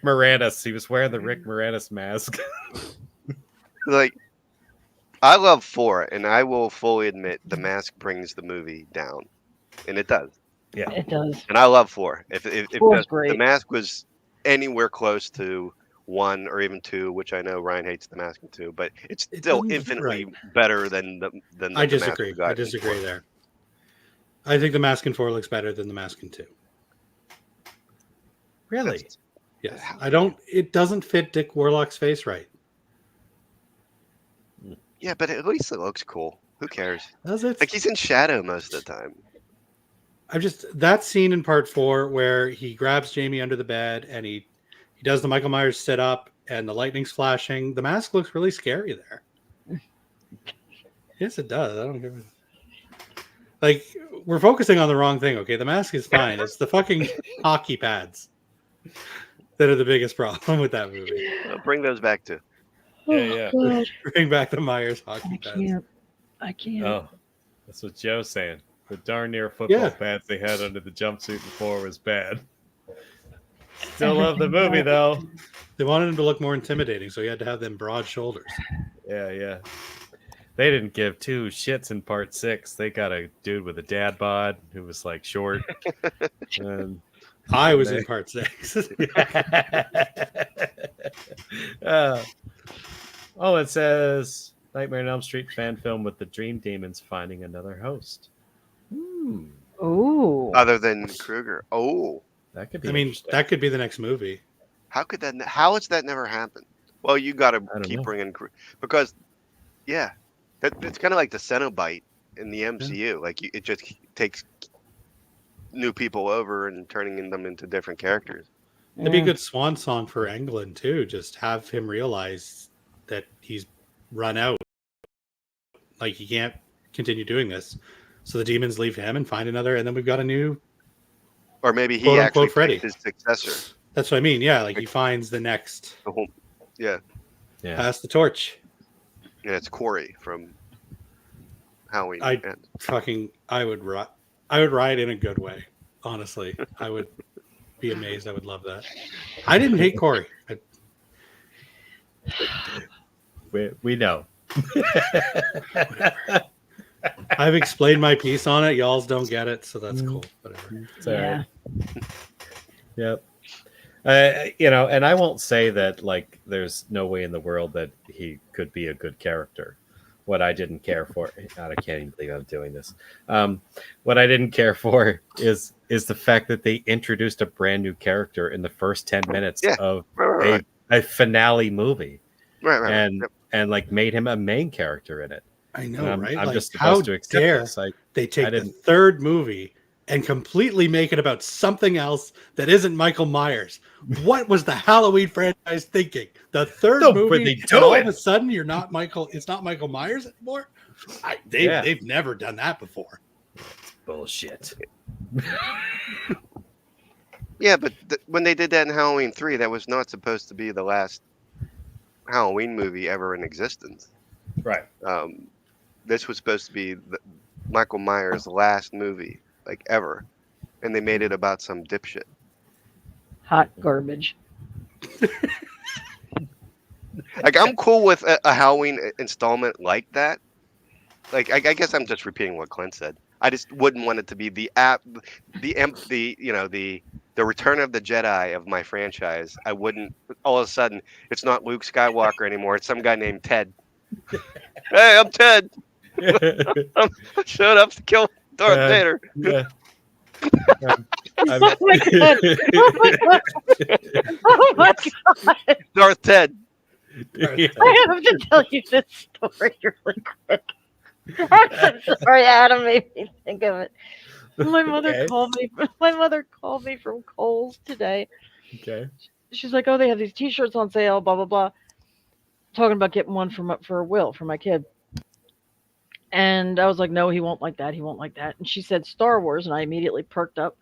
Moranis. He was wearing the Rick Moranis mask. Like, I love 4, and I will fully admit the mask brings the movie down, and it does. Yeah, It does. And I love 4. If 4 is the great. mask was anywhere close to 1 or even 2, which I know Ryan hates the mask in 2, but it's still infinitely better than the. I disagree. I disagree there. I think the mask in 4 looks better than the mask in 2. really? Yes, I don't. It doesn't fit Dick Warlock's face right. Yeah, but at least it looks cool. Who cares? Does it? Like, he's in shadow most of the time. I'm just that scene in part 4 where he grabs Jamie under the bed and he does the Michael Myers sit up and the lightning's flashing. The mask looks really scary there. Yes, it does. I don't care. Like, we're focusing on the wrong thing. Okay, the mask is fine. It's the fucking hockey pads that are the biggest problem with that movie. Bring those back too. Yeah. Bring back the Myers hockey pads. I can't. Oh, that's what Joe's saying. The darn near football Yeah. pads they had under the jumpsuit before was bad. Still love the movie though. They wanted him to look more intimidating, so he had to have them broad shoulders. Yeah. They didn't give 2 shits in part 6. They got a dude with a dad bod who was like short. And I was in part 6. It says Nightmare on Elm Street fan film with the Dream Demons finding another host. Ooh. Other than Krueger. Oh, That could be. I mean, interesting. that could be the next movie. how could that? How has that never happened? Well, you got to don't keep know. bringing because, yeah, it's kind of like the Cenobite in the MCU. Like it just takes new people over and turning them into different characters. It'd be a good swan song for England too. Just have him realize that he's run out. Like he can't continue doing this. So the demons leave him and find another, and then we've got a new. Or maybe he Quote, actually unquote, Freddy. picks his successor. That's what I mean. Yeah, like he finds the next. The whole, yeah, Pass the torch. and it's Corey from Halloween. I would ride in a good way. Honestly, I would be amazed. I would love that. I didn't hate Corey. We know. I've explained my piece on it. Y'all's don't get it, so that's cool. Whatever. It's all right. Yep. And I won't say that like there's no way in the world that he could be a good character. what I didn't care for. God, I can't even believe I'm doing this. What I didn't care for is the fact that they introduced a brand new character in the first 10 minutes of a finale movie, and like made him a main character in it. I know, right? I'm like, just supposed to accept this. They take the third movie and completely make it about something else that isn't Michael Myers. What was the Halloween franchise thinking? The third movie, and all of a sudden you're not Michael. It's not Michael Myers anymore. They've never done that before. Bullshit. Yeah, but when they did that in Halloween 3, that was not supposed to be the last Halloween movie ever in existence. Right. This was supposed to be Michael Myers' last movie, like, ever. And they made it about some dipshit. Hot garbage. Like, I'm cool with a Halloween installment like that. Like, I guess I'm just repeating what Clint said. I just wouldn't want it to be the Return of the Jedi of my franchise. I wouldn't. All of a sudden, it's not Luke Skywalker anymore. It's some guy named Ted. Hey, I'm Ted. I showed up to kill Darth Vader. Yeah. Oh my god! Oh my god! Oh my god! Darth Ted. I have to tell you this story really quick. I'm so sorry, Adam made me think of it. My mother called me. My mother called me from Kohl's today. Okay. She's like, "Oh, they have these T-shirts on sale. Blah blah blah." Talking about getting one for Will, for my kid. And I was like, "No, he won't like that. He won't like that." And she said Star Wars, and I immediately perked up.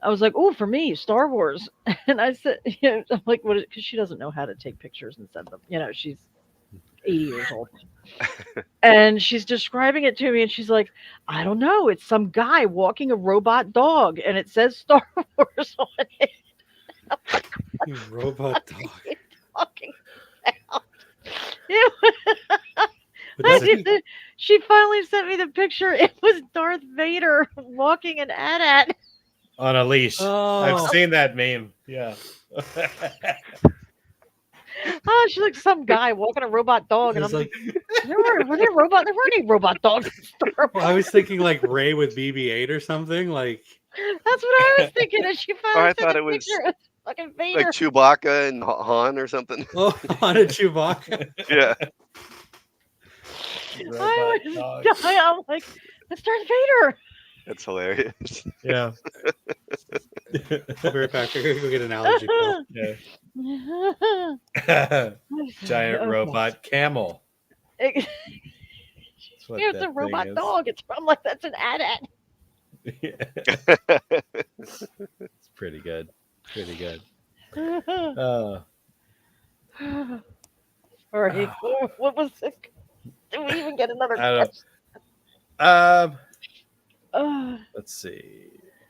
I was like, "Oh, for me, Star Wars." And I said, "I'm like, what?" Because she doesn't know how to take pictures and send them. She's 80 years old. And she's describing it to me, and she's like, "I don't know. It's some guy walking a robot dog, and it says Star Wars on it." Robot dog. Talking about? She finally sent me the picture. It was Darth Vader walking an AT-AT on a leash. Oh. I've seen that meme. Yeah. Oh, she's like some guy walking a robot dog, and I'm like, were there any robot dogs in Star Wars? Well, I was thinking like Ray with BB-8 or something. Like that's what I was thinking. And she finally sent a picture of fucking Vader, like Chewbacca and Han or something. Oh, Han and Chewbacca. Yeah. I was dying. I'm like, that's Darth Vader. That's hilarious. Yeah. I'll be right back. I'm gonna go get an allergy pill. Yeah. Giant robot camel. It's a robot dog. I'm like, that's an AT-AT. It's pretty good. Pretty good. Sorry. What was it? Did we even get another question? Let's see.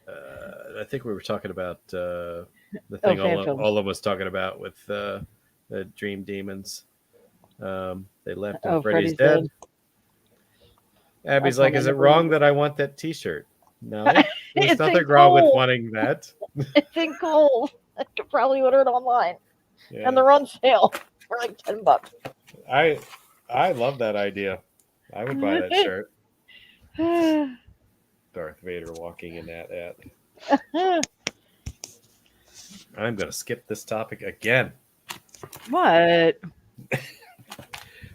I think we were talking about the thing Ola was talking about with the Dream Demons. They left and Freddy's dead. Abby's like, is it wrong that I want that T-shirt? No, there's nothing wrong with wanting that. It's in Kohl's. I could probably order it online, and they're on sale for like $10. I love that idea. I would buy that shirt. Darth Vader walking in that. I'm going to skip this topic again. What?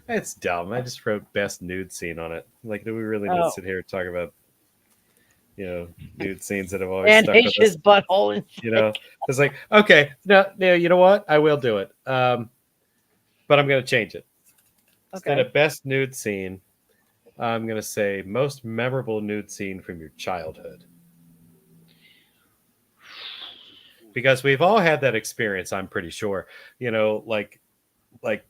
It's dumb. I just wrote best nude scene on it. Like, do we really need to sit here and talk about, nude scenes that have always stuck with us? His butthole. It's like, okay, no, you know what? I will do it. But I'm going to change it. Okay. Instead of best nude scene, I'm going to say most memorable nude scene from your childhood. Because we've all had that experience, I'm pretty sure. Like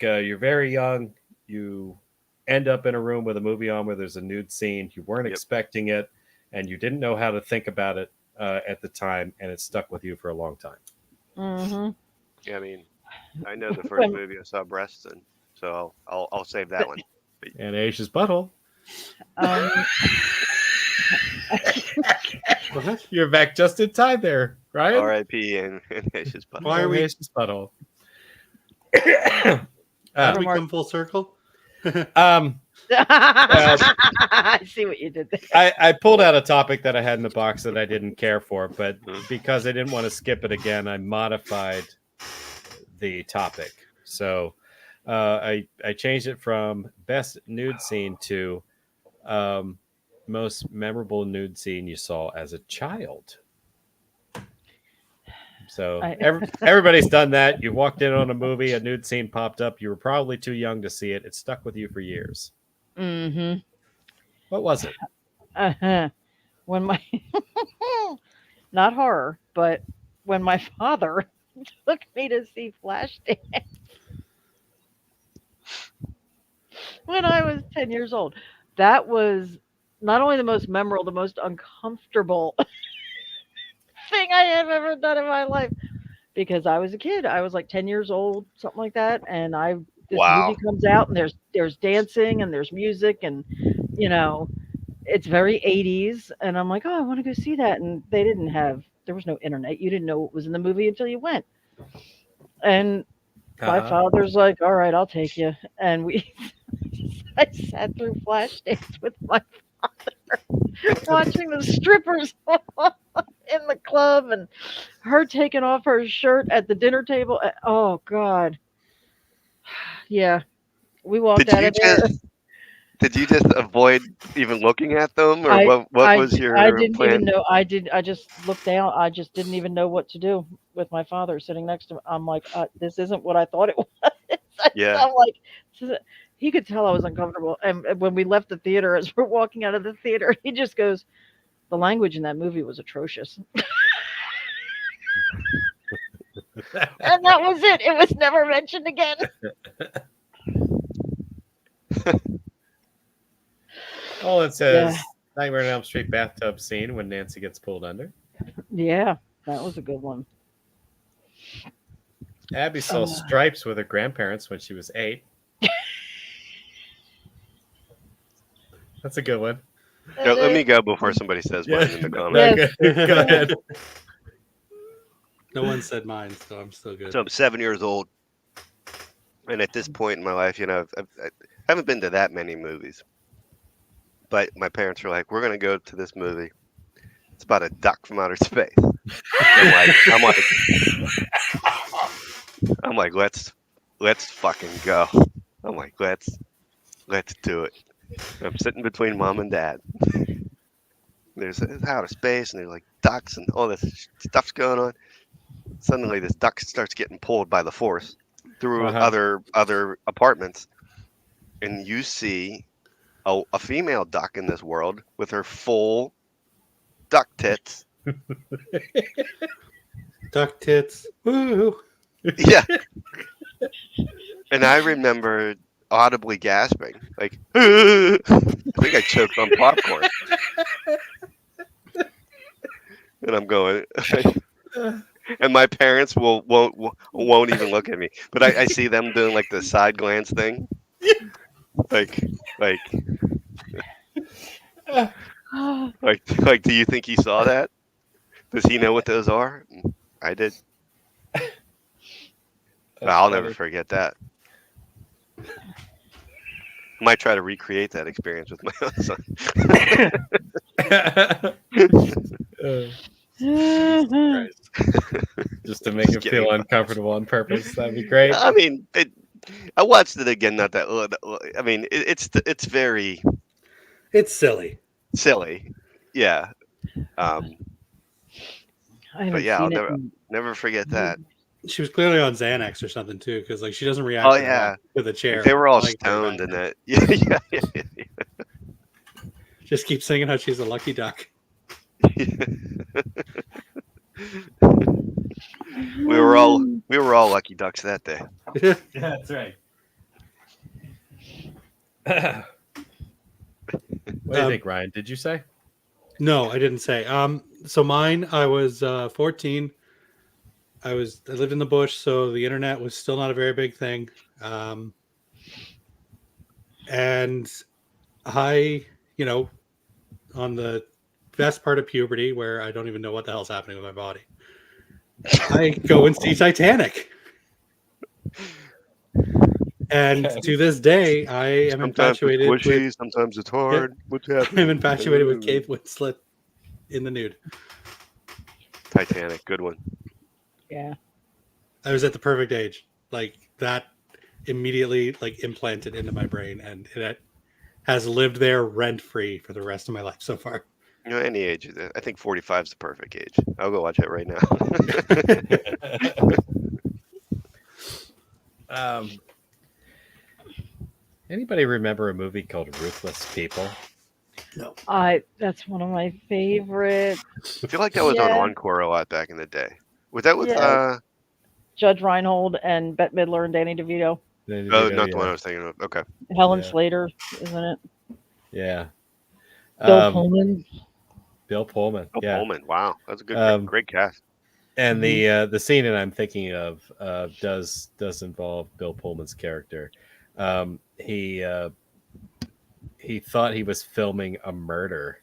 you're very young, you end up in a room with a movie on where there's a nude scene. You weren't expecting it, and you didn't know how to think about it at the time, and it stuck with you for a long time. Mm-hmm. Yeah, I mean, I know the first movie I saw breasts in, so I'll save that one. And Asia's butthole. You're back just in time there, right? R.I.P. and Asia's butthole. Why are we Asia's butthole? How do we come full circle? I see what you did there. I pulled out a topic that I had in the box that I didn't care for, but because I didn't want to skip it again, I modified the topic. So I changed it from best nude scene to most memorable nude scene you saw as a child. So everybody's done that. You walked in on a movie, a nude scene popped up. You were probably too young to see it. It stuck with you for years. Mm-hmm. What was it? When my not horror, but when my father took me to see Flashdance when I was 10 years old. That was not only the most memorable, the most uncomfortable thing I have ever done in my life. Because I was a kid. I was like 10 years old, something like that. And this movie comes out and there's dancing and there's music and, you know, it's very 80s. And I'm like, oh, I want to go see that. And there was no internet. You didn't know what was in the movie until you went. And my father's like, all right, I'll take you. And I sat through Flashdance with my father, watching the strippers in the club and her taking off her shirt at the dinner table. Oh God. Yeah. We walked out of there. Did you just avoid even looking at them, or what was your I didn't plan? even know. I just looked down. I just didn't even know what to do with my father sitting next to me. I'm like, this isn't what I thought it was. Yeah. I'm like, he could tell I was uncomfortable. And when we left the theater, as we're walking out of the theater, he just goes, the language in that movie was atrocious. And that was it. It was never mentioned again. All it says, Nightmare on Elm Street bathtub scene when Nancy gets pulled under. Yeah, that was a good one. Abby saw stripes with her grandparents when she was 8. That's a good one. No, let me go before somebody says mine in the comments. Go ahead. No one said mine, so I'm still good. So I'm 7 years old, and at this point in my life, I haven't been to that many movies. But my parents were like, "We're gonna go to this movie. It's about a duck from outer space." I'm like, let's fucking go. I'm like, let's do it. And I'm sitting between mom and dad. There's outer space, and there's like ducks and all this stuff's going on. Suddenly, this duck starts getting pulled by the force through other apartments, and you see a female duck in this world with her full duck tits. Duck tits. Woo! Yeah. And I remember audibly gasping, like, I think I choked on popcorn. And I'm going, and my parents won't even look at me, but I see them doing like the side glance thing, like, do you think he saw that? Does he know what those are? I did. I'll never forget that. Might try to recreate that experience with my own son. Just to make him feel uncomfortable on purpose. That'd be great. I mean, I watched it again. Not that. I mean, it's very. It's silly. Silly, yeah. I But yeah, I'll never forget that. She was clearly on Xanax or something too, because like she doesn't react. Oh yeah, to the chair. They were all stoned in that. Yeah. Just keep singing how she's a lucky duck. We were all lucky ducks that day. Yeah, that's right. What do you think, Ryan? Did you say? No, I didn't say. So mine, I was 14. I lived in the bush, so the internet was still not a very big thing. And I, on the best part of puberty, where I don't even know what the hell's happening with my body, I go and see Titanic. And to this day, I am infatuated it's squishy, with. sometimes it's hard. What's happening? I'm infatuated with Kate Winslet in the nude. Titanic, good one. Yeah. I was at the perfect age. Like that immediately like implanted into my brain, and it has lived there rent free for the rest of my life so far. You know, any age. I think 45 is the perfect age. I'll go watch it right now. Anybody remember a movie called Ruthless People? No. That's one of my favorites. I feel like that was on Encore a lot back in the day. Was that with Judge Reinhold and Bette Midler and Danny DeVito? Oh, not the one I was thinking of. Okay. Helen Slater, isn't it? Yeah. Bill Pullman. Bill Pullman. Bill Pullman. Wow, that's a good, great cast. And the scene that I'm thinking of does involve Bill Pullman's character. He thought he was filming a murder,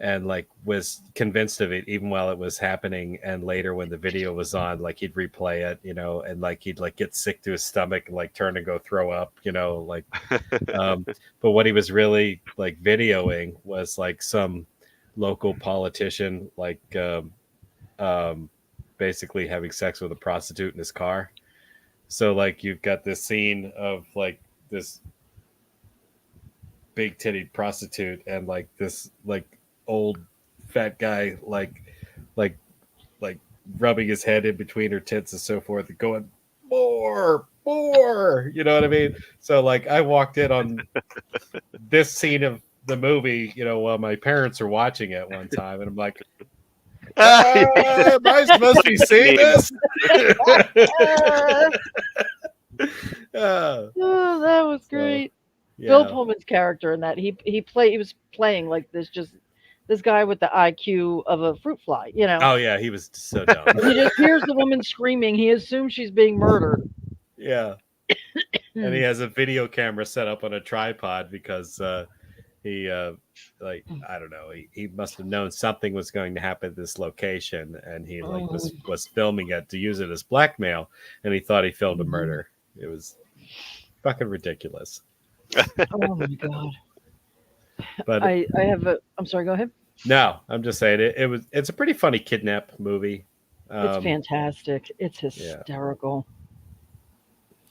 and like was convinced of it even while it was happening. And later, when the video was on, like he'd replay it, you know, and like he'd like get sick to his stomach and like turn and go throw up, you know, like. But what he was really like videoing was like some local politician, like basically having sex with a prostitute in his car. So like you've got this scene of like this big titted prostitute and like this like old fat guy like rubbing his head in between her tits and so forth and going more, you know what I mean? So like I walked in on this scene of the movie, you know, while my parents are watching it one time, and I'm like, am I supposed to be seeing this? Oh, that was great. Yeah. Bill Pullman's character in that he was playing like this guy with the IQ of a fruit fly, you know. Oh yeah, he was so dumb. He just hears the woman screaming. He assumes she's being murdered. Yeah. And he has a video camera set up on a tripod because he like I don't know, he must have known something was going to happen at this location, and he like was filming it to use it as blackmail, and he thought he filmed a murder. It was fucking ridiculous. Oh my god. But I have I'm sorry, go ahead. No, I'm just saying it's a pretty funny kidnap movie. It's fantastic. It's hysterical.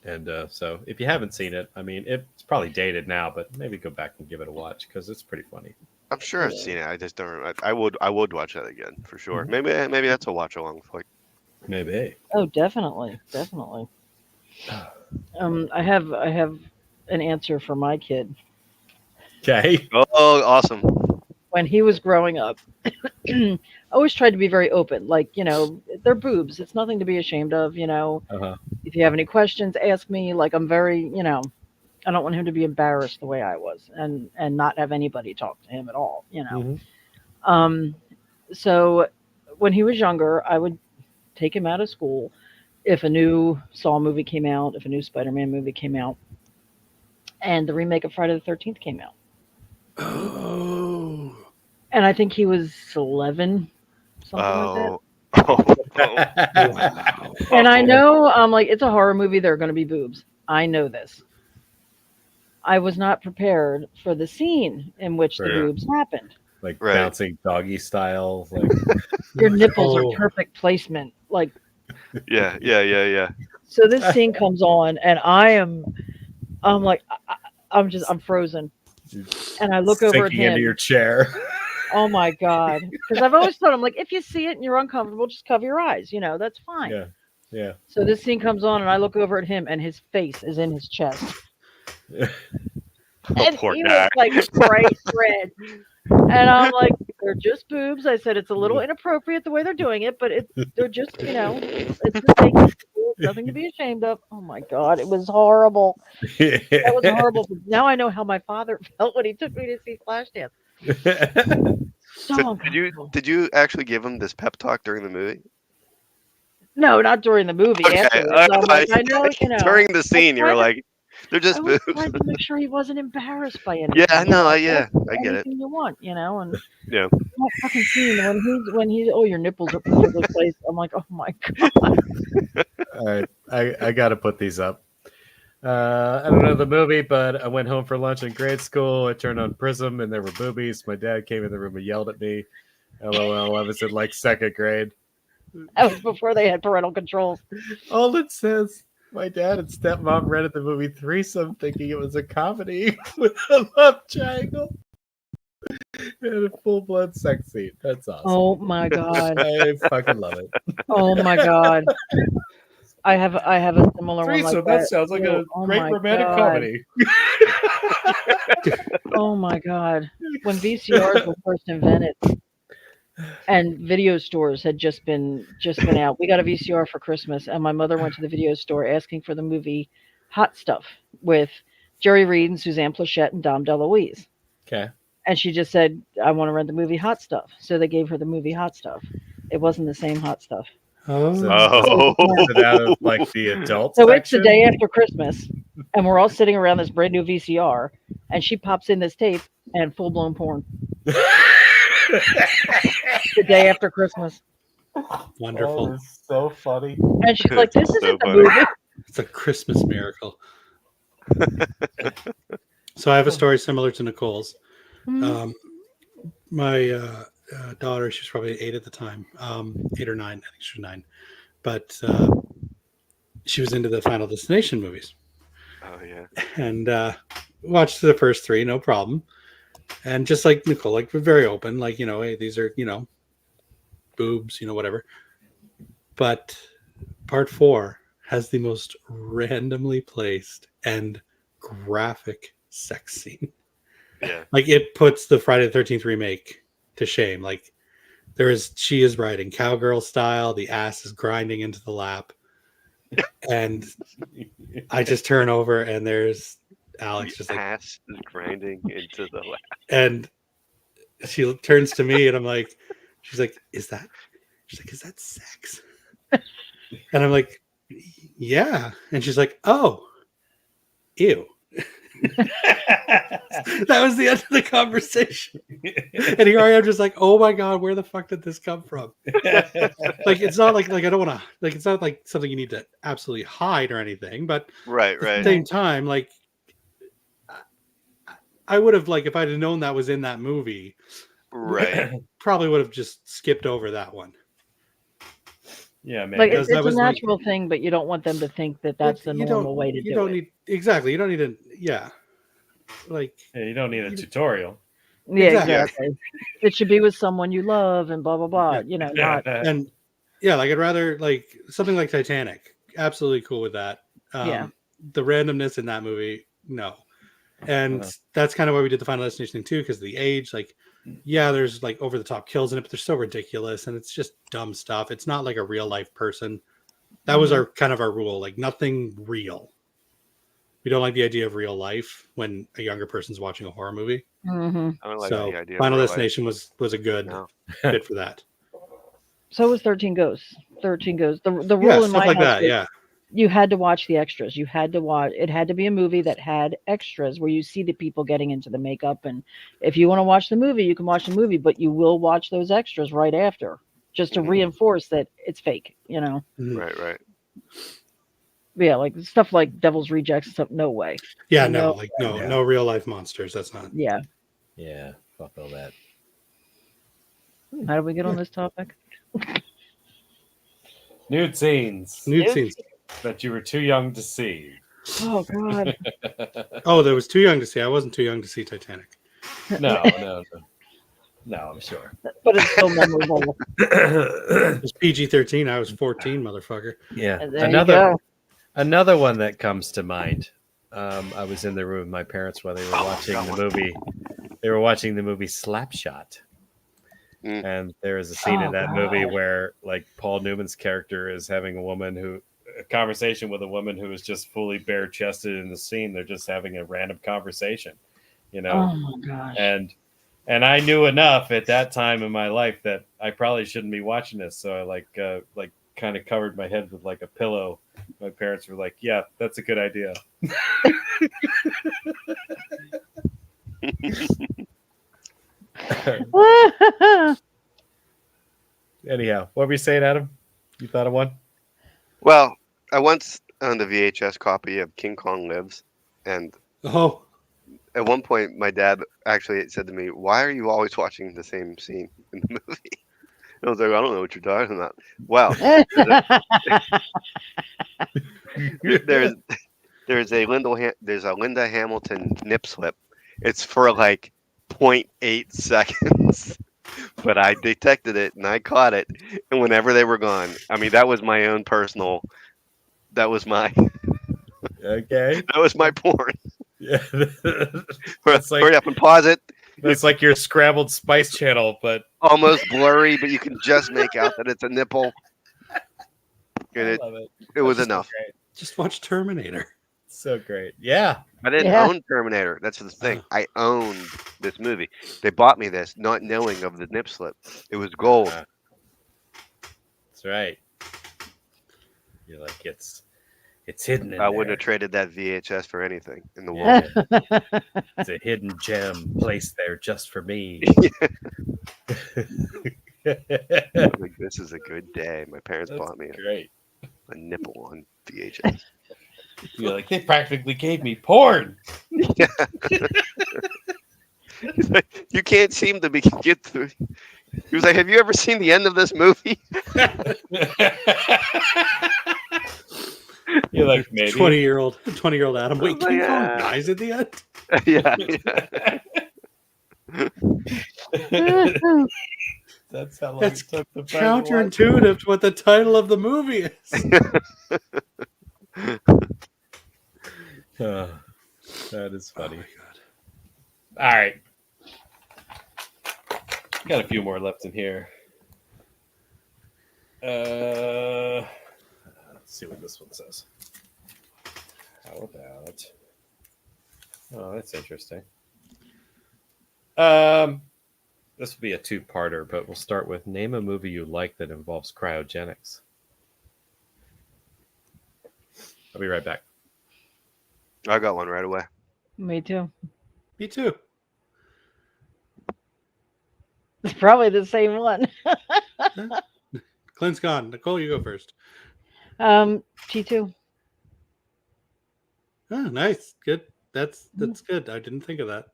And so if you haven't seen it, I mean, it's probably dated now, but maybe go back and give it a watch because it's pretty funny. I'm sure I've seen it. I just don't remember. I would watch that again for sure. Maybe that's a watch along flick. Maybe. Oh, definitely. I have an answer for my kid. Okay. Oh, awesome. When he was growing up, I always tried to be very open. Like, you know, they're boobs. It's nothing to be ashamed of, you know. If you have any questions, ask me. Like, I'm very, you know, I don't want him to be embarrassed the way I was and not have anybody talk to him at all, you know. So when he was younger, I would take him out of school if a new Saw movie came out, if a new Spider-Man movie came out, and the remake of Friday the 13th came out. Oh. And I think he was 11, something like that. Wow. And I know, like, it's a horror movie. There are going to be boobs. I know this. I was not prepared for the scene in which the boobs happened. Like bouncing doggy style. Like your nipples are perfect placement. Like. Yeah. So this scene comes on, and I'm like, I'm frozen. And I look over at him. Into your chair. Oh my god! Because I've always told him, like, if you see it and you're uncomfortable, just cover your eyes. You know, that's fine. Yeah. So this scene comes on, and I look over at him, and his face is in his chest. And poor he guy. was like bright red. And I'm like, they're just boobs. I said it's a little inappropriate the way they're doing it, but they're just, you know, it's just nothing to be ashamed of. Oh my god, it was horrible. That was horrible. Now I know how my father felt when he took me to see Flashdance. So did you actually give him this pep talk during the movie? No, not during the movie. Okay. Afterwards. I'm like, I know, you know. During the scene, you were like, they're just boobs. I tried to make sure he wasn't embarrassed by anything. Yeah, I know. Yeah, I get it. Anything you want, you know, and yeah. That fucking scene when he's oh, your nipples are perfectly placed. I'm like, oh my god. All right, I got to put these up. I don't know the movie, but I went home for lunch in grade school. I turned on Prism, and there were boobies. My dad came in the room and yelled at me. LOL. I was in like second grade. That was before they had parental controls. All it says, my dad and stepmom rented the movie Threesome, thinking it was a comedy with a love triangle and a full-blood sex scene. That's awesome. Oh my god! I fucking love it. Oh my god! I have a similar Threesome. one like That sounds like too. a great romantic comedy. Oh my god! When VCRs were first invented, and video stores had just been out, we got a VCR for Christmas, and my mother went to the video store asking for the movie Hot Stuff with Jerry Reed and Suzanne Plachette and Dom DeLuise. Okay. And she just said, I want to rent the movie Hot Stuff. So they gave her the movie Hot Stuff. It wasn't the same Hot Stuff. Oh. Oh. Is it out of like the adult So section? it's the day after Christmas, and we're all sitting around this brand new VCR, and she pops in this tape and full blown porn. The day after Christmas. Wonderful. Oh, it's so funny. And she's like, this So isn't the funny. movie. It's a Christmas miracle. So I have a story similar to Nicole's. My daughter, she was probably 8 at the time, 8 or 9. I think she was 9. But she was into the Final Destination movies. Oh yeah. And watched the first 3, no problem. And just like Nicole, like we're very open, like, you know, hey, these are, you know, boobs, you know, whatever. But part 4 has the most randomly placed and graphic sex scene. Yeah. Like it puts the Friday the 13th remake to shame. Like she is riding cowgirl style, the ass is grinding into the lap. And I just turn over and there's Alex just like ass is grinding into the lap. And she turns to me and I'm like, she's like, is that sex? And I'm like, yeah. And she's like, oh, ew. That was the end of the conversation. And here I am just like, oh my God, where the fuck did this come from? Like, it's not like I don't want to, like, it's not like something you need to absolutely hide or anything, but Right, at the right. same time, like, I would have, like, if I'd have known that was in that movie, Right. probably would have just skipped over that one. Yeah, man. Like Because it's that a was like- natural thing, but you don't want them to think that that's the You normal way to you do don't it. need exactly. You don't need to. Yeah, like Yeah, you don't need a tutorial. Yeah, Exactly. exactly. It should be with someone you love and blah blah blah. You know, not and yeah, like I'd rather like something like Titanic. Absolutely cool with that. Yeah. The randomness in that movie, no. And Uh-huh. that's kind of why we did the Final Destination thing too, because the age, like, yeah, there's like over the top kills in it, but they're so ridiculous and it's just dumb stuff. It's not like a real life person. That was our kind of our rule, like nothing real. We don't like the idea of real life when a younger person's watching a horror movie. hmm I don't like So the idea. Final of real life. Destination was a good No. fit for that. So was 13 Ghosts. 13 Ghosts. The rule Yeah, in stuff my like house that. was Yeah. you had to watch the extras. You had to watch. It had to be a movie that had extras where you see the people getting into the makeup. And if you want to watch the movie, you can watch the movie, but you will watch those extras right after, just to Mhm. reinforce that it's fake. You know. Mhm. Right, right. Yeah, like stuff like Devil's Rejects and stuff. No way. Yeah, No. no, like no real life monsters. That's not. Yeah. Yeah, fuck all that. How do we get on this topic? Nude scenes Nude scenes. that you were too young to see. Oh God. Oh, that was too young to see. I wasn't too young to see Titanic. No, I'm sure. But it's so memorable. It was PG-13. I was 14, motherfucker. Yeah, And there you go. another one that comes to mind. I was in the room with my parents while they were watching the movie. They were watching the movie Slapshot. Mm. And there is a scene in Oh, that God. movie where like Paul Newman's character is having a conversation with a woman who is just fully bare chested in the scene. They're just having a random conversation, you know? Oh my gosh. And I knew enough at that time in my life that I probably shouldn't be watching this. So I like kind of covered my head with like a pillow. My parents were like, yeah, that's a good idea. Anyhow, what were you saying, Adam? You thought of one? Well, I once owned a VHS copy of King Kong Lives, and Oh, at one point, my dad actually said to me, "Why are you always watching the same scene in the movie?" And I was like, "I don't know what you're talking about." Well, there's there's a Linda Hamilton nip slip. It's for like 0.8 seconds, but I detected it and I caught it. And whenever they were gone, I mean, that was my own personal. That was my Okay. that was my porn. Yeah. That's like, hurry up and pause it. That's like your Scrabbled Spice Channel, but almost blurry, but you can just make out that it's a nipple. And I love it. It was That's enough. So great. just watch Terminator. So great. Yeah. I didn't own Terminator. That's the thing. I owned this movie. They bought me this, not knowing of the nip slip. It was gold. That's right. You're like, it's hidden in I wouldn't have traded that VHS for anything in the world. Yeah. It's a hidden gem placed there just for me. Like, this is a good day. My parents bought me great. A nipple on VHS. You're like, they practically gave me porn. Yeah. He's like, you can't seem to get through. He was like, "Have you ever seen the end of this movie?" You're like, maybe 20-year-old Adam. Wait, like, King Kong dies at the end? Yeah. That's how long That's it took the counterintuitive to what the title of the movie is. That is funny. Oh my God. All right. Got a few more left in here. Let's see what this one says. How about? Oh, that's interesting. This will be a two-parter, but we'll start with name a movie you like that involves cryogenics. I'll be right back. I got one right away. Me too. Me too. It's probably the same one. Clint's gone. Nicole, you go first. T2. Oh, nice. Good. That's good. I didn't think of that.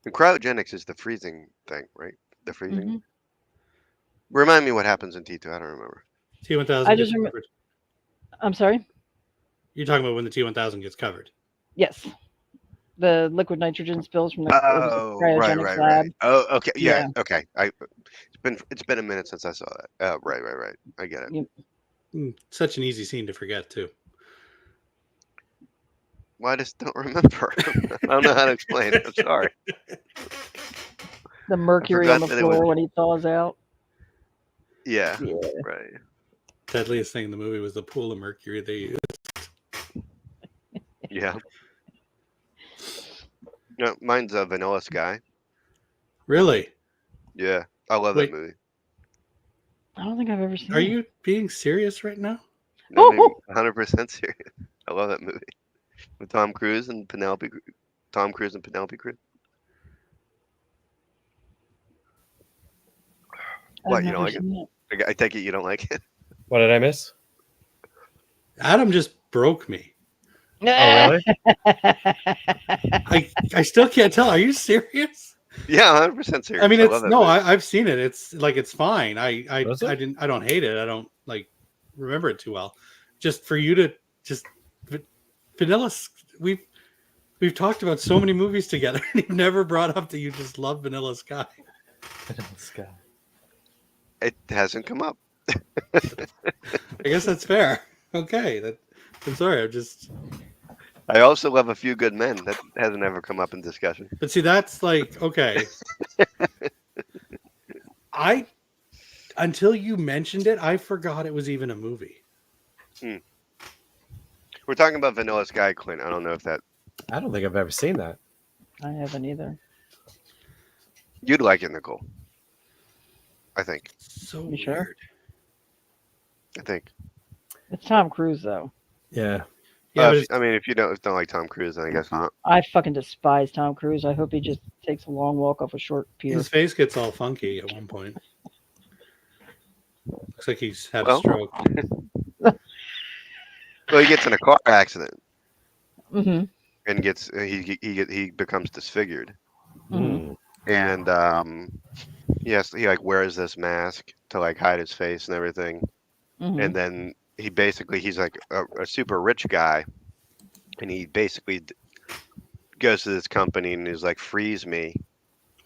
And cryogenics is the freezing thing, right? The freezing. Mm-hmm. Remind me what happens in T2. I don't remember. T1000 I gets just remember. covered. I'm sorry. You're talking about when the T1000 gets covered. Yes. The liquid nitrogen spills from the right. cryogenics lab. Oh, okay. Yeah. Okay. It's been a minute since I saw that. Right. I get it. Yep. Such an easy scene to forget too. Well, I just don't remember. I don't know how to explain it. I'm sorry. The mercury on the floor when he thaws out. Yeah. Right. Deadliest thing in the movie was the pool of mercury they used. Yeah. No, mine's a Vanilla Sky. Really? Yeah, I love that movie. I don't think I've ever seen it. Are you being serious right now? No, 100% serious. I love that movie with Tom Cruise and Penelope Cruz. What, you don't like it? I take it you don't like it. What did I miss? Adam just broke me. Oh, really? I still can't tell. Are you serious? Yeah, 100% serious. I mean, I've seen it. It's like it's fine. I don't hate it. I don't like remember it too well. Just for you to just Vanilla. We've talked about so many movies together, and you've never brought up that you just love Vanilla Sky. Vanilla Sky. It hasn't come up. I guess that's fair. Okay, I'm sorry. I also love A Few Good Men. That hasn't ever come up in discussion. But see, that's like, okay. Until you mentioned it, I forgot it was even a movie. We're talking about Vanilla Sky, Clint. I don't know if that. I don't think I've ever seen that. I haven't either. You'd like it, Nicole. I think. So you weird. Sure? I think. It's Tom Cruise, though. Yeah. Yeah, I mean, if you don't like Tom Cruise, then I guess not. I fucking despise Tom Cruise. I hope he just takes a long walk off a short pier. his face gets all funky at one point. Looks like he's had a Well, stroke. Well, he gets in a car accident Mm-hmm. and he becomes disfigured, Mm-hmm. and yes, he like wears this mask to like hide his face and everything, Mm-hmm. and then he's like a super rich guy, and he basically goes to this company and is like, freeze me,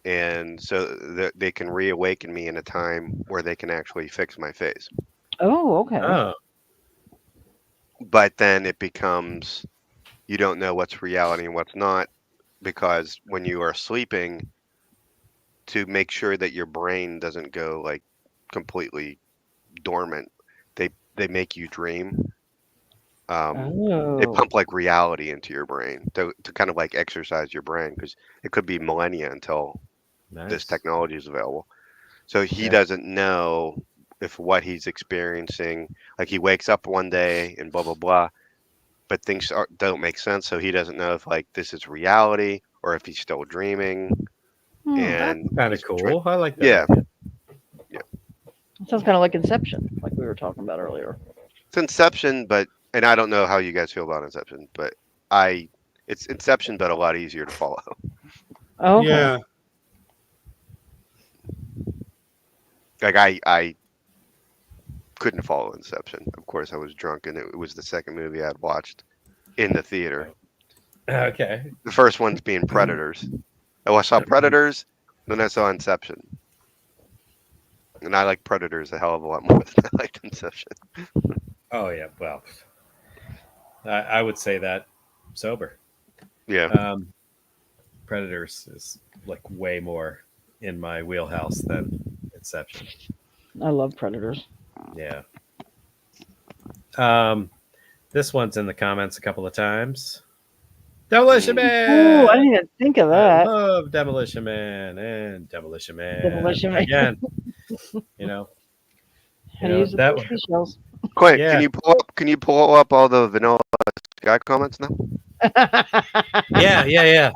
and so that they can reawaken me in a time where they can actually fix my face. Oh, okay. Oh, But then it becomes, you don't know what's reality and what's not, because when you are sleeping, to make sure that your brain doesn't go like completely dormant, they make you dream. They Oh. pump like reality into your brain to kind of like exercise your brain, because it could be millennia until this nice. technology is available. So he Yeah. doesn't know if what he's experiencing, like he wakes up one day and blah blah blah, but things don't make sense. So he doesn't know if like this is reality or if he's still dreaming. And Kind of he's cool. I like that. Yeah. idea. It sounds kind of like Inception, like we were talking about earlier. It's Inception, and I don't know how you guys feel about Inception, but it's Inception, but a lot easier to follow. Oh, okay. Yeah, Like I couldn't follow Inception. Of course, I was drunk, and it was the second movie I'd watched in the theater. Okay. The first one's being Predators. I saw Predators, then I saw Inception. And I like Predators a hell of a lot more than I liked Inception. Oh yeah. Well, I would say that sober. Yeah. Predators is like way more in my wheelhouse than Inception. I love Predators. Yeah. This one's in the comments a couple of times. Demolition Man. Oh, I didn't even think of I that. love Demolition Man and Demolition Man. Demolition Man. Again. You know. How to use that the seashells. Quinn, Yeah. can you pull up all the Vanilla Sky comments now? Yeah.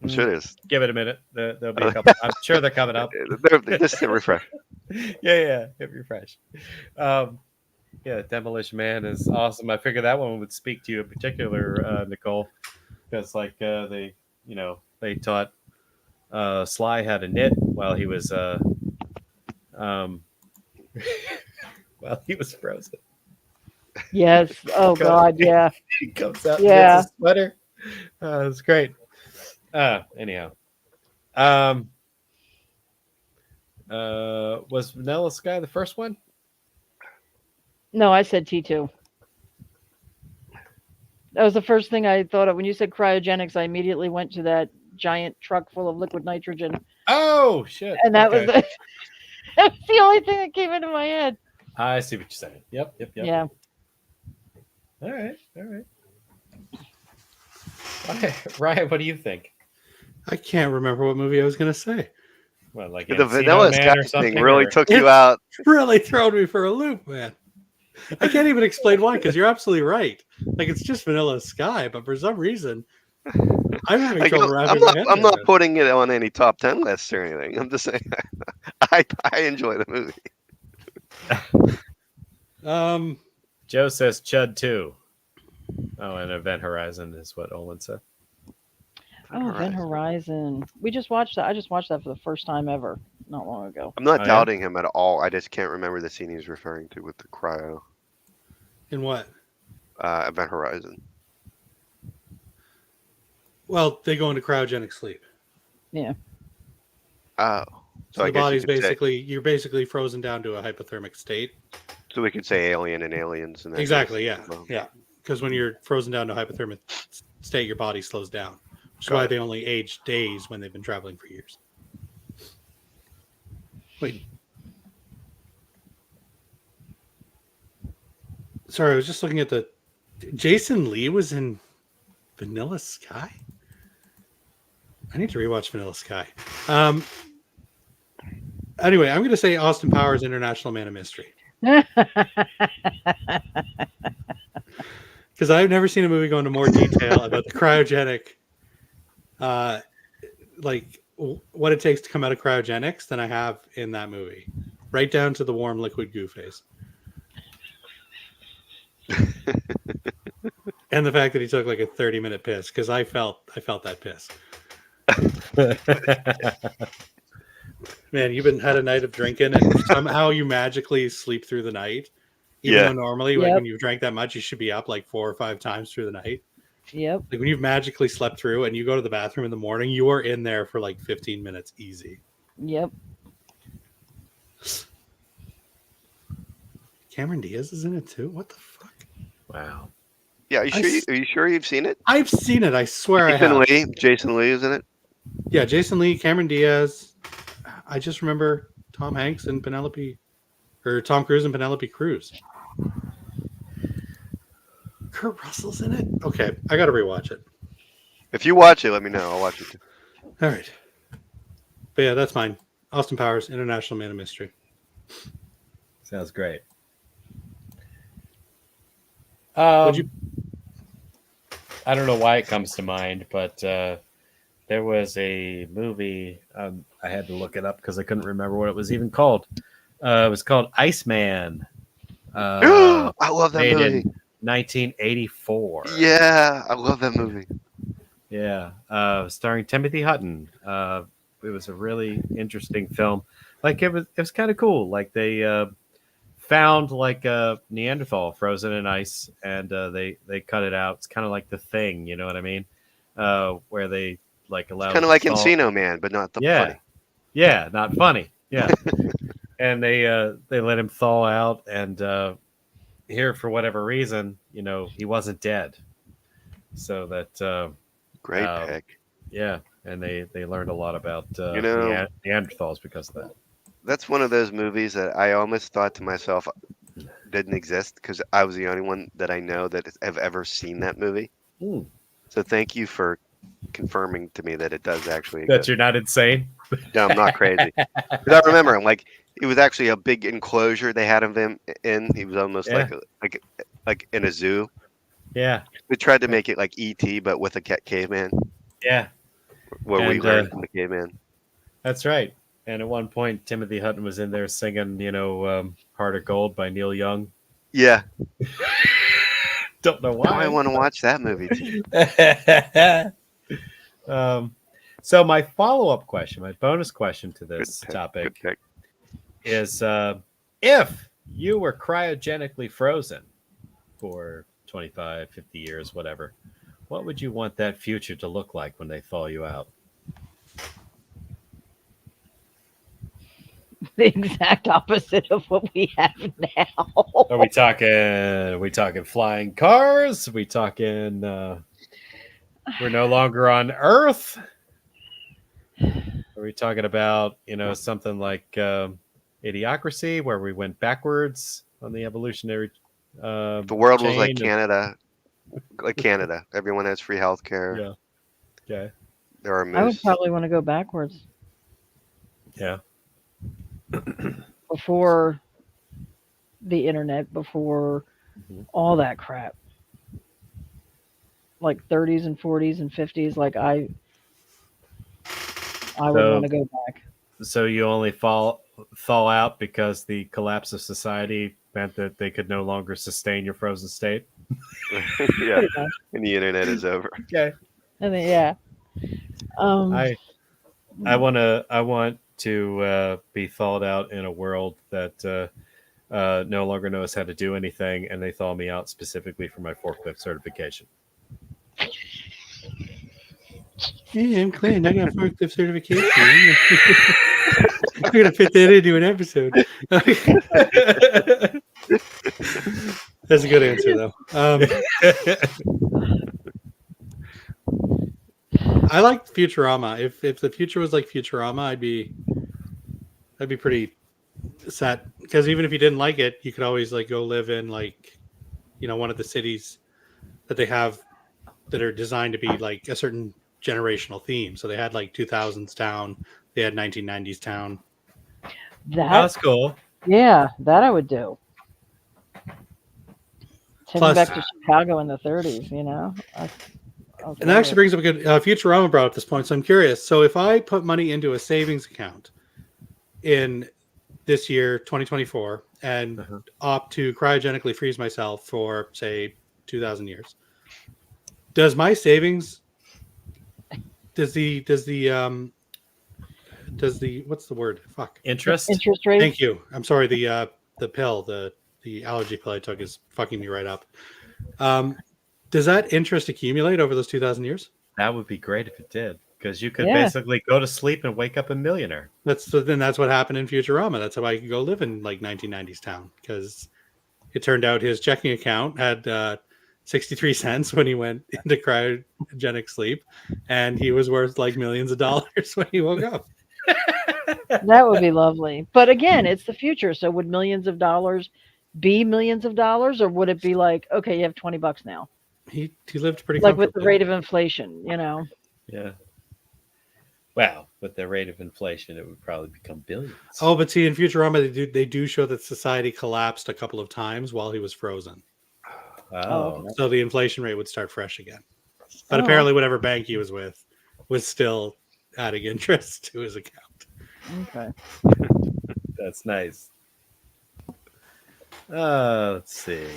I'm sure there's. Give it a minute. There'll be a couple. I'm sure they're coming up. Just to refresh. Yeah. Hit refresh. Yeah, Demolition Man is awesome. I figured that one would speak to you in particular, Nicole, because like they taught Sly how to knit while he was while he was frozen. Yes. Oh God. Yeah. He comes out Yeah. and gets a sweater. It's great. Anyhow, was Vanilla Sky the first one? No, I said T2. That was the first thing I thought of when you said cryogenics. I immediately went to that giant truck full of liquid nitrogen, Oh shit! and that Okay. was that's the only thing that came into my head. I see what you're saying. Yep. Yeah. All right. Ryan, what do you think? I can't remember what movie I was going to say. Well, like The Encino Vanilla Man Sky or something, thing really or- took you out. Really thrown me for a loop, man. I can't even explain why, because you're absolutely right. Like, it's just Vanilla Sky, but for some reason, I'm having Like, trouble wrapping my head I'm around not it. putting it on any top 10 lists or anything. I'm just saying I enjoy the movie. Joe says Chud 2. Oh, and Event Horizon is what Olin said. Oh, Event Horizon. We just watched that. I just watched that for the first time ever, not long ago. I'm not Oh, yeah? doubting him at all. I just can't remember the scene he's referring to with the cryo. In what? Event Horizon. Well, they go into cryogenic sleep. Yeah. Oh. So I the guess you body's could say- basically, you're basically frozen down to a hypothermic state. So we could say Alien and Aliens. And that Exactly, goes- yeah. well, Yeah. Because when you're frozen down to a hypothermic state, your body slows down. Which is Got why it. they only age days when they've been traveling for years. Wait. Sorry, I was just looking at the... Jason Lee was in Vanilla Sky? I need to rewatch Vanilla Sky. Anyway, I'm going to say Austin Powers, International Man of Mystery. Because I've never seen a movie go into more detail about the cryogenic, what it takes to come out of cryogenics than I have in that movie, right down to the warm liquid goo phase, and the fact that he took like a 30-minute piss, because I felt that piss. Man, you've been had a night of drinking, and somehow you magically sleep through the night, even though normally, like when you've drank that much, you should be up like 4 or 5 times through the night. Yep. Like when you've magically slept through and you go to the bathroom in the morning, you are in there for like 15 minutes easy. Yep. Cameron Diaz is in it too. What the fuck? Wow. Yeah, are you sure you've seen it? I've seen it. I swear I have. Jason Lee is in it. Yeah, Jason Lee, Cameron Diaz. I just remember Tom Hanks and Tom Cruise and Penelope Cruz. Kurt Russell's in it? Okay, I got to rewatch it. If you watch it, let me know. I'll watch it too. All right. But yeah, that's mine. Austin Powers, International Man of Mystery. Sounds great. I don't know why it comes to mind, but there was a movie. I had to look it up because I couldn't remember what it was even called. It was called Iceman. I love that movie. In 1984. Yeah, I love that movie. Yeah, starring Timothy Hutton. It was a really interesting film. Like it was kind of cool. Like they found like a Neanderthal frozen in ice, and they cut it out. It's kind of like The Thing, you know what I mean? Where they like allow kind of like Encino Man, but not funny. Yeah, not funny. Yeah, and they let him thaw out, and here for whatever reason, you know, he wasn't dead. So that great pick. Yeah, and they learned a lot about Neanderthals because of that. That's one of those movies that I almost thought to myself didn't exist because I was the only one that I know that have ever seen that movie. Ooh. So thank you for confirming to me that it does actually exist. That you're not insane? No, I'm not crazy. Because I remember him like it was actually a big enclosure they had him in. He was almost like in a zoo. Yeah. They tried to make it like E.T. but with a caveman. Yeah. What we learned from the caveman. That's right. And at one point, Timothy Hutton was in there singing, Heart of Gold by Neil Young. Yeah. Don't know why. Now I want to watch that movie too. So my follow-up question, my bonus question to this topic is if you were cryogenically frozen for 25, 50 years, whatever, what would you want that future to look like when they thaw you out? The exact opposite of what we have now. Are we talking flying cars? Are we talking we're no longer on Earth? Are we talking about, something like Idiocracy, where we went backwards on the evolutionary the world was like Canada. Like Canada. Everyone has free health care. Yeah. Okay. There are moose. I would probably want to go backwards. Yeah. Before the internet, before all that crap. Like 30s and 40s and 50s, like I would want to go back. So you only thaw out because the collapse of society meant that they could no longer sustain your frozen state? Yeah. And the internet is over. Okay. And then, yeah. I want to be thawed out in a world that no longer knows how to do anything, and they thaw me out specifically for my forklift certification. Hey, I'm Clint. I got forklift certification. We're gonna fit that into an episode. That's a good answer, though. I like Futurama. If the future was like Futurama, I'd be pretty sad. Because even if you didn't like it, you could always like go live in like, one of the cities that they have that are designed to be like a certain generational theme. So they had like 2000s town, they had 1990s town. That's cool. Yeah, that I would do. Taking back to Chicago in the 30s, you know. And that actually brings up a good Futurama brought up this point, so I'm curious. So if I put money into a savings account in this year, 2024, and opt to cryogenically freeze myself for, say, 2,000 years, does my savings, does the what's the word? Fuck. Interest rate. Thank you. I'm sorry. The pill, the allergy pill I took is fucking me right up. Does that interest accumulate over those 2,000 years? That would be great if it did, because you could basically go to sleep and wake up a millionaire. That's what happened in Futurama. That's how I could go live in like 1990s town, because it turned out his checking account had 63 cents when he went into cryogenic sleep, and he was worth like millions of dollars when he woke up. That would be lovely. But again, it's the future. So would millions of dollars be millions of dollars, or would it be like, okay, you have $20 now? He lived pretty like with the rate of inflation, you know. Yeah. Wow, with the rate of inflation, it would probably become billions. Oh, but see, in Futurama, they do show that society collapsed a couple of times while he was frozen. Oh. So the inflation rate would start fresh again. But apparently, whatever bank he was with was still adding interest to his account. Okay. That's nice. Let's see.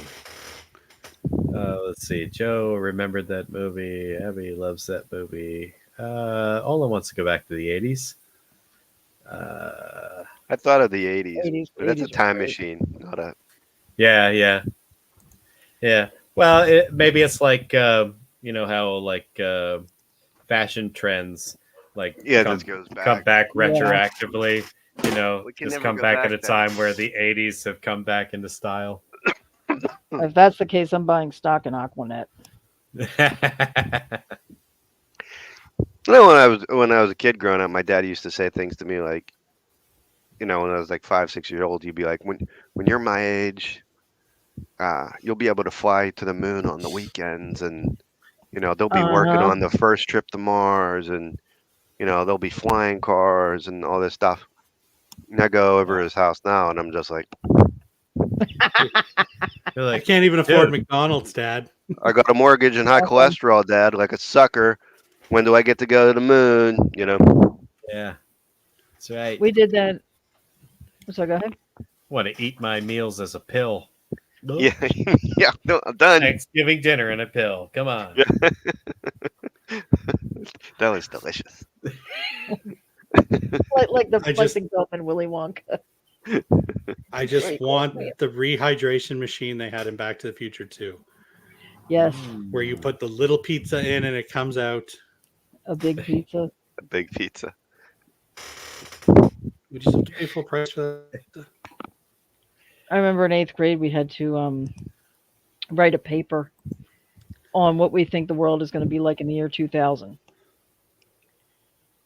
Joe remembered that movie. Abby loves that movie. Ola wants to go back to the 80s. I thought of the 80s. But that's a time machine, not a... Yeah. Well, maybe it's like, you know, how like fashion trends come back retroactively. You know, just come back at a time where the 80s have come back into style. If that's the case, I'm buying stock in Aquanet. You know, when I was a kid growing up, my dad used to say things to me like, you know, when I was like 5, 6 years old, he'd be like, when you're my age, you'll be able to fly to the moon on the weekends, and you know they'll be working on the first trip to Mars, and you know there'll be flying cars and all this stuff. And I go over his house now, and I'm just like, I can't even afford McDonald's, Dad. I got a mortgage and high cholesterol, Dad, like a sucker. When do I get to go to the moon? You know? Yeah, that's right. We did that. So go ahead. Want to eat my meals as a pill? Yeah, yeah. No, I'm done. Thanksgiving dinner and a pill. Come on. That was delicious. like the gum in Willy Wonka. I just want the rehydration machine they had in Back to the Future 2. Yes. Where you put the little pizza in and it comes out. A big pizza. A big pizza. Would you still pay full price for that? I remember in 8th grade we had to write a paper on what we think the world is going to be like in the year 2000.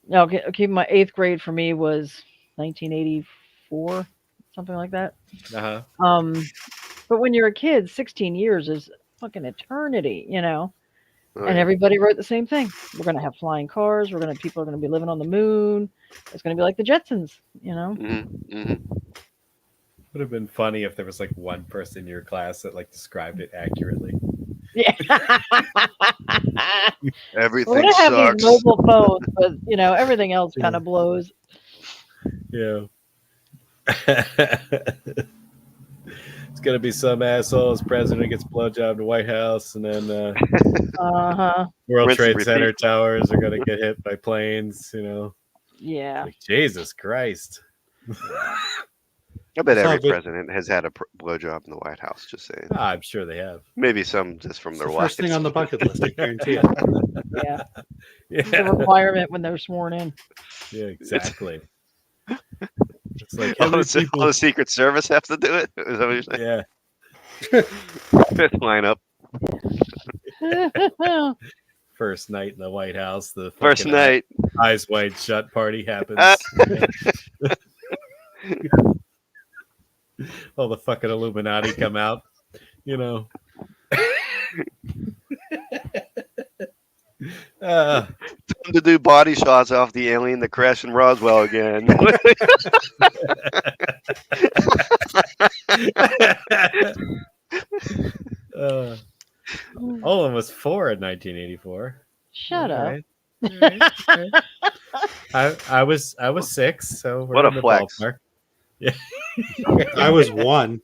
Now, okay, my 8th grade for me was 1984, something like that. But when you're a kid, 16 years is fucking eternity, you know. Oh, and everybody wrote the same thing. We're gonna have flying cars. People are gonna be living on the moon. It's gonna be like the Jetsons, you know. Mm-hmm. Mm-hmm. Would have been funny if there was like one person in your class that like described it accurately. Yeah. Everything We're gonna sucks. have these mobile phones, but you know everything else kind of blows. Yeah. It's gonna be some asshole's president gets blowjob in the White House, and then World Trade Center towers are gonna get hit by planes. You know. Yeah. Like, Jesus Christ. I bet every president has had a blowjob in the White House. Just saying. I'm sure they have. Maybe some just from their wives. First thing on the bucket list, I guarantee it. Yeah. It's a requirement when they're sworn in. Yeah, exactly. It's like all the Secret Service have to do it. Is that what you're saying? Yeah. Fifth lineup. First night in the White House. The first night. Eyes wide shut party happens. All the fucking Illuminati come out, you know. Time to do body shots off the alien that crashed in Roswell again. Olin was 4 in 1984. Shut All up. right. All right. All right. I was 6, so we're What a in the flex. ballpark. Yeah. I was 1.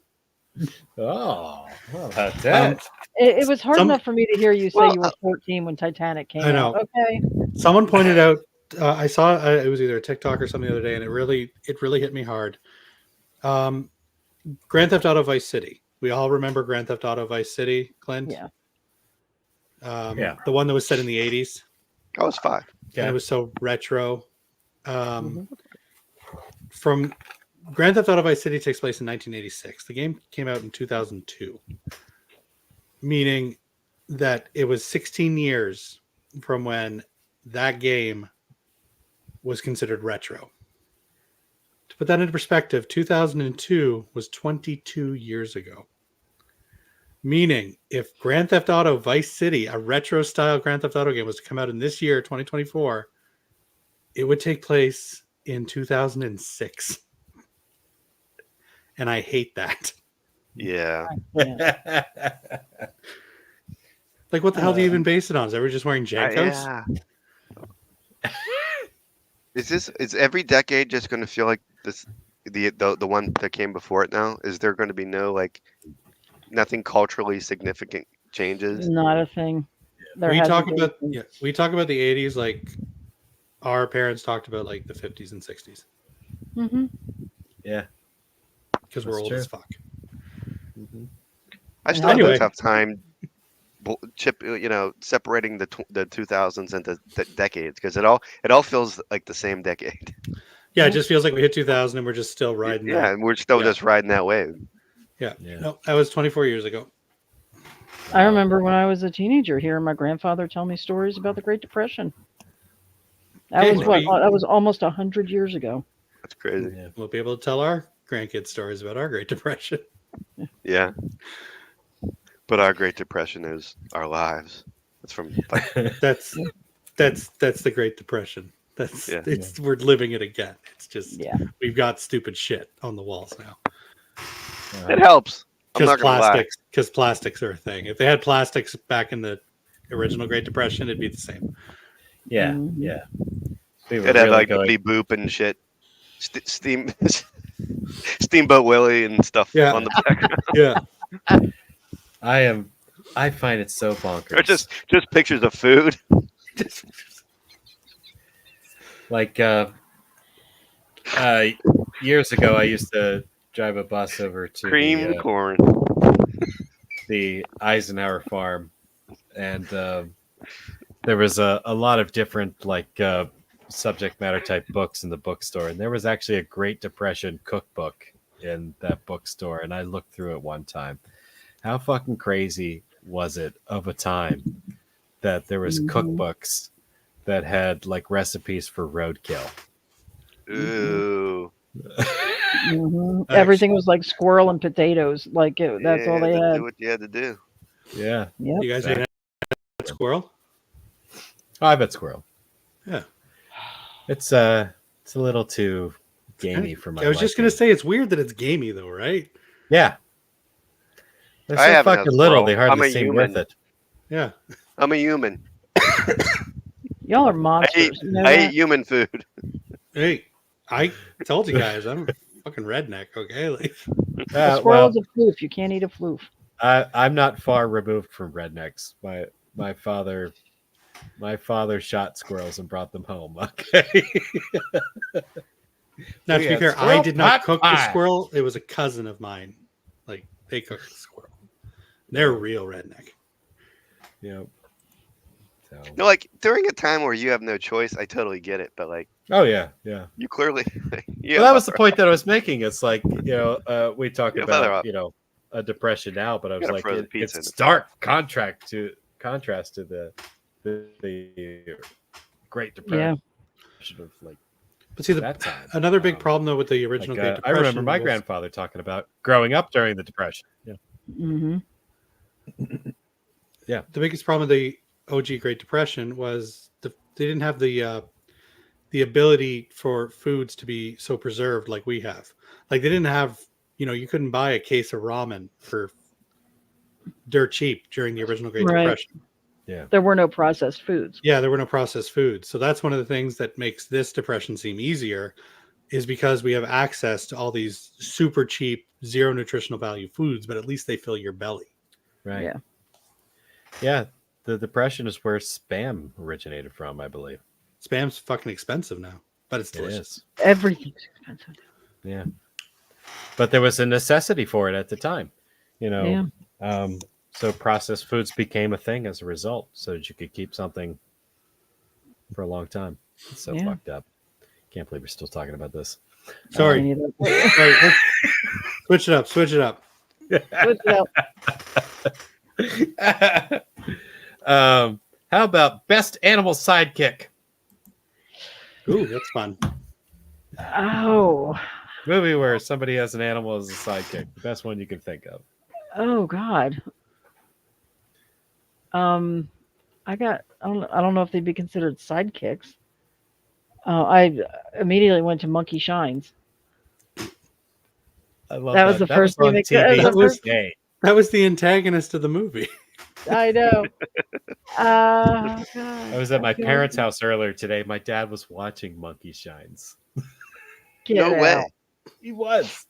Oh, how about that? It was hard enough for me to hear you say Well, you were 14 when Titanic came I know. out. Okay. Someone pointed out. I saw it was either a TikTok or something the other day, and it really hit me hard. Grand Theft Auto Vice City. We all remember Grand Theft Auto Vice City, Clint. Yeah. Yeah. The one that was set in the 80s. I was 5. And it was so retro. Mhm. From Grand Theft Auto Vice City takes place in 1986. The game came out in 2002, meaning that it was 16 years from when that game was considered retro. To put that into perspective, 2002 was 22 years ago. Meaning, if Grand Theft Auto Vice City, a retro-style Grand Theft Auto game, was to come out in this year, 2024, it would take place in 2006. And I hate that. Yeah. Yeah. Like, what the hell do you even base it on? Is everyone just wearing Jankos? Yeah. Is every decade just going to feel like this? The one that came before it now? Is there going to be nothing culturally significant changes? Not a thing. There We hasn't talk been about since- we talk about the 80s like our parents talked about like the 50s and 60s Mhm. Yeah. because we're That's old true. as fuck. I still Anyway. have a tough time, separating the 2000s into the decades because it all feels like the same decade. Yeah, it just feels like we hit 2000 and we're just still riding Yeah, that. and we're still Yeah. just riding that wave. Yeah. Yeah. No, that was 24 years ago. I remember when I was a teenager hearing my grandfather tell me stories about the Great Depression. That Okay, was well, what? That was almost 100 years ago. That's crazy. Yeah. We'll be able to tell our grandkids stories about our Great Depression. Yeah. But our Great Depression is our lives. It's from That's the Great Depression. We're living it again. It's just Yeah. we've got stupid shit on the walls now. it helps. I'm Because not gonna lie. plastics are a thing. If they had plastics back in the original Great Depression, it'd be the same. Yeah. Mhm. Yeah. We were It had really like going. Beep Boop and shit. Steamboat Willie and stuff Yeah. on the back. Yeah. I find it so bonkers. Or just pictures of food. Like years ago, I used to drive a bus over to Cream corn. the Eisenhower farm, and there was a lot of different subject matter type books in the bookstore, and there was actually a Great Depression cookbook in that bookstore, and I looked through it one time. How fucking crazy was it of a time that there was cookbooks that had like recipes for roadkill? Ooh. Mhm. Everything was like squirrel and potatoes. That's all they had. Do what you had to do. Yeah. Yep. You guys ate that squirrel? Oh, I bet squirrel. Yeah. It's a little too gamey for my I was just liking. gonna say it's weird that it's gamey though, right? Yeah. They're I so haven't had fucking little, squirrel. they I'm hardly a seem human. worth it. Yeah. I'm a human. Y'all are monsters. You know I that? eat human food. Hey, I told you guys I'm a fucking redneck, okay? Like A squirrel is a floof. You can't eat a floof. I'm not far removed from rednecks. My father shot squirrels and brought them home. Okay. now to We be had fair, I squirrel did not pot cook pie. the squirrel. It was a cousin of mine. Like they cooked the squirrel. They're real redneck. Yep. So. No, like during a time where you have no choice, I totally get it. But like Oh yeah, yeah. you clearly, Well, that was the point that I was making. It's like we talk Yeah, about a depression now, but I was gotta like, throw the pizza in it's the stark contrast to the Great Depression of like But see, that time. another big problem though with the original Great I Depression. remember my was- grandfather talking about growing up during the Depression. Yeah. Mm-hmm. Yeah. The biggest problem with the OG Great Depression was they didn't have the ability for foods to be so preserved like we have. Like they didn't have, you couldn't buy a case of ramen for dirt cheap during the original Great Right. Depression. Yeah. There were no processed foods. Yeah, there were no processed foods. So that's one of the things that makes this depression seem easier, is because we have access to all these super cheap, zero nutritional value foods, but at least they fill your belly. Right. Yeah. Yeah. The depression is where spam originated from, I believe. Spam's fucking expensive now, but it's It delicious. is. Everything's expensive. Yeah. But there was a necessity for it at the time. You know, Yeah. So processed foods became a thing as a result, so that you could keep something for a long time. It's so fucked up. Can't believe we're still talking about this. Sorry. Sorry. Switch it up. Switch it up. Switch it up. How about best animal sidekick? Ooh, that's fun. Oh. Movie where somebody has an animal as a sidekick. The best one you can think of. Oh God. I don't know if they'd be considered sidekicks. I immediately went to Monkey Shines. I love That was the first was on thing TV. That was the antagonist of the movie. I know. God, I was at my parents' house earlier today. My dad was watching Monkey Shines. No way. He was.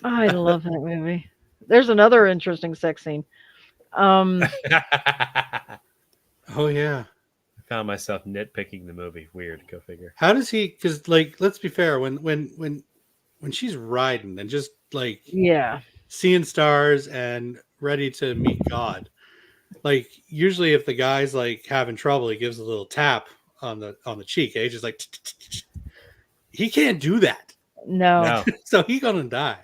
I love that movie. There's another interesting sex scene. Oh yeah. I found myself nitpicking the movie. Weird. Go figure. How does he? Because like, let's be fair. When she's riding and just like seeing stars and ready to meet God, like usually if the guy's like having trouble, he gives a little tap on the cheek. Eh? Just like he can't do that. No. So he's gonna die.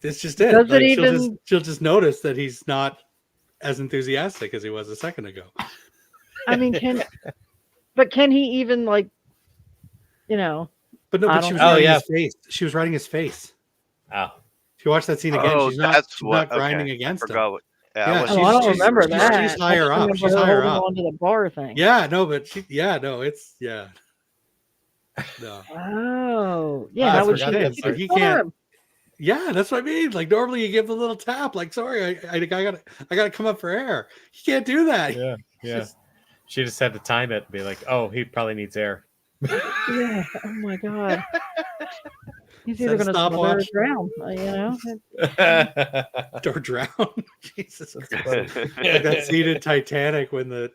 It's just it. Does Like, it even? she'll just notice that he's not as enthusiastic as he was a second ago. I mean, can he even like, you know? But no, but she was riding his face. She was riding his face. Oh. If you watch that scene again, she's not grinding against him. Yeah, I don't remember that. She's higher up. She's higher up. Onto the bar thing. Yeah, no, but no. Oh, yeah. How would she? He can't. Yeah, that's what I mean. Like normally you give the little tap. Like, sorry, I gotta come up for air. He can't do that. Yeah. She just had to time it and be like, oh, he probably needs air. Yeah. Oh my God. He's either going to smother or drown. You know. Or drown. Jesus. Like that scene in Titanic when the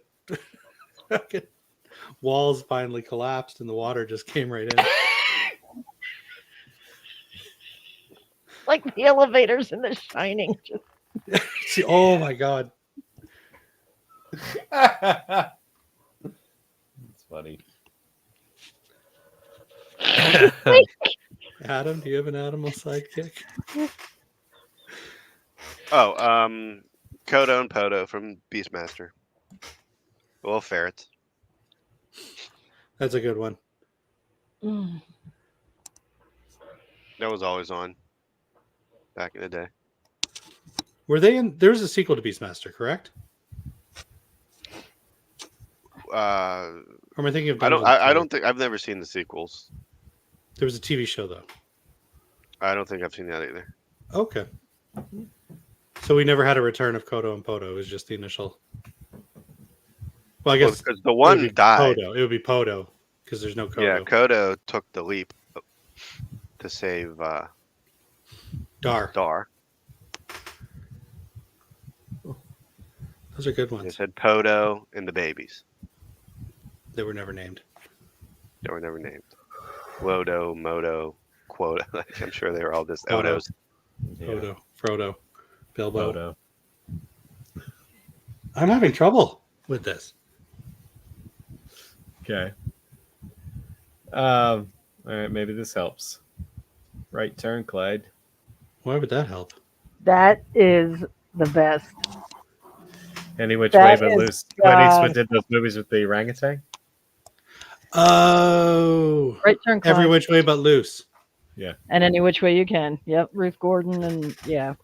walls finally collapsed and the water just came right in. Like the elevators in The Shining. Oh my God. That's funny. Adam, do you have an animal sidekick? Oh, Kodo and Podo from Beastmaster. Well, ferrets. That's a good one. That was always on back in the day. Were they in? There was a sequel to Beastmaster, correct? Or am I thinking of? I don't think I've never seen the sequels. There was a TV show though. I don't think I've seen that either. Okay. So we never had a return of Kodo and Podo. It was just the initial. Well, I guess because the one died. Podo. It would be Podo because there's no Kodo. Yeah, Kodo took the leap to save Dar. Those are good ones. They said Podo and the babies. They were never named. Wodo, Modo, Quodo. I'm sure they were all just Odos. Odo, Frodo, Bilbo. Odo. I'm having trouble with this. Okay. All right, maybe this helps. Right turn, Clyde. Why would that help? That is the best. Any which way but loose. Clint Eastwood did those movies with the orangutan. Oh, Right turn, Clyde. Every Which Way But Loose. Yeah. And Any Which Way You Can. Yep, Ruth Gordon and yeah.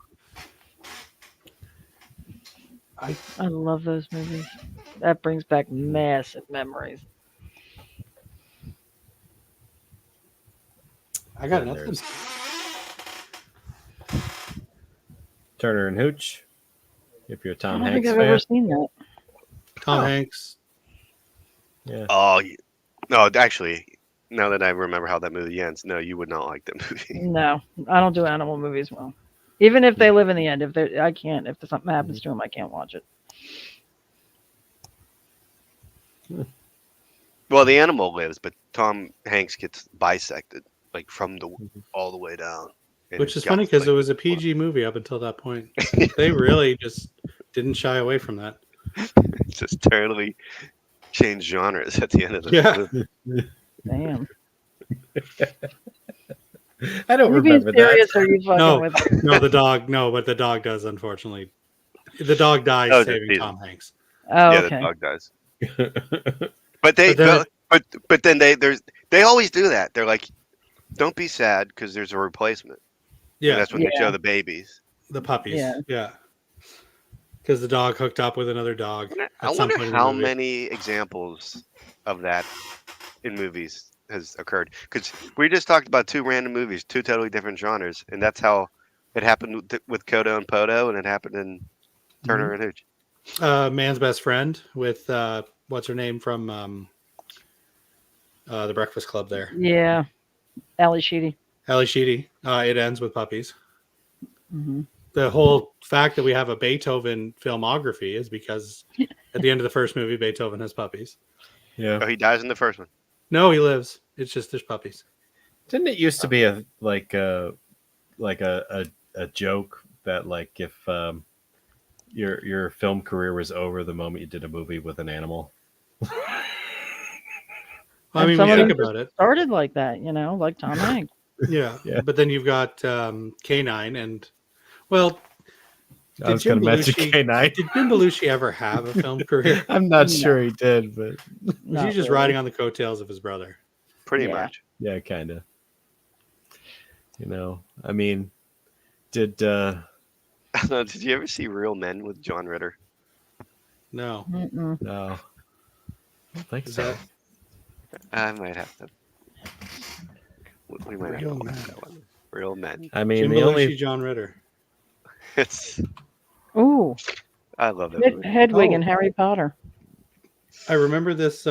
I love those movies. That brings back massive memories. I got nothing. Turner and Hooch. If you're a I Tom don't think Hanks I've fan. ever seen that. Tom Oh. Hanks. Yeah. Oh, no, actually, now that I remember how that movie ends, no, you would not like that movie. No, I don't do animal movies well. Even if they live in the end, I can't. If something happens to them, I can't watch it. Well, the animal lives, but Tom Hanks gets bisected, like from the all the way down. And Which his is funny guts, because like, it was a PG movie up until that point. They really just didn't shy away from that. just totally changed genres at the end of the Yeah. movie. Damn. I don't Are you being remember serious? that. Or are you fucking No, with? no, the dog. No, but the dog does. Unfortunately, the dog dies Oh, saving just Tom Hanks. Oh, Yeah, okay. the dog dies. But they, But then but then they always do that. They're like, don't be sad because there's a replacement. Yeah, And that's when they show the babies. the puppies. Yeah. Yeah, because the dog hooked up with another dog I at some wonder point in the how movie. many examples of that in movies has occurred. Because we just talked about two random movies, two totally different genres, and that's how it happened with Kodo and Podo, and it happened in Turner and Hooch. Man's Best Friend with what's her name from the Breakfast Club there. Yeah. Ali Sheedy. Ali Sheedy. It ends with puppies. Mm-hmm. The whole fact that we have a Beethoven filmography is because at the end of the first movie, Beethoven has puppies. Yeah. Oh, he dies in the first one. No, he lives. It's just there's puppies. Didn't it used to be a joke that like if your film career was over the moment you did a movie with an animal? I mean, some we of think them about it. started like that, like Tom Hanks. Yeah. Yeah. But then you've got K9 and, well, I was going to mention K9. Did Jim Belushi ever have a film career? I'm not sure he did, but Was he just riding on the coattails of his brother? Pretty much. yeah, kind of. I mean, did Did you ever see Real Men with John Ritter? No. Mm-mm. no? I don't think Is so. that I might have to. We might have to Real watch Men? that one. Real Men. I mean, Jim the Belushi, only John Ritter. It's. Ooh, I love that movie. Hedwig Oh. and Harry Potter. I remember this.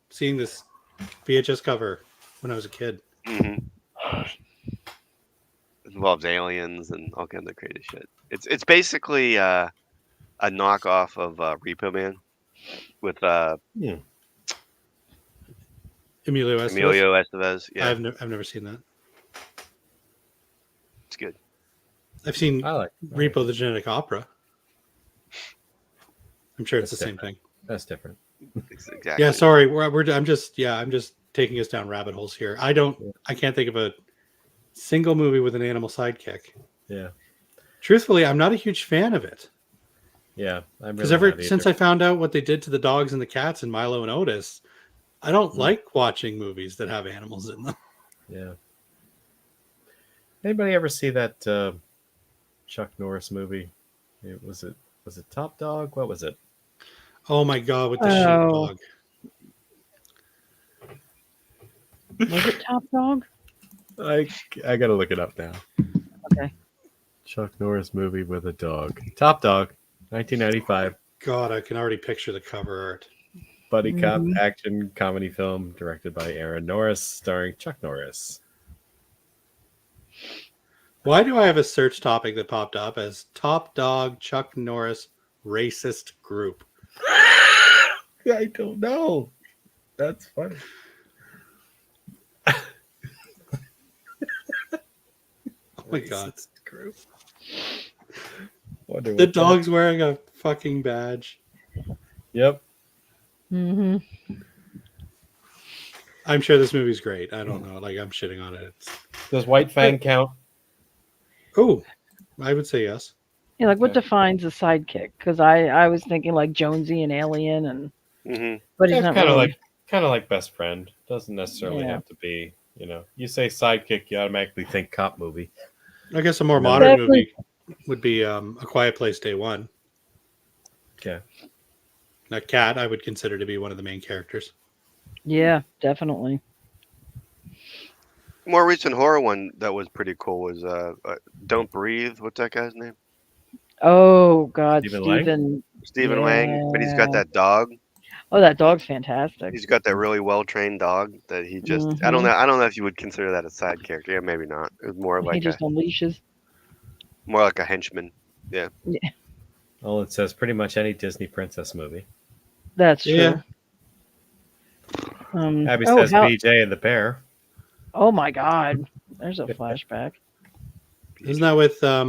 Seeing this VHS cover when I was a kid. Mm-hmm. It involves aliens and all kinds of crazy shit. It's basically a knockoff of Repo Man with Emilio Estevez. Emilio Estevez. Yeah, I've never seen that. it's good. I've seen I like Repo the Genetic Opera. I'm sure it's That's the same thing. that's different. It's exactly. Yeah, sorry. I'm just taking us down rabbit holes here. I can't think of a single movie with an animal sidekick. Yeah, Truthfully, I'm not a huge fan of it. yeah. Because since I found out what they did to the dogs and the cats in Milo and Otis, I don't like watching movies that have animals in them. Yeah. Anybody ever see that Chuck Norris movie? Was it Top Dog? What was it? Oh my god, with the sheepdog. Was it Top Dog? I gotta look it up now. Okay. Chuck Norris movie with a dog. Top Dog, 1995. God, I can already picture the cover art. Buddy cop action comedy film directed by Aaron Norris, starring Chuck Norris. Why do I have a search topic that popped up as Top Dog Chuck Norris racist group? I don't know. That's funny. Oh my god. Group. The dog's wearing a fucking badge. Yep. Mm-hmm. I'm sure this movie's great. I don't know. Like, I'm shitting on it. Does White Fang count? Oh, I would say yes. Yeah, like what Okay. defines a sidekick? Because I was thinking like Jonesy and Alien, and Mm-hmm. but he's Yeah, not kind of really. like best friend. Doesn't necessarily Yeah. have to be. You say sidekick, you automatically think cop movie. I guess a more No. modern Exactly. movie would be A Quiet Place Day One. Okay. Now, Cat, I would consider to be one of the main characters. Yeah, definitely. more recent horror one that was pretty cool was Don't Breathe. What's that guy's name? Oh God, Stephen Lang? Stephen Lang, but he's got Yeah. that dog. Oh, that dog's fantastic. He's got that really well trained dog that he just. I don't Mhm. know. I don't know if you would consider that a side character. Yeah, maybe not. It was more He like just unleashes. a henchman. Yeah. Well, it says pretty much any Disney princess movie. That's true. Yeah. Abby Oh, says BJ and the Bear. oh my God, there's a flashback. Isn't that with oh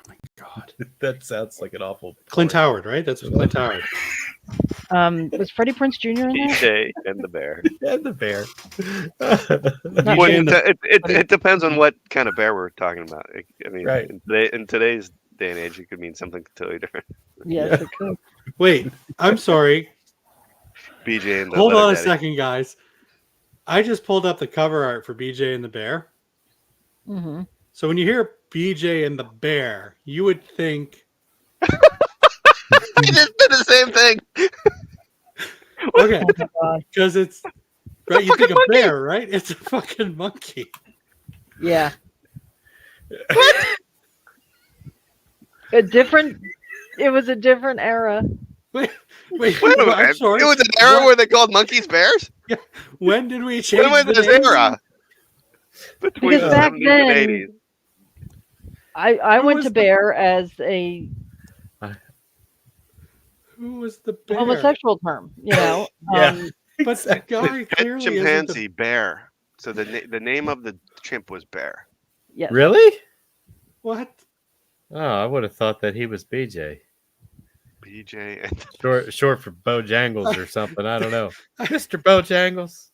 my God, That sounds like an awful Clint Howard, right? That's with Clint Howard. Was Freddie Prinze Jr. in that? BJ and the Bear. and the Bear. Not Well, BJ. it depends on what kind of bear we're talking about. I mean, Right. in today's day and age, it could mean something totally different. Yes, it could. Wait, I'm sorry. BJ and the Hold Letter on a Daddy. second, guys. I just pulled up the cover art for BJ and the Bear. Mm-hmm. So when you hear BJ and the Bear, you would think, I just did the same thing. okay, Oh my God. because it's right. You think a bear, right? It's a fucking monkey. Yeah. It was a different era. Wait, Wait a I'm minute. sorry. It was an era What? where they called monkeys bears? When did we change When was the this name? era? Between Because the back 70s then- and 80s. I Who went was to the- bear as a Who was the bear? homosexual term, you know. Yeah. But the guy Head clearly isn't chimpanzee the... bear. So the name of the chimp was Bear. Yes. Really? What? Oh, I would have thought that he was BJ. BJ and Short for Bojangles or something. I don't know. Mr. Bojangles.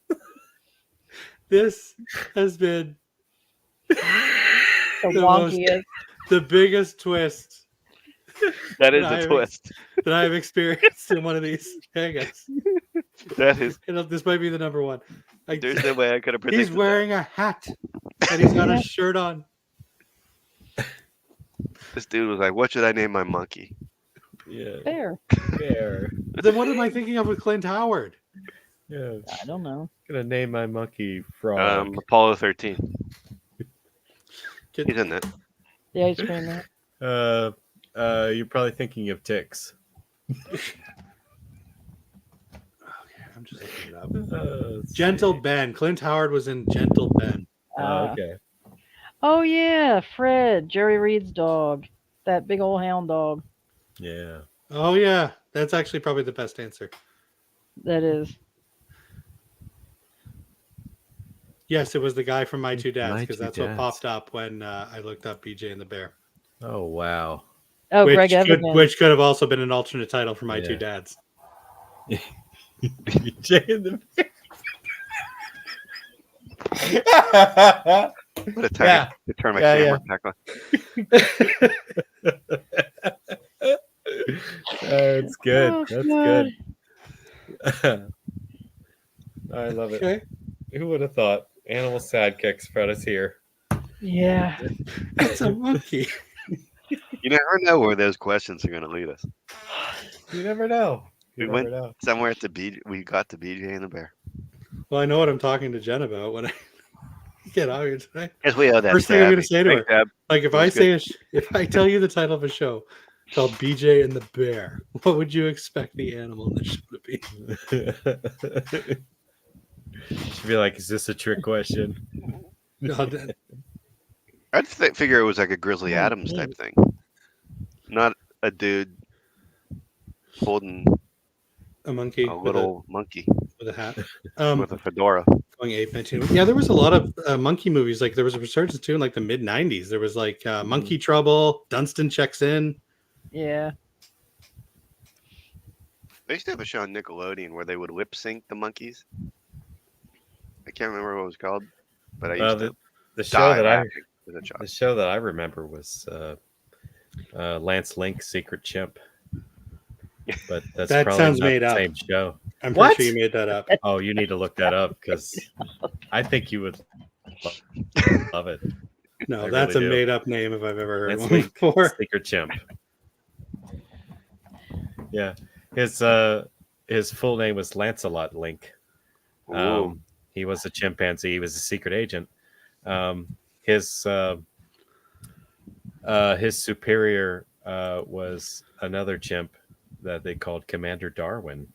This has been The The most- wonkiest. the biggest twist that is I a have- twist. that I've experienced in one of these hangouts. That is. This might be the number one. There's no way I could have predicted. He's wearing a hat and he's got a shirt on. This dude was like, "What should I name my monkey?" Yeah. Bear. Bear. Then what am I thinking of with Clint Howard? Yeah. I don't know. Gonna name my monkey Frog. Apollo 13. Get- He's in that. The ice cream man. You're probably thinking of Ticks. I'm just looking it up. Let's Gentle see. Ben. Clint Howard was in Gentle Ben. Okay. Oh yeah, Fred, Jerry Reed's dog. That big old hound dog. Yeah. Oh yeah, that's actually probably the best answer. That is. Yes, it was the guy from My Two Dads My because Two that's Dads. what popped up when I looked up BJ and the Bear. Oh wow. Oh, which Greg could, Evigan. which could have also been an alternate title for My Yeah. Two Dads. BJ and the What a time Yeah. to turn my Yeah, camera back on. That's good. Oh, That's God. good. I love it. Okay. Who would have thought? Animal sidekicks brought us here. Yeah. It's a monkey. You never know where those questions are going to lead us. You never know. You We never went know. somewhere to BJ. We got to BJ and the Bear. Well, I know what I'm talking to Jen about when I get out here tonight. Yes, we owe that. First thing I'm going to say to her, Thanks, Deb. like if That's I say if I tell you the title of a show called BJ and the Bear, what would you expect the animal in the show to be? She'd be like, "Is this a trick question?" No, I'd figure it was like a Grizzly Adams type thing, not a dude holding a monkey a little monkey with a hat. with a fedora. Going ape into yeah, there was a lot of monkey movies. Like there was a resurgence too in like the mid '90s. There was like Monkey Trouble, Dunstan Checks In. Yeah. They used to have a show on Nickelodeon where they would lip sync the monkeys. I can't remember what it was called, but I used to the show die that I laughing as a child. the show that I remember was Lance Link's Secret Chimp. But that's That probably sounds not made the up. same show. I'm What? pretty sure you made that up. Oh, you need to look that up because I think you would love it. No, I that's really a do. made up name if I've ever heard Lance one Link, before. Secret Chimp. Yeah, his full name was Lancelot Link. Ooh. He was a chimpanzee. He was a secret agent. His superior was another chimp that they called Commander Darwin.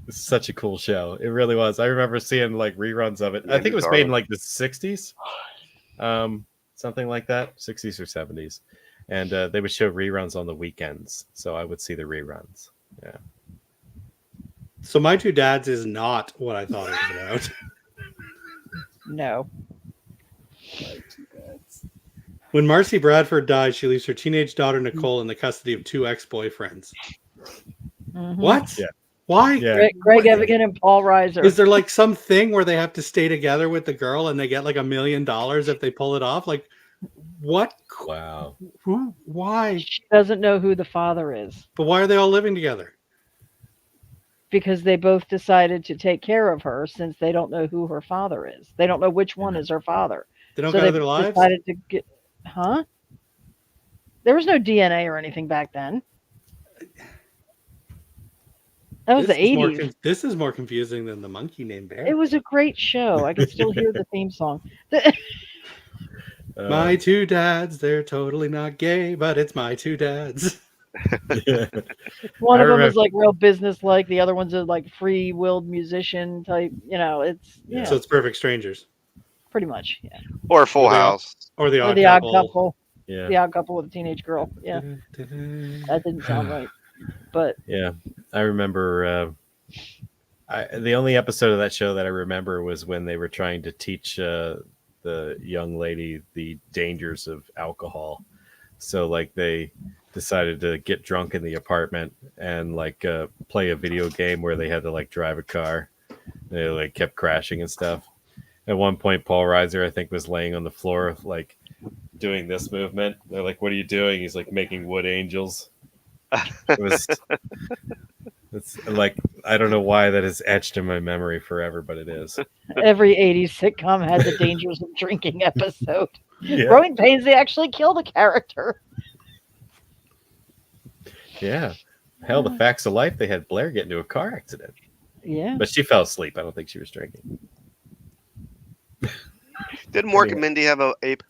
Such a cool show. It really was. I remember seeing like reruns of it. I think it was made in like the 60s. Something like that, 60s or 70s. And they would show reruns on the weekends. So I would see the reruns. Yeah. So My Two Dads is not what I thought it was about. No. When Marcy Bradford dies, she leaves her teenage daughter Nicole in the custody of 2 ex-boyfriends. Mm-hmm. What? Yeah. Why? Yeah. Greg Evigan and Paul Reiser. Is there like some thing where they have to stay together with the girl and they get like $1 million if they pull it off? Like, what? Wow. Who? Why? She doesn't know who the father is But why are they all living together? because they both decided to take care of her since they don't know who her father is. They don't know which one is her father. They don't So got they other lives? decided to get, huh? There was no DNA or anything back then. That was the 80s. This is more confusing than the monkey named Bear. It was a great show. I can still hear the theme song. My two dads, they're totally not gay, but it's my two dads. Yeah. One I of them is remember- like real business-like. The other one's a like free-willed musician type. You know, it's yeah, So it's Perfect Strangers. pretty much. Yeah. Or Full House. Or the Or Odd the Odd Couple. Couple. Yeah. The Odd Couple with a teenage girl. Yeah, that didn't sound right. But Yeah, I remember. The only episode of that show that I remember was when they were trying to teach the young lady the dangers of alcohol. So, like, they decided to get drunk in the apartment and like play a video game where they had to like drive a car. They like kept crashing and stuff. At one point, Paul Reiser, I think, was laying on the floor, like doing this movement. They're like, "What are you doing?" He's like making wood angels. It was. It's like, I don't know why that is etched in my memory forever, but it is. every 80s sitcom had the dangers of drinking episode. Yeah. Growing Pains, they actually killed a character. Yeah. Hell, the facts of life, they had Blair get into a car accident. Yeah. But she fell asleep. I don't think she was drinking. Did Mork and Mindy have a ape?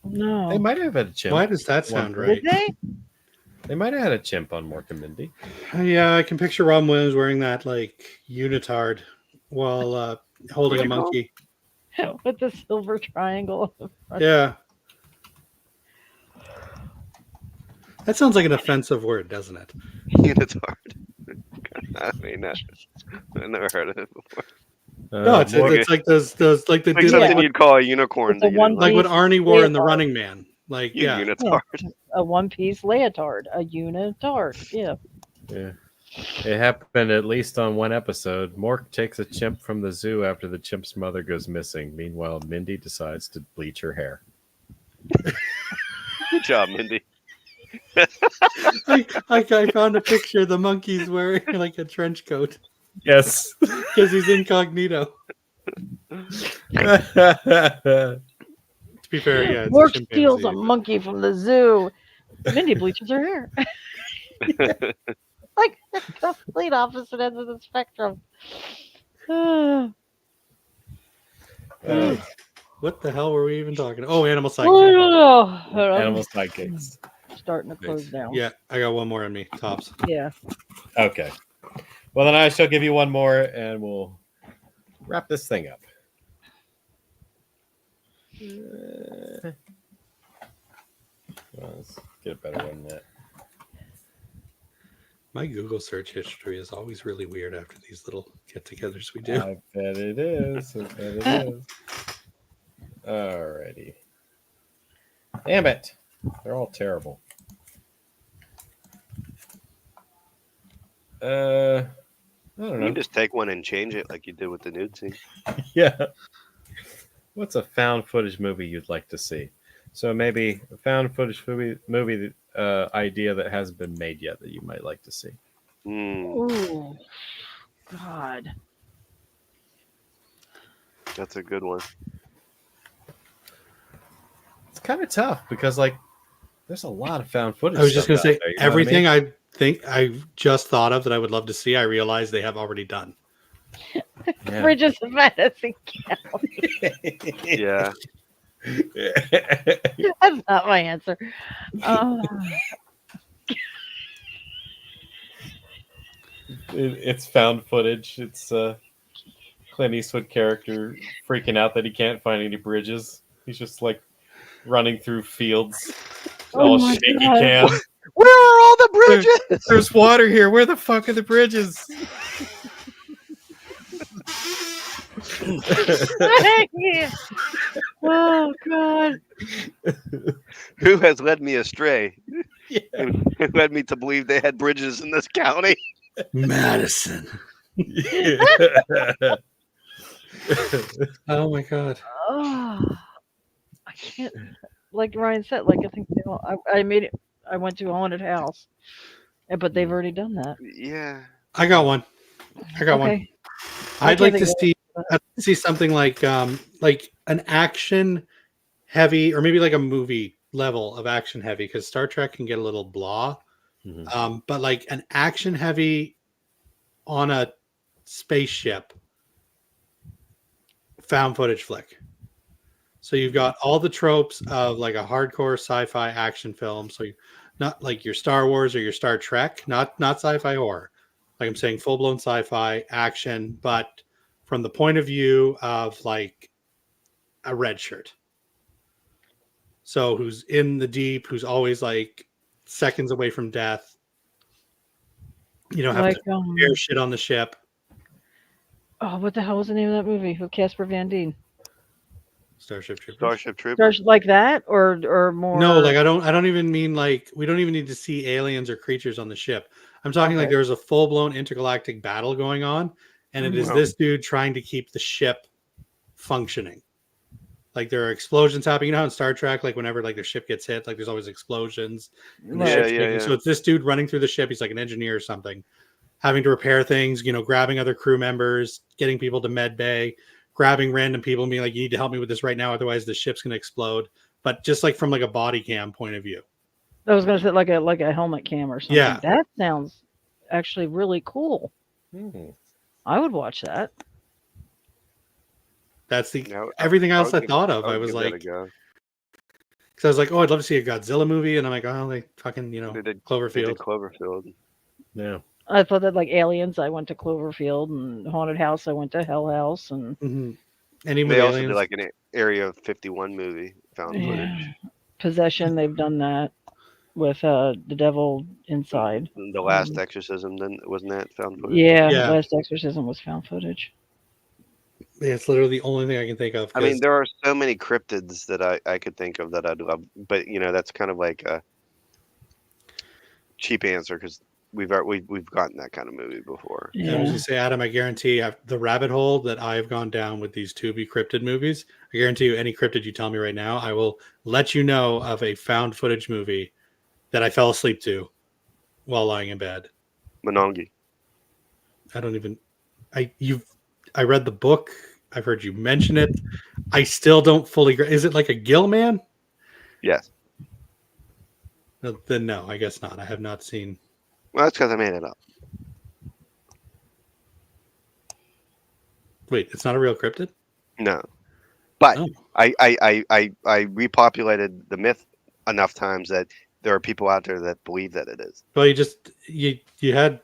No. They might have had a chimp. Why does that sound right? Did they? They might have had a chimp on Mork and Mindy. Yeah, I can picture Robin Williams wearing that like unitard while holding a monkey. With the silver triangle. Yeah. That sounds like an offensive word, doesn't it? Unitard. I mean, I've never heard of it before. No, it's like those like the Like dude something like, you'd call a unicorn. It's a that you one- didn't like what Arnie wore in The leotard. Running Man. Like, You yeah. unitard. A one-piece leotard. A unitard. Yeah. Yeah. It happened at least on one episode. Mork takes a chimp from the zoo after the chimp's mother goes missing. Meanwhile, Mindy decides to bleach her hair. Good job, Mindy. I found a picture of the monkey's wearing like a trench coat Yes. because he's incognito. To be fair, yeah. it's a Mork steals chimpanzee, a but- monkey from the zoo. Mindy bleaches her hair. Like the complete opposite ends of the spectrum. What the hell were we even talking? Oh, animal I sidekick. don't know. Animal sidekicks. Starting to close down. Yeah, I got one more on me. Tops. Yeah. Okay. Well, then I shall give you one more and we'll wrap this thing up. Well, let's get a better one than that. My Google search history is always really weird after these little get-togethers we do. I bet it is. I bet it is. Alrighty. Damn it. They're all terrible. I don't You know. can just take one and change it like you did with the nude scene. Yeah. What's a found footage movie you'd like to see? So maybe a found footage movie idea that hasn't been made yet that you might like to see. Ooh. God. That's a good one. It's kind of tough because like there's a lot of found footage. I was just stuff gonna say out there, you know what I everything mean? just thought of that I would love to see, I realized they have already done. Yeah. Bridges of Madison County. Yeah. That's not my answer. It's found footage. It's Clint Eastwood character freaking out that he can't find any bridges. He's just like running through fields, Oh all my shaky God. cam. Where are all the bridges? There's water here. Where the fuck are the bridges? Yeah. Oh God. Who has led me astray? Yeah. Who led me to believe they had bridges in this county? Madison. Oh my God. Oh, I can't. Like Ryan said, like I think I made it. I went to a haunted house, but they've already done that. Yeah. I got one. Okay. I'd can't like to think see something like an action heavy, or maybe like a movie level of action heavy, because Star Trek can get a little blah. Mhm. But like an action heavy on a spaceship found footage flick. So you've got all the tropes of like a hardcore sci-fi action film. So not like your Star Wars or your Star Trek, not sci-fi horror. Like I'm saying, full-blown sci-fi action, but from the point of view of like a red shirt. So who's in the deep, who's always like seconds away from death. You know, have Like to air shit on the ship. oh, what the hell was the name of that movie with Casper Van Dien? Starship Troopers. Starship Troopers. Like that, or more? No, like I don't even mean like we don't even need to see aliens or creatures on the ship. I'm talking like there's a full-blown intergalactic battle going on, and it is Mhm. this dude trying to keep the ship functioning. Like there are explosions happening. You know how in Star Trek, like whenever like the ship gets hit, like there's always explosions. And the Right. ship's Yeah, taking- yeah. So it's this dude running through the ship. He's like an engineer or something, having to repair things, you know, grabbing other crew members, getting people to med bay, grabbing random people and being like, you need to help me with this right now, otherwise the ship's gonna explode. But just like from like a body cam point of view. I was gonna say like a helmet cam or something. Yeah. That sounds actually really cool. Mhm. I would watch that. That's the No, everything else I would thought of. would I was give that a like, go. because I was like, oh, I'd love to see a Godzilla movie, and I'm like, oh, they fucking, you know, They did Cloverfield. Cloverfield. Yeah. I thought that like Aliens, I went to Cloverfield, and Haunted House, I went to Hell House, and Mm-hmm. Any with They also aliens? did like an Area 51 movie, found footage. Possession. They've done that with the Devil Inside. The Last Exorcism, then wasn't that found footage? Yeah. Last Exorcism was found footage. Yeah, it's literally the only thing I can think of. I mean, there are so many cryptids that I could think of that I'd love, but you know, that's kind of like a cheap answer because we've gotten that kind of movie before. I was gonna say, Adam, I guarantee the rabbit hole that I've gone down with these Tubi cryptid movies. I guarantee you, any cryptid you tell me right now, I will let you know of a found footage movie that I fell asleep to while lying in bed. Monongi. I don't even. I read the book. I've heard you mention it. I still don't fully. Is it like a gill man? Yes. No, then no, I guess not. I have not seen. Well, that's because I made it up. Wait, it's not a real cryptid? No, but Oh. I repopulated the myth enough times that there are people out there that believe that it is. Well, you had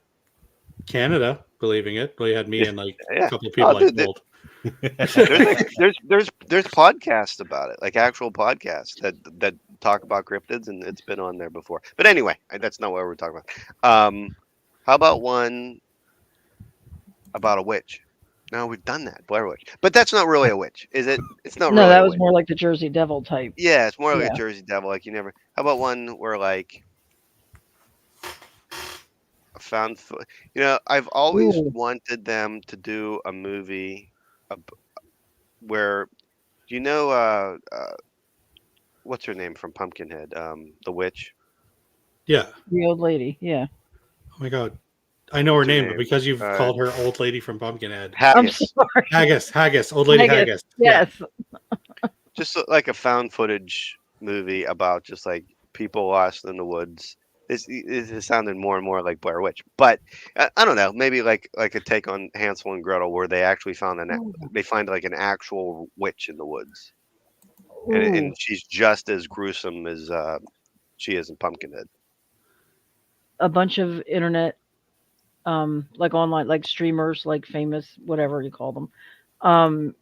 Canada believing it. Well, you had me and like Yeah. a couple of people Oh, I dude, told. There's podcasts about it, like actual podcasts that talk about cryptids, and it's been on there before. But anyway, that's not what we're talking about. How about one about a witch? No, we've done that, Blair Witch, but that's not really a witch, is it? It's not. No, really that a was witch. more like the Jersey Devil type. Yeah, it's more like Yeah. a Jersey Devil. Like you never. How about one where like found? You know, I've always Ooh. wanted them to do a movie where, you know, what's her name from Pumpkinhead? The witch. Yeah. The old lady. Yeah. Oh my god. I know her What's her name, name? but because you've called her old lady from Pumpkinhead. I'm Haggis. sorry. Haggis, old lady Haggis. Yes. Just like a found footage movie about just like people lost in the woods It sounded more and more like Blair Witch. But I don't know, maybe like a take on Hansel and Gretel, where they actually they find like an actual witch in the woods, and she's just as gruesome as she is in Pumpkinhead. A bunch of internet, like online, like streamers, like famous, whatever you call them, um,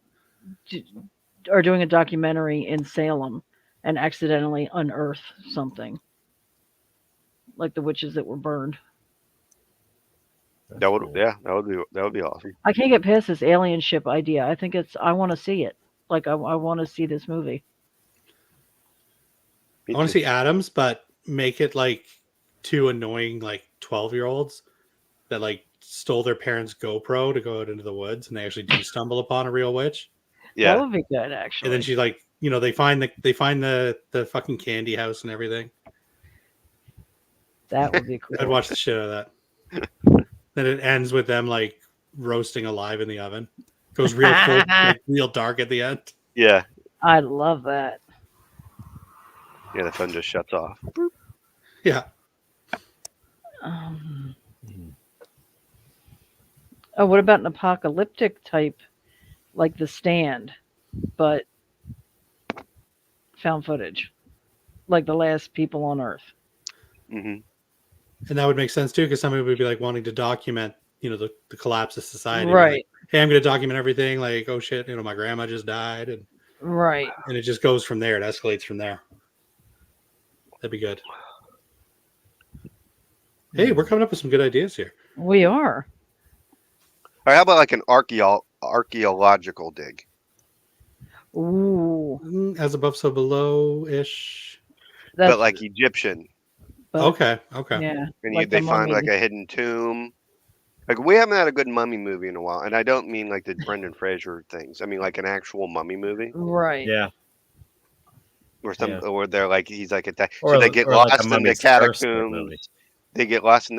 are doing a documentary in Salem and accidentally unearth something, like the witches that were burned. That would cool. that would be awesome. I can't get past this alien ship idea. I think I want to see it. Like I want to see this movie. Me I want too. to see Adams, but make it like two annoying like 12-year-olds that like stole their parents' GoPro to go out into the woods, and they actually do stumble upon a real witch. That Yeah, would be good, actually. And then she like, they find the fucking candy house and everything. That would be cool. I'd watch the shit out of that. Then it ends with them like roasting alive in the oven. Goes real full, like real dark at the end. yeah, I love that. yeah. The phone just shuts off. Yeah. Oh, what about an apocalyptic type, like The Stand, but found footage, like The Last People on Earth? Hmm. And that would make sense too, because somebody would be like wanting to document, the collapse of society. Right. Like, hey, I'm going to document everything. Like, oh shit, my grandma just died, and Right. it just goes from there. It escalates from there. That'd be good. Hey, we're coming up with some good ideas here. We are. All right, how about like an archaeological dig? Ooh. As above, so below ish. But like Egyptian. Okay. Yeah. And like they the find mummy. like a hidden tomb. Like we haven't had a good mummy movie in a while, and I don't mean like the Brendan Fraser things. I mean like an actual mummy movie, Right. Yeah. or they're like he's like attacked. Or So they get or like a lost in the Mummy's Curse type movie. catacombs. They get lost in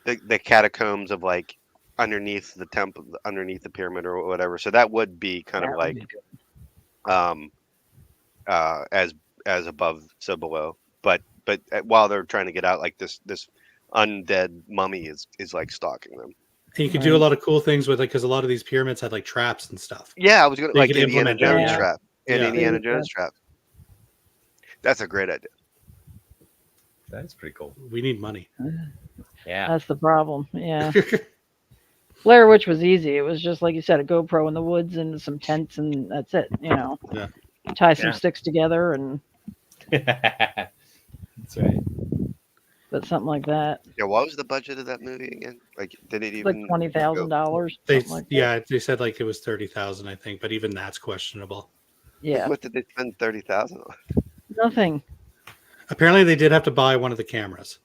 the catacombs of like underneath the temple, underneath the pyramid or whatever. So that would be kind of That would like be good. as above so below. But while they're trying to get out, like this undead mummy is like stalking them. And you could do a lot of cool things with it, because a lot of these pyramids had like traps and stuff. Yeah, I was gonna They like could Indiana implement Jones that, yeah. trap and Yeah. Indiana Jones trap. That's a great idea. That's pretty cool. We need money. Yeah. That's the problem. Yeah. Blair Witch was easy. It was just like you said, a GoPro in the woods and some tents, and that's it. Yeah. Tie some sticks together, and That's right. but something like that. Yeah, what was the budget of that movie again? Like, did it even Like $20,000. They said like it was 30,000, I think, but even that's questionable. Yeah. What did they spend 30,000 on? Nothing. Apparently, they did have to buy one of the cameras.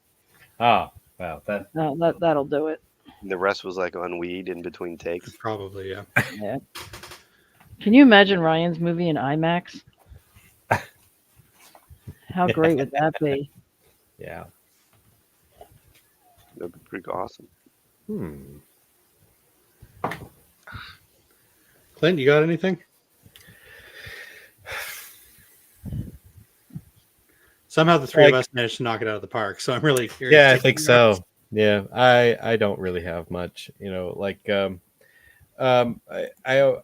Oh, wow. No, that'll do it. And the rest was like on weed in between takes. Probably, yeah. Yeah. Can you imagine Ryan's movie in IMAX? How great would that be? Yeah. That'd be pretty awesome. Clint, you got anything? Somehow the three of us managed to knock it out of the park, so I'm really curious. Yeah, I think so. Yeah, I don't really have much, like I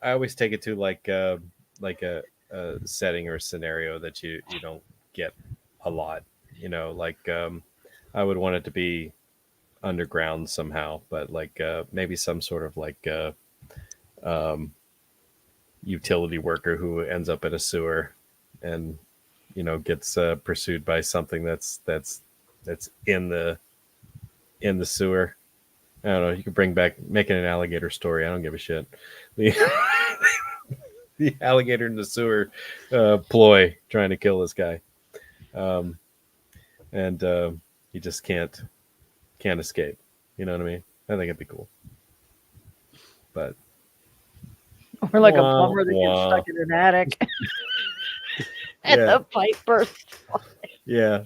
always take it to like a setting or a scenario that you don't get a lot, like I would want it to be underground somehow, but like maybe some sort of like utility worker who ends up in a sewer and gets pursued by something that's in the sewer. I don't know. You could making an alligator story. I don't give a shit. The alligator in the sewer ploy trying to kill this guy, and he just can't escape. You know what I mean? I think it'd be cool. But Or like a plumber that gets stuck in an attic and the pipe bursts. Yeah.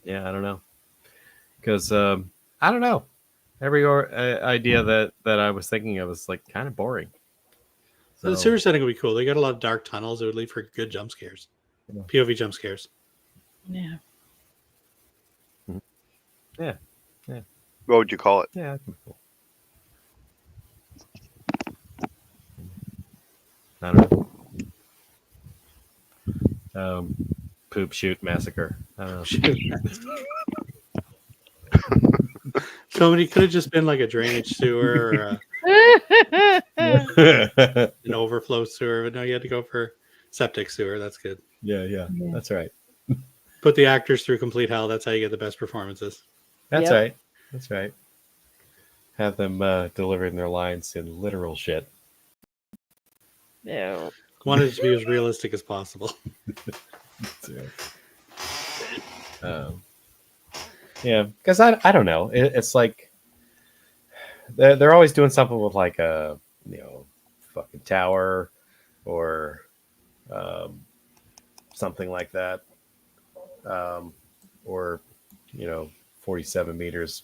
Yeah, I don't know. Because I don't know. Every idea that I was thinking of is like kind of boring. So the sewer setting would be cool. They got a lot of dark tunnels. It would leave for good jump scares. Yeah. POV jump scares. Yeah. Yeah. Yeah. What would you call it? Yeah, that'd be cool. I don't know. Poop shoot massacre. I don't know. So it could have just been like a drainage sewer or an overflow sewer, but no, you had to go for septic sewer. That's good. yeah, that's right. Put the actors through complete hell. That's how you get the best performances. That's Yep. right. That's right. Have them delivering their lines in literal shit. Yeah. Wanted it to be as realistic as possible. Yeah, because I don't know. It's like they're always doing something with like a fucking tower or something like that, or 47 meters.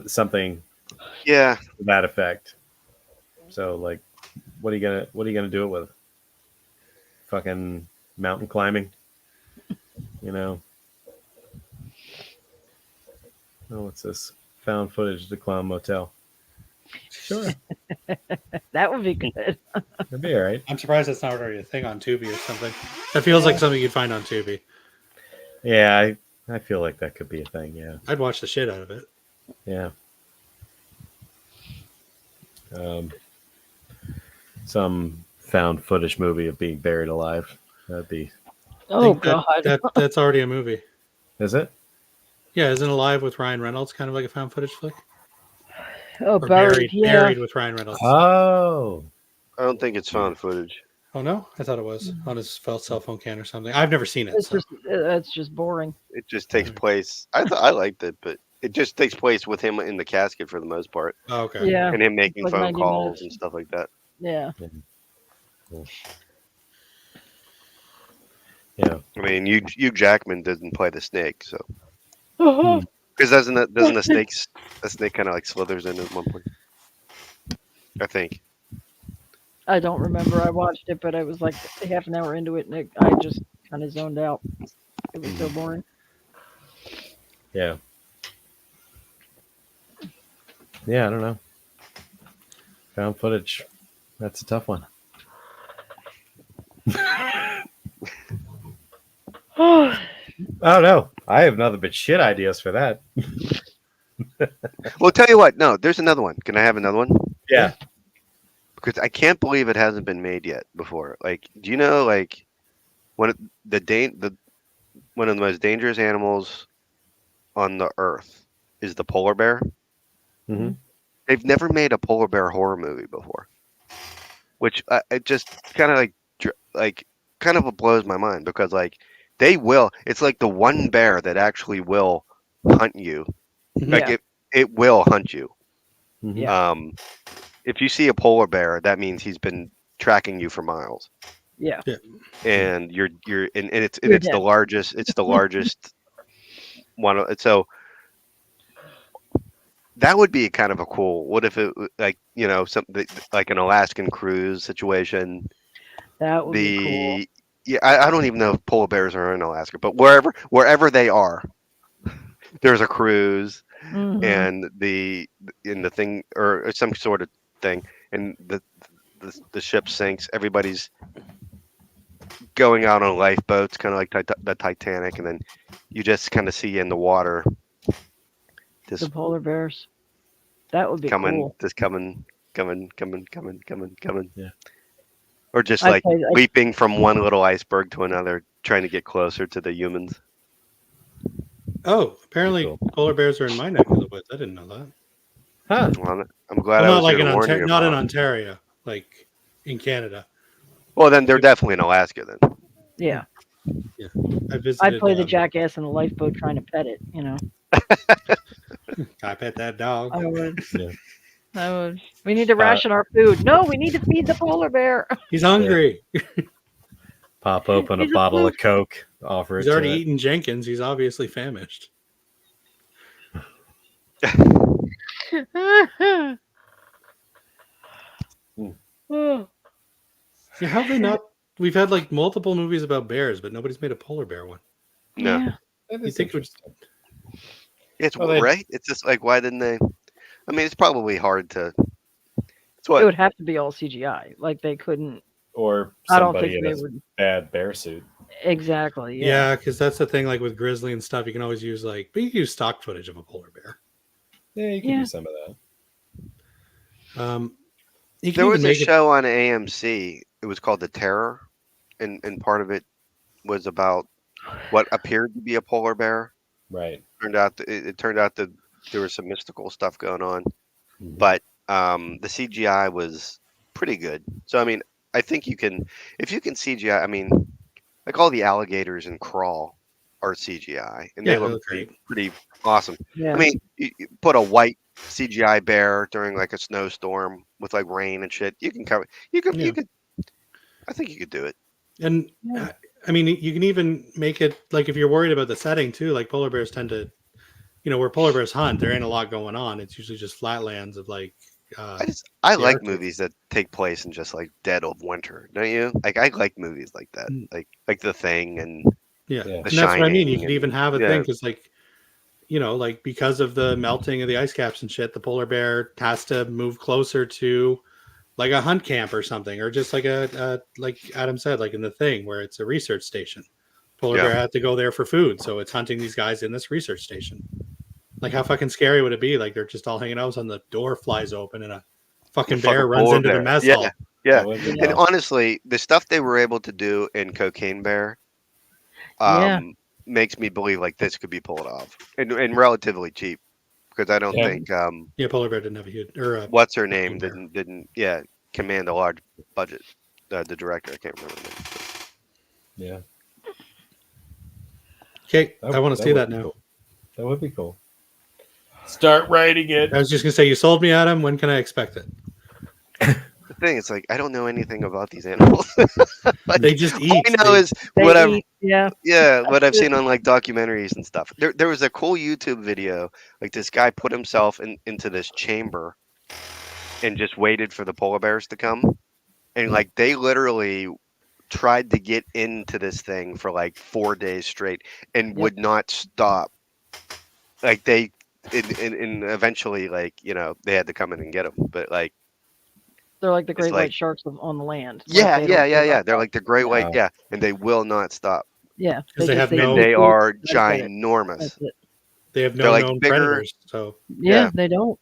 Something Yeah. to that effect. So like, what are you gonna do it with? Fucking mountain climbing, Oh, what's this? Found footage of the Clown Motel. Sure, That would be good. that'd be all right. I'm surprised that's not already a thing on Tubi or something. That feels like something you'd find on Tubi. Yeah, I feel like that could be a thing. Yeah, I'd watch the shit out of it. yeah. Some found footage movie of being buried alive. That'd be. Oh Think that- God. that's already a movie. Is it? Yeah, isn't Alive with Ryan Reynolds kind of like a found footage flick? Oh, Or buried. Yeah. Buried with Ryan Reynolds. Oh, I don't think it's found footage. Oh no, I thought it was on his cell phone cam or something. I've never seen it. It's So. just boring. It just takes place. I liked it, but it just takes place with him in the casket for the most part, Oh, okay. Yeah. and him making Like phone 90 calls minutes. and stuff like that. Yeah. yeah. I mean, Hugh Jackman doesn't play the snake, so Uh-huh. because doesn't the snake kind of like slithers in at one point? I think. I don't remember. I watched it, but I was like half an hour into it, and I just kind of zoned out. It was so boring. Yeah. Yeah, I don't know. Found footage. That's a tough one. I don't know. I have nothing but shit ideas for that. Well, tell you what. No, there's another one. Can I have another one? Yeah. Because I can't believe it hasn't been made yet before. Like, do you know like one of the most dangerous animals on the earth is the polar bear? Mm-hmm. They've never made a polar bear horror movie before, which it just kind of kind of blows my mind because like they will. It's like the one bear that actually will hunt you. Like Yeah. it will hunt you. Mm-hmm. Yeah. If you see a polar bear, that means he's been tracking you for miles. Yeah. And you're and it's You're the dead. largest. It's the largest one. So that would be kind of a cool. What if it like something like an Alaskan cruise situation? That would be cool. Yeah, I don't even know if polar bears are in Alaska, but wherever they are, there's a cruise Mhm. and the thing or some sort of thing, and the ship sinks. Everybody's going out on lifeboats, kind of like the Titanic, and then you just kind of see in the water The just polar bears. That would be coming, cool. just coming. Yeah. Or just I like played- I- leaping from one little iceberg to another, trying to get closer to the humans. Oh, apparently Cool. polar bears are in my neck of the woods. I didn't know that. Huh. Well, I'm glad Well, I not was like here in to warn you. not in Bob. Ontario, like in Canada. Well, then they're definitely in Alaska then. Yeah. I visited. I'd play the jackass in a lifeboat trying to pet it. I pet that dog. I would. Yeah. I would. We need to ration our food. No, we need to feed the polar bear. He's hungry. Pop open a He's a bottle of poof. Coke. Offer it. He's already to it. eaten Jenkins. He's obviously famished. Oh, Yeah, how have they not? We've had like multiple movies about bears, but nobody's made a polar bear one. No, yeah. That You is think it would- interesting. it's Well, they- right. It's just like, why didn't they? I mean, it's probably hard to. It's It what would have to be all CGI. Like they couldn't. Or I don't somebody think in they a would. bad bear suit. Exactly. Yeah. Yeah, because that's the thing. Like with grizzly and stuff, you can always use but you can use stock footage of a polar bear. Yeah, you can Yeah. do some of that. You can there even was a make it. show on AMC. It was called The Terror, and part of it was about what appeared to be a polar bear. Right. It turned out that there was some mystical stuff going on, Mhm. but the CGI was pretty good. So I mean, I think you can, if you can CGI. I mean, like all the alligators in Crawl are CGI, and Yeah, they they look look great. pretty awesome. Yeah. I mean, you put a white CGI bear during like a snowstorm with like rain and shit. You can cover. You could. Yeah. You could. I think you could do it. And Yeah. I mean, you can even make it like if you're worried about the setting too. Like polar bears tend to, where polar bears hunt, there ain't a lot going on. It's usually just flatlands of like. I the like Arctic. movies that take place in just like dead of winter, don't you? Like I like movies like that, Mm. like The Thing and Yeah, Yeah. and that's what I mean. You Shining could even and- have a yeah. thing because like because of the melting of the ice caps and shit, the polar bear has to move closer to like a hunt camp or something, or just like like Adam said, like in The Thing where it's a research station. Polar Yeah. bear had to go there for food, so it's hunting these guys in this research station. Like how fucking scary would it be? Like they're just all hanging out, and the door flies open and a fucking bear fucking runs polar into the bear. mess Yeah. hall. Yeah, That would be and awesome. honestly, the stuff they were able to do in Cocaine Bear, Yeah. makes me believe like this could be pulled off and relatively cheap because I don't Yeah. think Yeah, polar bear didn't have a huge what's her name Cocaine Bear. didn't command a large budget. The director, I can't remember her name. Yeah. Okay, I want to see would that be now. cool. That would be cool. Start writing it. I was just gonna say, you sold me, Adam. When can I expect it? The thing is, like, I don't know anything about these animals. Like, They just eat. all I know is They what I've eat, yeah. what I've it. seen on like documentaries and stuff. There was a cool YouTube video, like this guy put himself into this chamber and just waited for the polar bears to come, and like they literally tried to get into this thing for like 4 days straight and would not stop. Like they, and eventually, like they had to come in and get them, but like. They're like the It's great like- white sharks on the land. Like, Yeah, they don't give yeah. up. They're like the great white, Wow. and they will not stop. Yeah. 'Cause they have just- no- And they are just get it. ginormous. That's it. They have They're no like known bigger- predators, so Yeah, Yeah. they don't.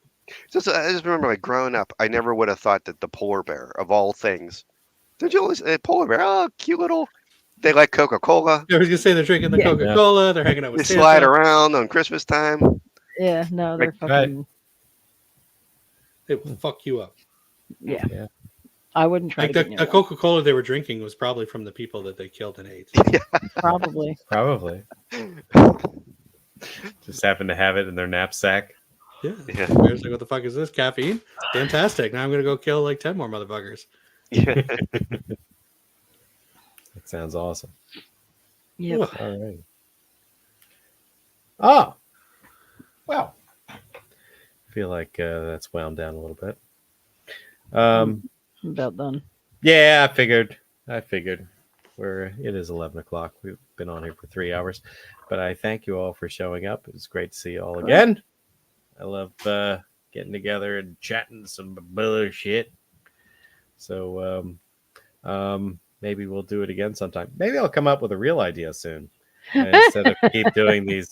So I just remember, like growing up, I never would have thought that the polar bear, of all things, did you always polar bear? Oh, cute little. They like Coca-Cola. I was gonna say they're drinking the Yeah. Coca-Cola. They're hanging out They with slide Santa. around on Christmas time. Yeah, no, they're Like, fucking. They will fuck you up. Yeah. Yeah. I wouldn't try Like to the get near them, Coca-Cola they were drinking was probably from the people that they killed and ate. probably. Probably. Just happen to have it in their knapsack. Yeah. Yeah. The bear's like, what the fuck is this? Caffeine? Fantastic. Now I'm gonna go kill like 10 more motherfuckers. Yeah. That sounds awesome. Yep. Ugh. All right. Oh, well. Feel like that's wound down a little bit. I'm about done. Yeah, I figured. It is 11 o'clock. We've been on here for 3 hours, but I thank you all for showing up. It was great to see you all again. I love getting together and chatting some bullshit. So maybe we'll do it again sometime. Maybe I'll come up with a real idea soon instead of keep doing these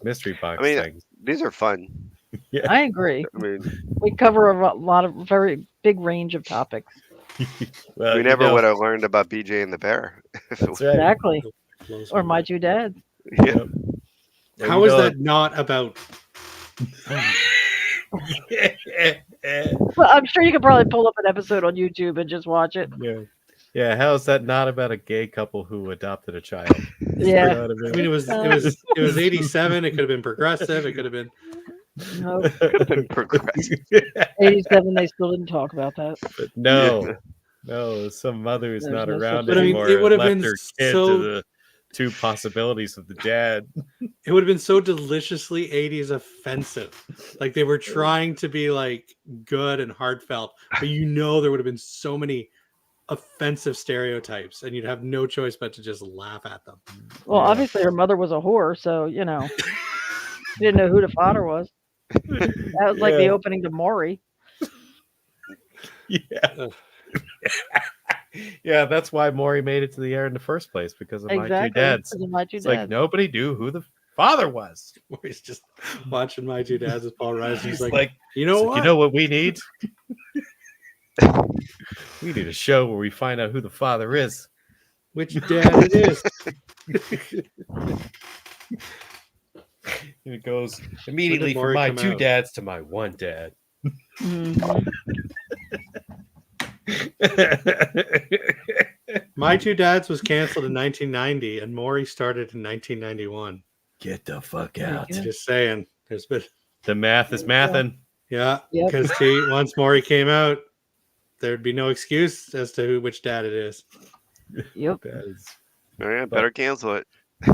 mystery box I mean, things. These are fun. I agree. I mean, We cover a lot of very big range of topics. Well, we never would have learned about BJ and the bear. That's right. Exactly. Blows Or me my away. two dads. Yeah. How is that not about? Well, I'm sure you could probably pull up an episode on YouTube and just watch it. Yeah. How is that not about a gay couple who adopted a child? Yeah. You know what I mean, it was 87. It could have been progressive. It could have been. No, Progressive. 87, they still didn't talk about that. But no, some mother is There's not no around such- But I mean, anymore. it would have left been her kid so- to the two possibilities of the dad. It It would have been so deliciously 80s offensive. Like they were trying to be like good and heartfelt, but there would have been so many offensive stereotypes and you'd have no choice but to just laugh at them. Well, obviously her mother was a whore, so she didn't know who the father was. That was like the opening to Maury. Yeah. Yeah, that's why Maury made it to the air in the first place, because of My Two Dads. It's like nobody knew who the father was. Maury's just watching My Two Dads with Paul Reiser. He's like, what? You know what we need? We need a show where we find out who the father is. Which dad it is. And it goes immediately from My Two Dads to My One Dad. Mm-hmm. My Two Dads was canceled in 1990 and Maury started in 1991. Get the fuck out. Just saying. There's been the math is mathing. Yeah, because once Maury came out, there'd be no excuse as to which dad it is. Yep. All right, better cancel it.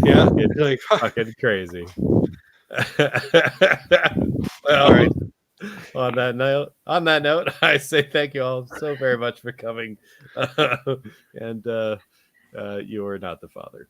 Yeah, it's like fucking crazy. All right. On that note, I say thank you all so very much for coming. And you are not the father.